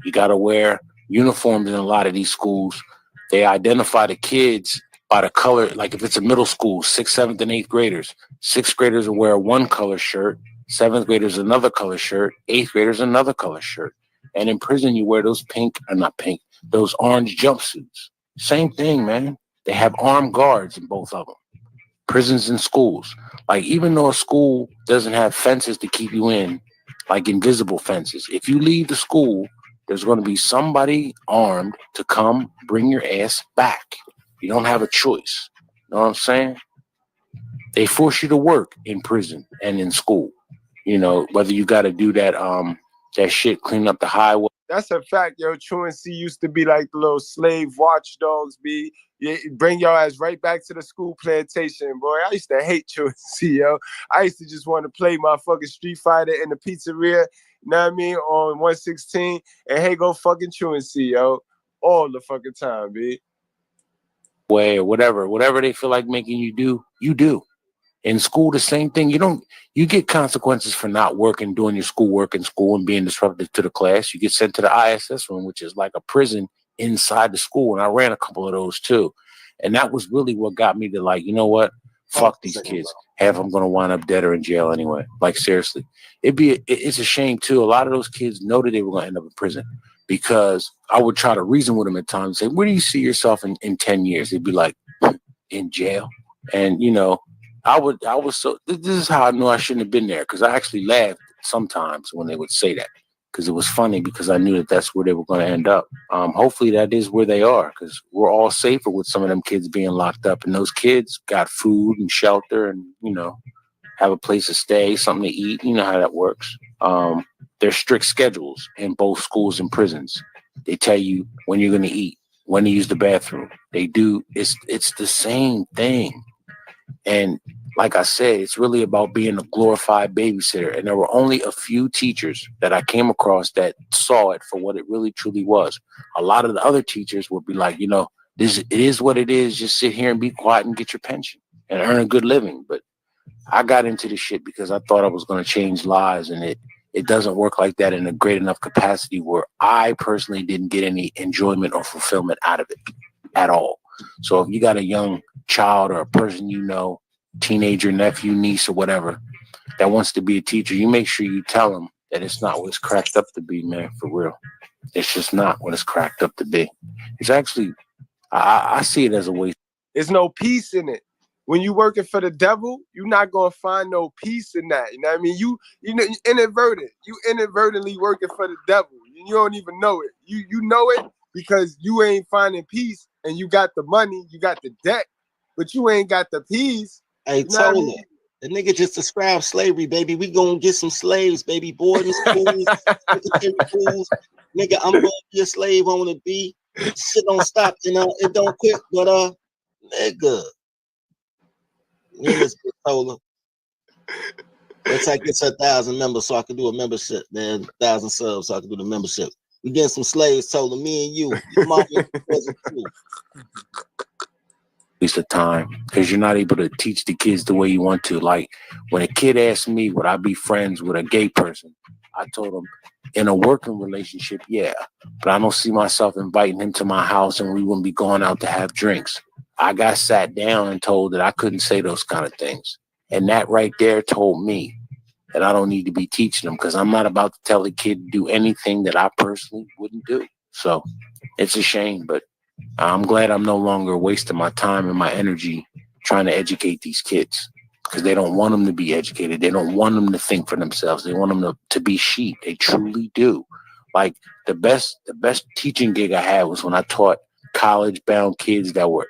You got to wear uniforms in a lot of these schools. They identify the kids by the color. Like if it's a middle school, 6th, 7th, and 8th graders. 6th graders will wear one color shirt. 7th graders another color shirt. 8th graders another color shirt. And in prison, you wear those those orange jumpsuits. Same thing, man. They have armed guards in both of them. Prisons and schools. Like, even though a school doesn't have fences to keep you in, like invisible fences, if you leave the school, there's going to be somebody armed to come bring your ass back. You don't have a choice. You know what I'm saying? They force you to work in prison and in school. Whether you got to do that shit, clean up the highway. That's a fact, yo. Truancy used to be like the little slave watchdogs, be. Bring your ass right back to the school plantation, boy. I used to hate truancy, yo. I used to just want to play my fucking Street Fighter in the pizzeria, you know what I mean, on 116, and hey, go fucking truancy, yo. All the fucking time, B. Way or whatever they feel like making you do, you do. In school, the same thing. You get consequences for not working, doing your schoolwork in school and being disruptive to the class. You get sent to the ISS room, which is like a prison inside the school. And I ran a couple of those too. And that was really what got me to like, you know what? Fuck these kids. Half of them going to wind up dead or in jail anyway. Like, seriously. It's a shame too. A lot of those kids know that they were going to end up in prison because I would try to reason with them at times and say, where do you see yourself in 10 years? They'd be like, in jail. And, this is how I knew I shouldn't have been there, because I actually laughed sometimes when they would say that, because it was funny, because I knew that that's where they were going to end up. Hopefully that is where they are, because we're all safer with some of them kids being locked up, and those kids got food and shelter and, have a place to stay, something to eat. You know how that works. There's strict schedules in both schools and prisons. They tell you when you're going to eat, when to use the bathroom. They do. It's the same thing. And like I said, it's really about being a glorified babysitter. And there were only a few teachers that I came across that saw it for what it really truly was. A lot of the other teachers would be like, it is what it is. Just sit here and be quiet and get your pension and earn a good living. But I got into this shit because I thought I was going to change lives. And it doesn't work like that in a great enough capacity where I personally didn't get any enjoyment or fulfillment out of it at all. So if you got a young child or a person teenager, nephew, niece, or whatever, that wants to be a teacher, you make sure you tell them that it's not what it's cracked up to be, man, for real. It's just not what it's cracked up to be. It's actually, I see it as a waste. There's no peace in it. When you working for the devil, you're not gonna find no peace in that. You know what I mean? You know, inadvertently working for the devil. You don't even know it. You know it because you ain't finding peace, and you got the money, you got the debt, but you ain't got the peace. Hey, Tola, the nigga just described slavery, baby. We gonna get some slaves, baby. Boarding schools, schools. Nigga, I'm gonna be a slave. I wanna be. Shit don't stop, you know. It don't quit, but nigga. Tola. Let's like get 1,000 members so I can do a membership, man. 1,000 subs so I can do the membership. We getting some slaves, Tola. Me and you. Your mom present too. Waste of time because you're not able to teach the kids the way you want to. Like when a kid asked me, would I be friends with a gay person? I told him in a working relationship, yeah, but I don't see myself inviting him to my house and we wouldn't be going out to have drinks. I got sat down and told that I couldn't say those kind of things. And that right there told me that I don't need to be teaching them because I'm not about to tell a kid to do anything that I personally wouldn't do. So it's a shame, but I'm glad I'm no longer wasting my time and my energy trying to educate these kids because they don't want them to be educated. They don't want them to think for themselves. They want them to be sheep. They truly do. Like the best teaching gig I had was when I taught college-bound kids that were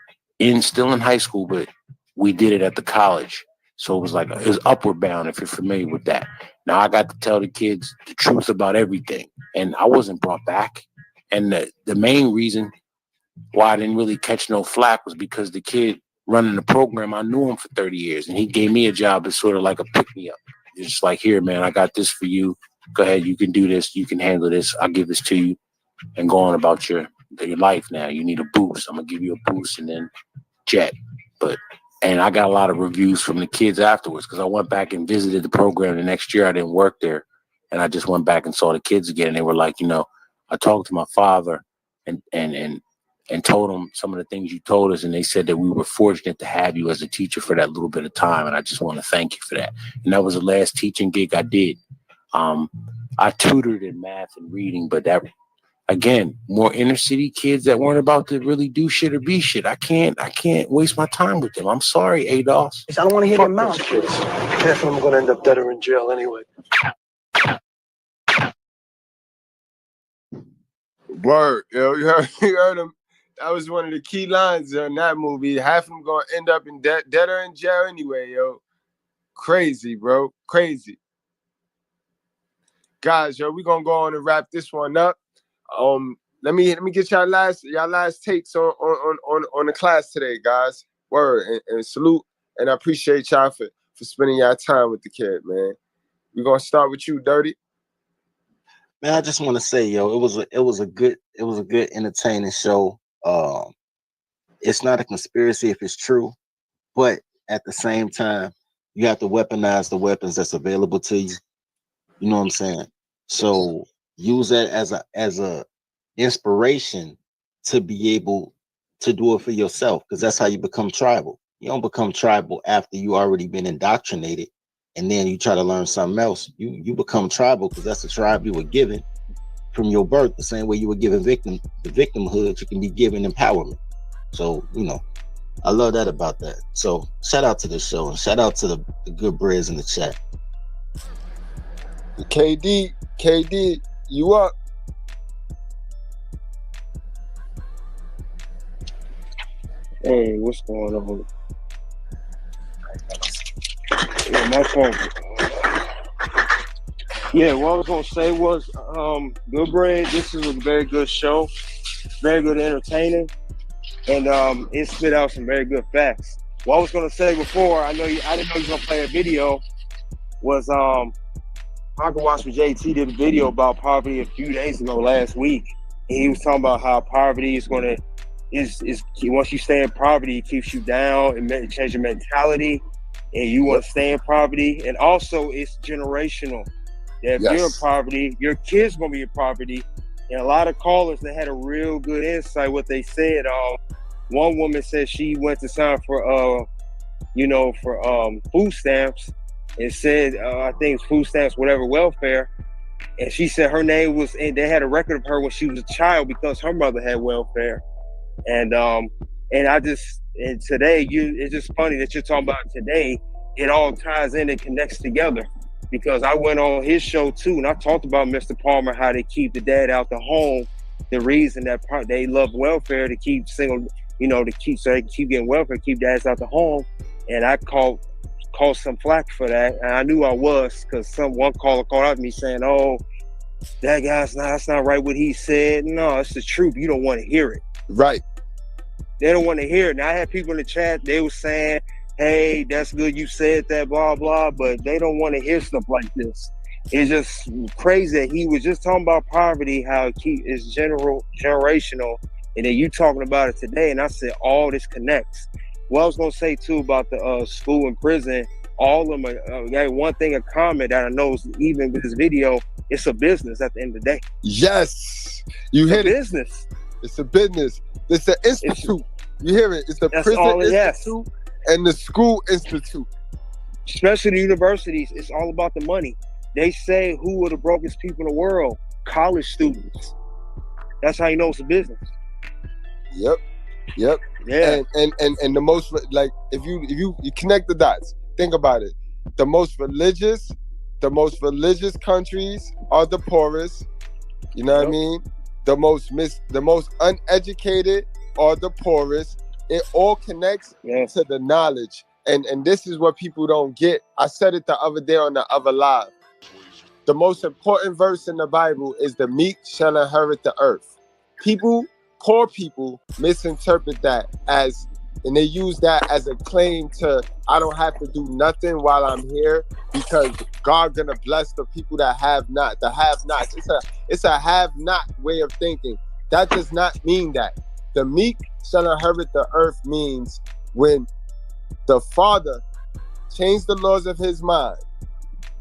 still in high school, but we did it at the college. So it was upward bound, if you're familiar with that. Now I got to tell the kids the truth about everything. And I wasn't brought back. And the main reason why I didn't really catch no flack was because the kid running the program, I knew him for 30 years. And he gave me a job as sort of like a pick-me-up. It's just like, here, man, I got this for you. Go ahead, you can do this. You can handle this. I'll give this to you and go on about your life now. You need a boost. I'm going to give you a boost and then jet. And I got a lot of reviews from the kids afterwards because I went back and visited the program the next year. I didn't work there. And I just went back and saw the kids again. And they were like, you know, I talked to my father and told them some of the things you told us. And they said that we were fortunate to have you as a teacher for that little bit of time. And I just want to thank you for that. And that was the last teaching gig I did. I tutored in math and reading, but that, again, more inner city kids that weren't about to really do shit or be shit. I can't waste my time with them. I'm sorry, ADOS. I don't want to hear your mouth. Half of them are going to end up dead or in jail anyway. Word, yo, you heard him. That was one of the key lines in that movie. Half of them going to end up in dead or in jail anyway, yo. Crazy, bro. Crazy. Guys, yo, we're going to go on and wrap this one up. Let me get y'all last takes on the class today, guys. Word and salute, and I appreciate y'all for spending y'all time with the kid, man. We're gonna start with you, Dirty. Man, I just want to say, yo, it was a good entertaining show. It's not a conspiracy if it's true, but at the same time, you have to weaponize the weapons that's available to you. You know what I'm saying? So use that as a inspiration to be able to do it for yourself, because that's how you become tribal. You don't become tribal after you already been indoctrinated and then you try to learn something else. You become tribal because that's the tribe you were given from your birth. The same way you were given the victimhood, you can be given empowerment. So, you know, I love that about that. So shout out to the show and shout out to the good Briz in the chat. KD, you up? Hey, what's going on? Yeah, my phone. Yeah, what I was gonna say was, good bread. This is a very good show, very good entertaining, and it spit out some very good facts. What I was gonna say before, I didn't know you were gonna play a video. Was Uncle Watch with JT did a video about poverty a few days ago, last week, and he was talking about how poverty is once you stay in poverty, it keeps you down and change your mentality, and you want to stay in poverty. And also, it's generational. If you're in poverty, your kids gonna be in poverty. And a lot of callers, they had a real good insight. What they said, one woman said she went to sign for food stamps, and said I think it's food stamps, whatever, welfare. And she said her name was, and they had a record of her when she was a child because her mother had welfare. And today, it's just funny that you're talking about today. It all ties in and connects together, because I went on his show too, and I talked about Mr. Palmer, how they keep the dad out the home. The reason that they love welfare to keep single, so they can keep getting welfare, keep dads out the home. And I caught some flack for that, and I knew I was, because one caller called out to me saying, "Oh, that that's not right what he said." No, it's the truth. You don't want to hear it. Right. They don't want to hear it. Now I had people in the chat, they were saying, "Hey, that's good you said that, blah, blah," but they don't want to hear stuff like this. It's just crazy that he was just talking about poverty, how it's generational, and then you talking about it today, and I said all this connects. What I was going to say too about the school and prison, all of them got one thing in common that I know is, even with this video, it's a business at the end of the day. Yes, you hit it. Business. It's a business. It's an institute. You hear it? It's the prison institute and the school institute. Especially the universities, it's all about the money. They say who are the brokest people in the world? College students. That's how you know it's a business. Yep. Yeah. And the most, like, if you connect the dots, think about it. The most religious countries are the poorest. You know what I mean? The most uneducated are the poorest. It all connects to the knowledge. And this is what people don't get. I said it the other day on the other live. The most important verse in the Bible is the meek shall inherit the earth. Poor people misinterpret that and they use that as a claim to, I don't have to do nothing while I'm here because God gonna bless the people that have not, the have-nots. It's a have-not way of thinking. That does not mean that. The meek shall inherit the earth means when the father changed the laws of his mind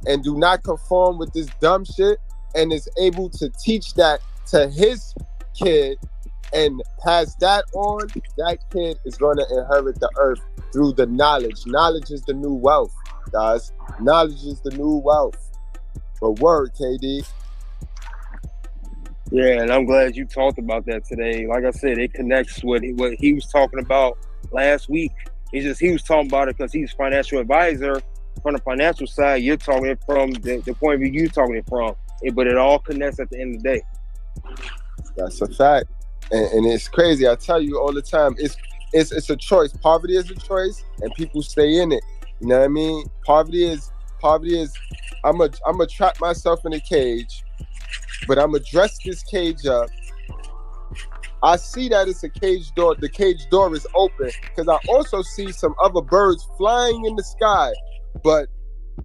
and do not conform with this dumb shit and is able to teach that to his kid and pass that on, that kid is going to inherit the earth through the knowledge. Knowledge is the new wealth, guys. Knowledge is the new wealth. But word, KD. Yeah, and I'm glad you talked about that today. Like I said, it connects with what he was talking about last week. It's just he was talking about it because he's a financial advisor. From the financial side, you're talking it from the point of view you're talking it from. But it all connects at the end of the day. That's a fact. And it's crazy. I tell you all the time, it's a choice. Poverty is a choice, and people stay in it. You know what I mean? Poverty is. I'm a trap myself in a cage, but I'm gonna dress this cage up. I see that it's a cage door. The cage door is open because I also see some other birds flying in the sky. But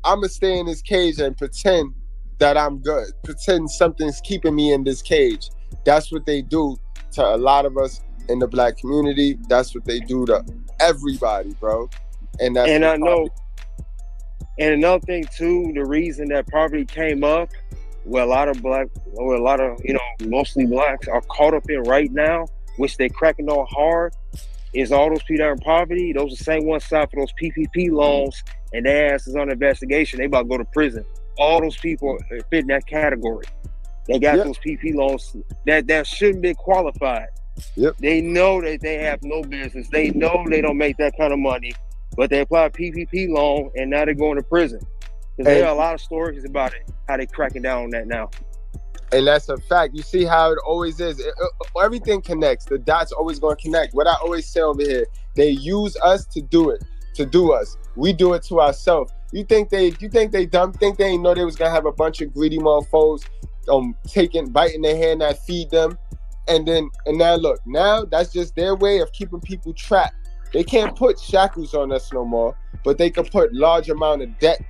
I'm gonna stay in this cage and pretend that I'm good. Pretend something's keeping me in this cage. That's what they do to a lot of us in the Black community. That's what they do to everybody, bro. And I know. And another thing too, the reason that poverty came up, where mostly blacks are caught up in right now, which they cracking on hard, is all those people that are in poverty. Those are the same ones signed for those PPP loans, and their ass is on investigation. They about to go to prison. All those people fit in that category. They got those PP loans that shouldn't be qualified. Yep. They know that they have no business. They know they don't make that kind of money, but they apply a PPP loan and now they're going to prison. Because there are a lot of stories about it, how they cracking down on that now. And that's a fact. You see how it always is. Everything connects. The dots always going to connect. What I always say over here, they use us to do it, to do us. We do it to ourselves. You think they dumb? Think they didn't know they was gonna have a bunch of greedy motherfuckers biting their hand that feed them, and now look, now that's just their way of keeping people trapped. They can't put shackles on us no more, but they can put large amount of debt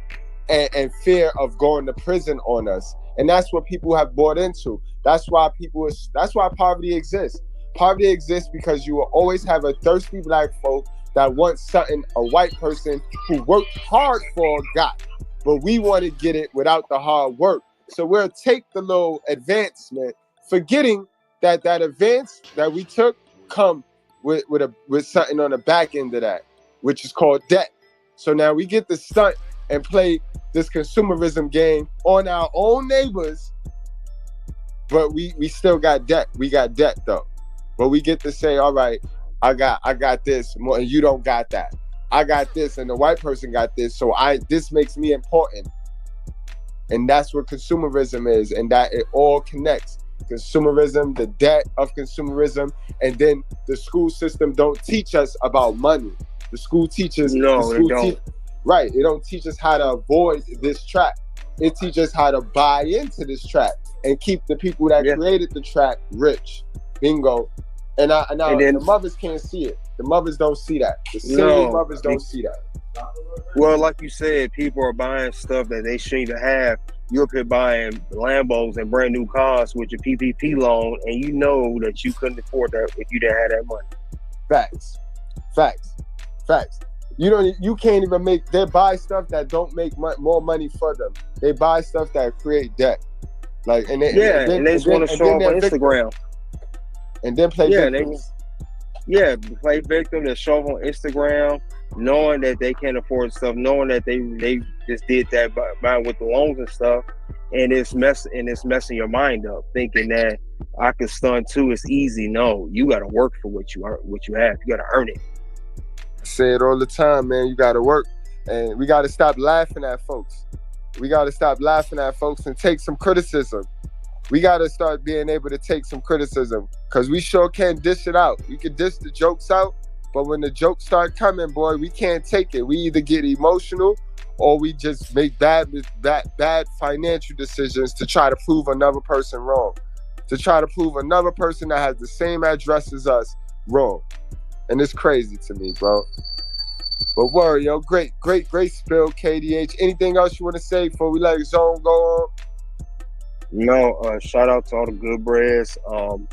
and fear of going to prison on us. And that's what people have bought into. That's why poverty exists. Poverty exists because you will always have a thirsty black folk that wants something a white person who worked hard for got. But we want to get it without the hard work. So we'll take the little advancement, forgetting that advance that we took come with something on the back end of that, which is called debt. So now we get to stunt and play this consumerism game on our own neighbors but we still got debt. We got debt though. But we get to say, all right, I got this, more, and you don't got that. I got this, and the white person got this, so this makes me important. And that's what consumerism is, and that it all connects. Consumerism, the debt of consumerism, and then the school system don't teach us about money. The school teaches right. It don't teach us how to avoid this trap. It teaches us how to buy into this trap and keep the people that created the trap rich. Bingo. And then, the mothers can't see it. The mothers don't see that. The single mothers don't see that. Well, like you said, people are buying stuff that they shouldn't even have. You're up here buying Lambos and brand new cars with your PPP loan, and you know that you couldn't afford that if you didn't have that money. Facts. You can't even they buy stuff that don't make more money for them. They buy stuff that create debt. Like, and they just want to show up on Instagram. And then play victim. Play victim, and show up on Instagram, knowing that they can't afford stuff, knowing that they just did that by with the loans and stuff, and it's messing your mind up, thinking that I can stun too. It's easy. No, you got to work for what you have. You got to earn it. I say it all the time, man. You got to work, and we got to stop laughing at folks. We got to stop laughing at folks and take some criticism. We got to start being able to take some criticism, because we sure can dish it out. We can dish the jokes out, but when the jokes start coming, boy, we can't take it. We either get emotional or we just make bad financial decisions to try to prove another person wrong, to try to prove another person that has the same address as us wrong. And it's crazy to me, bro. But word, yo, great spill, KDH. Anything else you want to say before we let Zone go on? No, shout out to all the good breads. I'm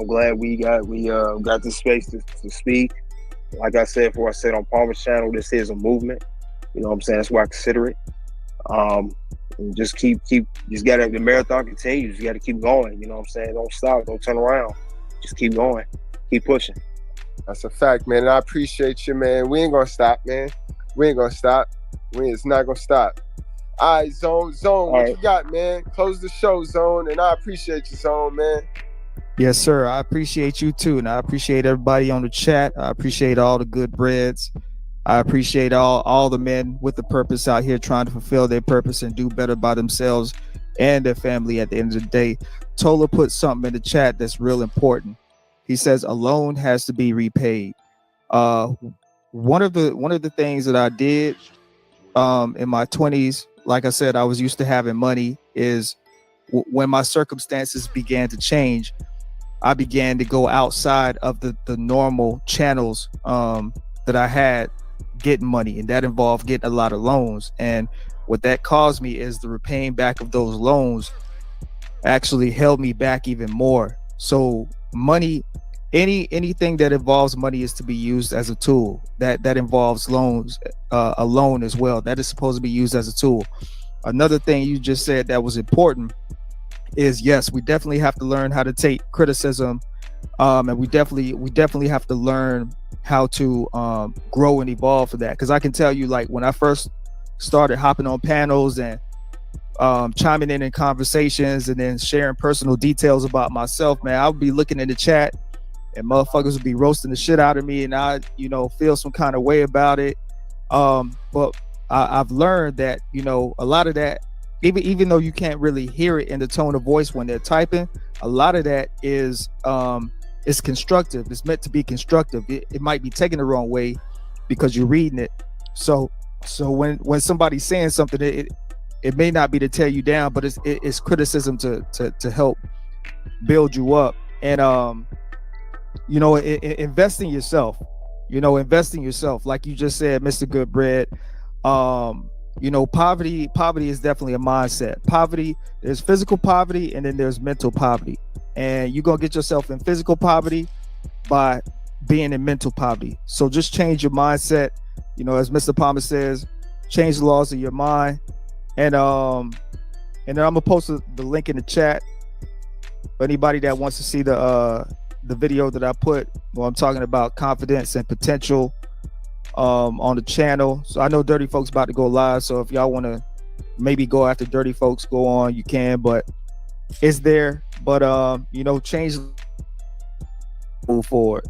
glad we got the space to speak. Like I said before, I said on Palmer's channel, this is a movement. You know what I'm saying? That's why I consider it. And just the marathon continues. You got to keep going. You know what I'm saying? Don't stop. Don't turn around. Just keep going. Keep pushing. That's a fact, man. And I appreciate you, man. We ain't gonna stop, man. We ain't gonna stop. It's not gonna stop. All right, Zone, what you got, man? Close the show, Zone, and I appreciate you, Zone, man. Yes, sir. I appreciate you too, and I appreciate everybody on the chat. I appreciate all the good breads. I appreciate all the men with the purpose out here trying to fulfill their purpose and do better by themselves and their family at the end of the day. Tola put something in the chat that's real important. He says a loan has to be repaid. One of the things that I did in my 20s, like I said, I was used to having money, is when my circumstances began to change, I began to go outside of the normal channels that I had getting money, and that involved getting a lot of loans. And what that caused me is the repaying back of those loans actually held me back even more. So money, anything that involves money is to be used as a tool. That involves loans, a loan as well. That is supposed to be used as a tool. Another thing you just said that was important is, yes, we definitely have to learn how to take criticism, and we definitely have to learn how to grow and evolve for that. Because I can tell you, like, when I first started hopping on panels and chiming in conversations and then sharing personal details about myself, man, I would be looking in the chat and motherfuckers would be roasting the shit out of me, and I, feel some kind of way about it. But I've learned that, a lot of that, even though you can't really hear it in the tone of voice when they're typing, a lot of that is constructive. It's meant to be constructive. It might be taken the wrong way because you're reading it. So when somebody's saying something, it may not be to tear you down, but it's criticism to help build you up. And invest in yourself. Invest in yourself, like you just said, Mr. Goodbread. Poverty is definitely a mindset. Poverty, there's physical poverty and then there's mental poverty. And you're gonna get yourself in physical poverty by being in mental poverty. So just change your mindset. As Mr. Palmer says, change the laws of your mind. And then I'm gonna post the link in the chat for anybody that wants to see the video that I put where I'm talking about confidence and potential on the channel. So I know Dirty Folks about to go live, so if y'all want to maybe go after Dirty Folks, go on, you can. But is there, but change, move forward.